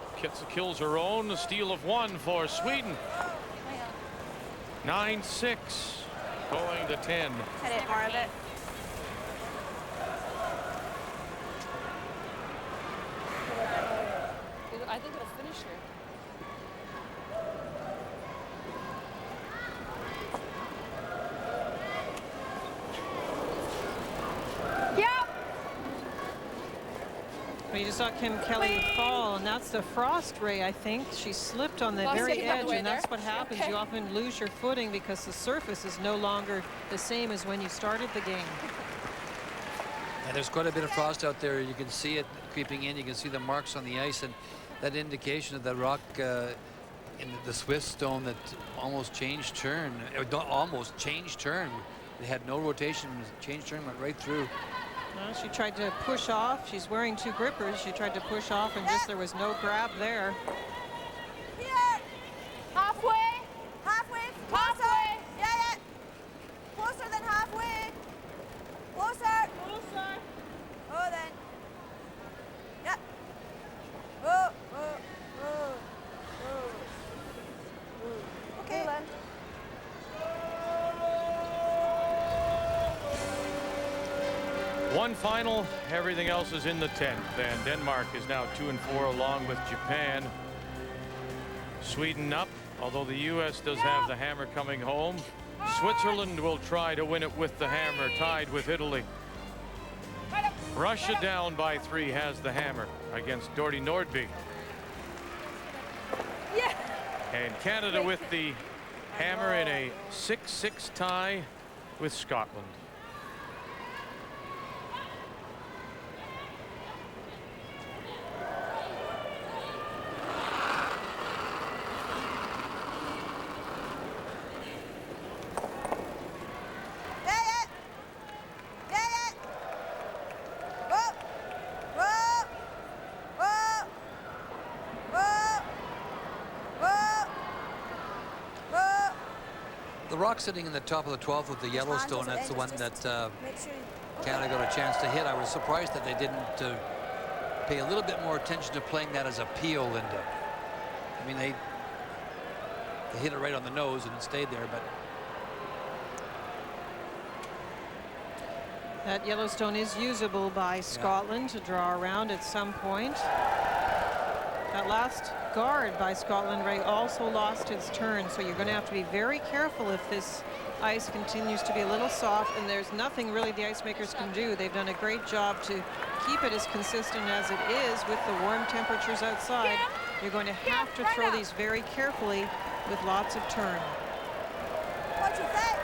kills her own. A steal of 1 for Sweden. 9-6. Going to 10. Hit it, more of it. I think it'll finish her. Well, you just saw Kim Kelly fall, and that's the frost ray, I think. She slipped on the very edge, and that's what happens. You often lose your footing because the surface is no longer the same as when you started the game. And there's quite a bit of frost out there. You can see it creeping in. You can see the marks on the ice, and that indication of the rock in the Swiss stone that almost changed turn. Almost changed turn. It had no rotation. Changed turn, went right through. Well, she tried to push off. She's wearing 2 grippers. She tried to push off, and just there was no grab there. Here. Halfway. Halfway. Closer. Halfway. Yeah. Closer than halfway. Closer. Closer. Oh, then. Yep. Oh. Okay. One final, everything else is in the 10th, and Denmark is now 2-4 along with Japan. Sweden up, although the U.S. does have the hammer coming home. Switzerland will try to win it with the hammer, tied with Italy. Russia down by 3 has the hammer against Dorty Nordby. And Canada with the hammer in a 6-6 tie with Scotland. Sitting in the top of the 12th with the Yellowstone, that's the one that Canada got a chance to hit. I was surprised that they didn't pay a little bit more attention to playing that as a peel, Linda. I mean, they hit it right on the nose and it stayed there, but That Yellowstone is usable by Scotland to draw around at some point. That last guard by Scotland, Ray, also lost its turn, so you're going to have to be very careful if this ice continues to be a little soft, and there's nothing really the ice makers can do. They've done a great job to keep it as consistent as it is with the warm temperatures outside. You're going to have to throw these very carefully with lots of turn. What do you think?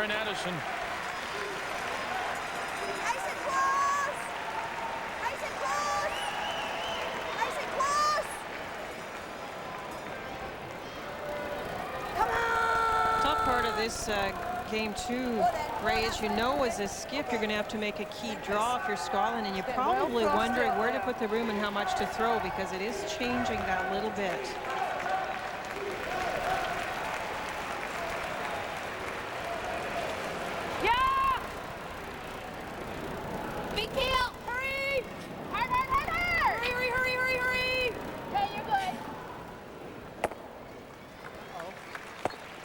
Addison. Nice and close! Nice and close! Nice and close! Come on! Tough part of this game too, Ray, as you know, as a skip, you're going to have to make a key draw if you're Scotland, and you're probably wondering where to put the room and how much to throw, because it is changing that little bit.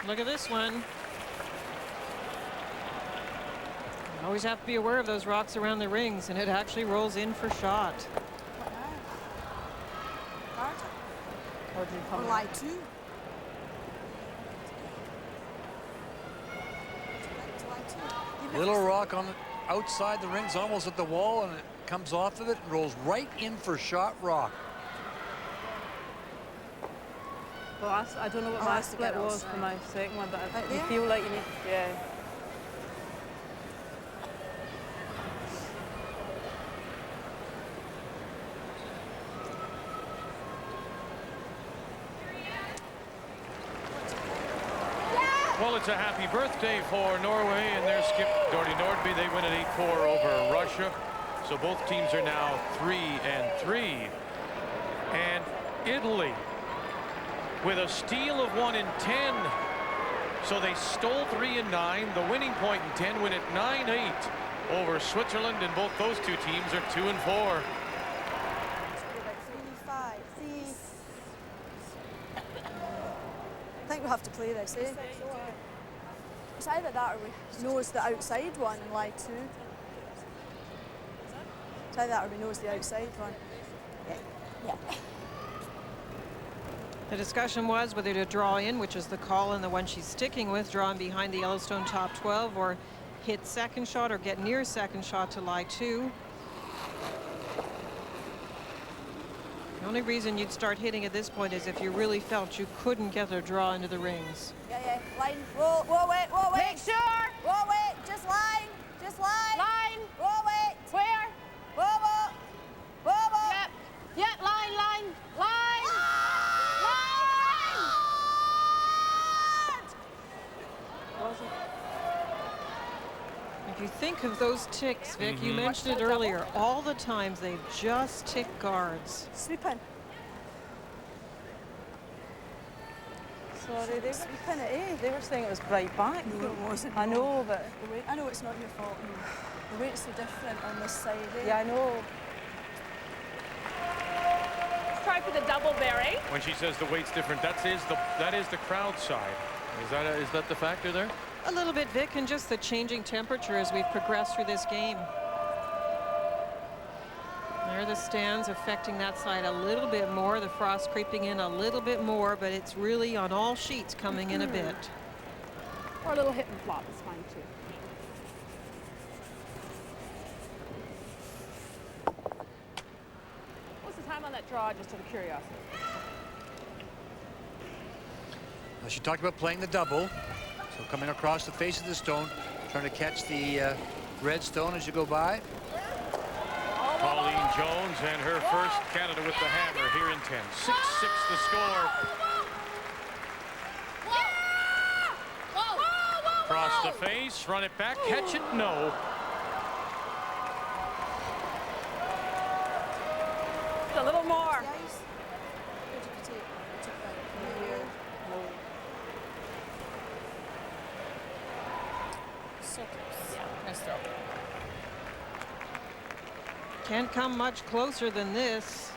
Look at this one. You always have to be aware of those rocks around the rings, and it actually rolls in for shot. Or lie two. Little rock on the outside the rings, almost at the wall, and it comes off of it and rolls right in for shot rock. Well, I don't know what my split was for my second one, but you feel like you need, yeah. Well, it's a happy birthday for Norway and their skip, Doherty Nordby. They win at 8-4 over Russia. So both teams are now 3-3. And Italy with a steal of 1 in 10. So they stole 3 in 9. The winning point in 10, win at 9-8 over Switzerland, and both those two teams are 2-4. I think we have to play this, eh? It's either that or we nose the outside one and lie two. It's either that or we nose the outside one. Yeah. The discussion was whether to draw in, which is the call and the one she's sticking with, drawing behind the Yellowstone top 12, or hit second shot or get near second shot to lie two. The only reason you'd start hitting at this point is if you really felt you couldn't get a draw into the rings. Yeah. Line. Whoa, wait. Make sure. Whoa, wait. Just line. Line. Whoa, wait. Where? Whoa. Yep, line. If you think of those ticks, Vic, you mentioned it earlier, all the times they've just ticked guards. Sweeping. Sorry, they were sweeping it, eh? They were saying it was right back. No, it wasn't. I know, but I know it's not your fault. No. The weight's so different on this side, eh? Yeah, I know. Let's try for the double, Barry. When she says the weight's different, that is the crowd side. Is that the factor there? A little bit, Vic, and just the changing temperature as we've progressed through this game. There are the stands affecting that side a little bit more, the frost creeping in a little bit more, but it's really on all sheets coming in a bit. Or a little hit and flop is fine too. What's the time on that draw, just out of curiosity? Now, she talked about playing the double. So coming across the face of the stone, trying to catch the red stone as you go by. Colleen Jones, and her first Canada with the hammer here in 10. 6-6 the score. Cross the face, run it back, catch it, no. A little more. Can't come much closer than this.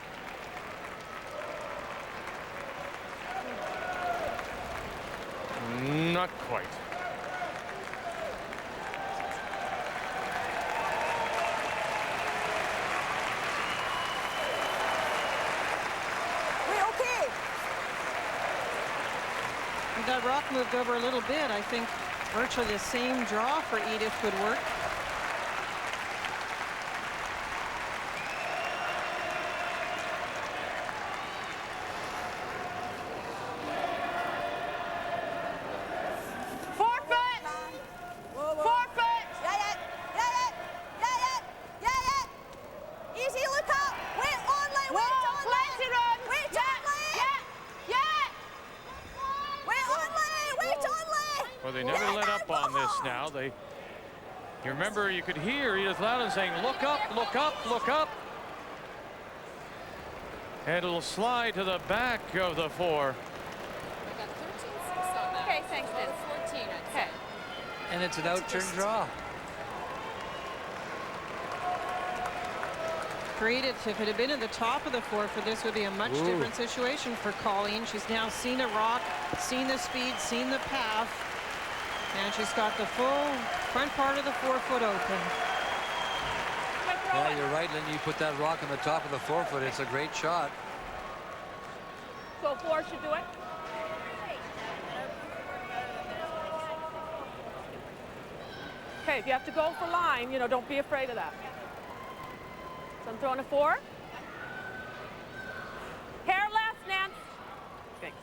Not quite. That rock moved over a little bit. I think virtually the same draw for Edith would work. Well, they never let up on this now. You remember, you could hear Edith Loudon saying, look up, look up, look up. And it'll slide to the back of the 4. We got 13-6 on that. Okay, thanks, Liz. 14, I'd say. And it's an out-turn draw. For Edith, if it had been at the top of the 4, for this would be a much different situation for Colleen. She's now seen a rock, seen the speed, seen the path, and she's got the full front part of the 4-foot open. Yeah, you're right, Lynn. You put that rock on the top of the 4-foot. It's a great shot. So 4 should do it. Okay, if you have to go for line, you know, don't be afraid of that. So I'm throwing a 4. Hair left, Nance. Thanks.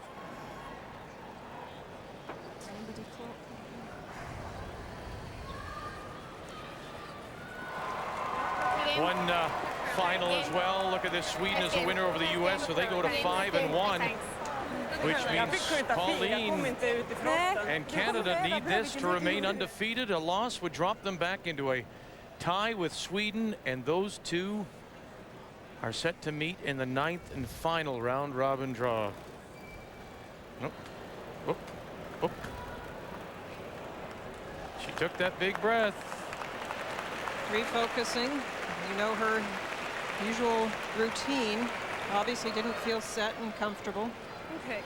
One final as well. Look at this. Sweden is a winner over the U.S., so they go to 5-1, which means Pauline and Canada need this to remain undefeated. A loss would drop them back into a tie with Sweden, and those two are set to meet in the 9th and final round robin draw. Nope. Oop. Oop. She took that big breath. Refocusing. You know her usual routine. Obviously didn't feel set and comfortable. Okay.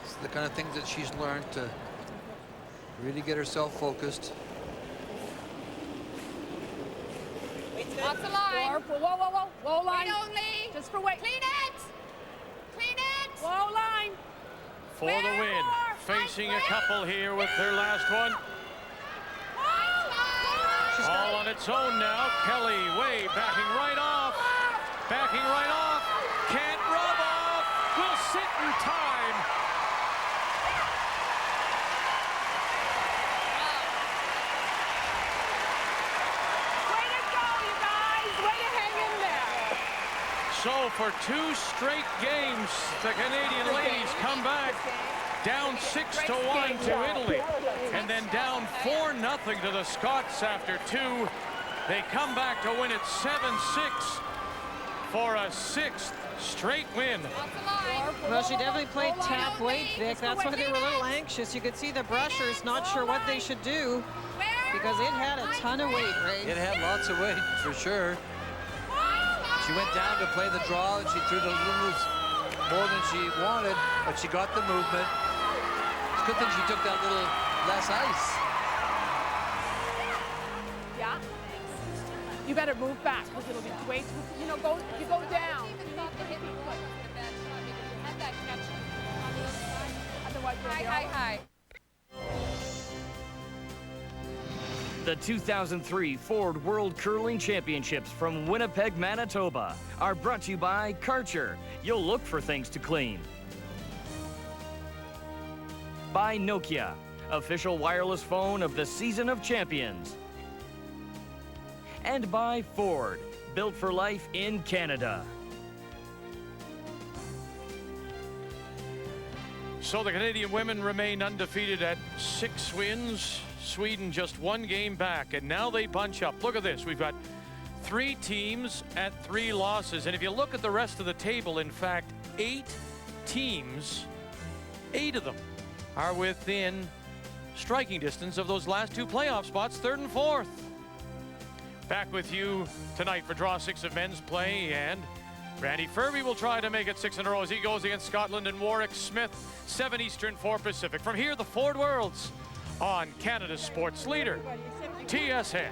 It's the kind of things that she's learned to really get herself focused. Lots of line. Whoa, whoa, whoa, whoa, line. Wait only. Just for weight. Clean it. Clean it. Whoa, line. For the win. Facing a couple here with their last one. All on its own now. Kelly Way backing right off. Backing right off. Can't rub off. Will sit in time. Way to go, you guys. Way to hang in there. So for 2 straight games, the Canadian ladies come back. Down 6-1 to Italy, and then down 4-0 to the Scots after 2. They come back to win it 7-6 for a 6th straight win. Well, she definitely played tap weight, Vic. That's why they were a little anxious. You could see the brushers not sure what they should do because it had a ton of weight, Ray. It had lots of weight, for sure. She went down to play the draw, and she threw the little more than she wanted, but she got the movement. Good thing she took that little less ice. Yeah. You better move back because it'll be way too, you know, you go down. Otherwise, Hi. The 2003 Ford World Curling Championships from Winnipeg, Manitoba are brought to you by Karcher. You'll look for things to clean. By Nokia, official wireless phone of the Season of Champions. And by Ford, built for life in Canada. So the Canadian women remain undefeated at 6 wins. Sweden just 1 game back, and now they bunch up. Look at this. We've got 3 teams at 3 losses. And if you look at the rest of the table, in fact, 8 teams, 8 of them are within striking distance of those last 2 playoff spots, 3rd and 4th. Back with you tonight for Draw 6 of men's play, and Randy Furby will try to make it 6 in a row as he goes against Scotland and Warwick Smith, 7 Eastern, 4 Pacific. From here, the Ford Worlds on Canada's sports leader, TSN.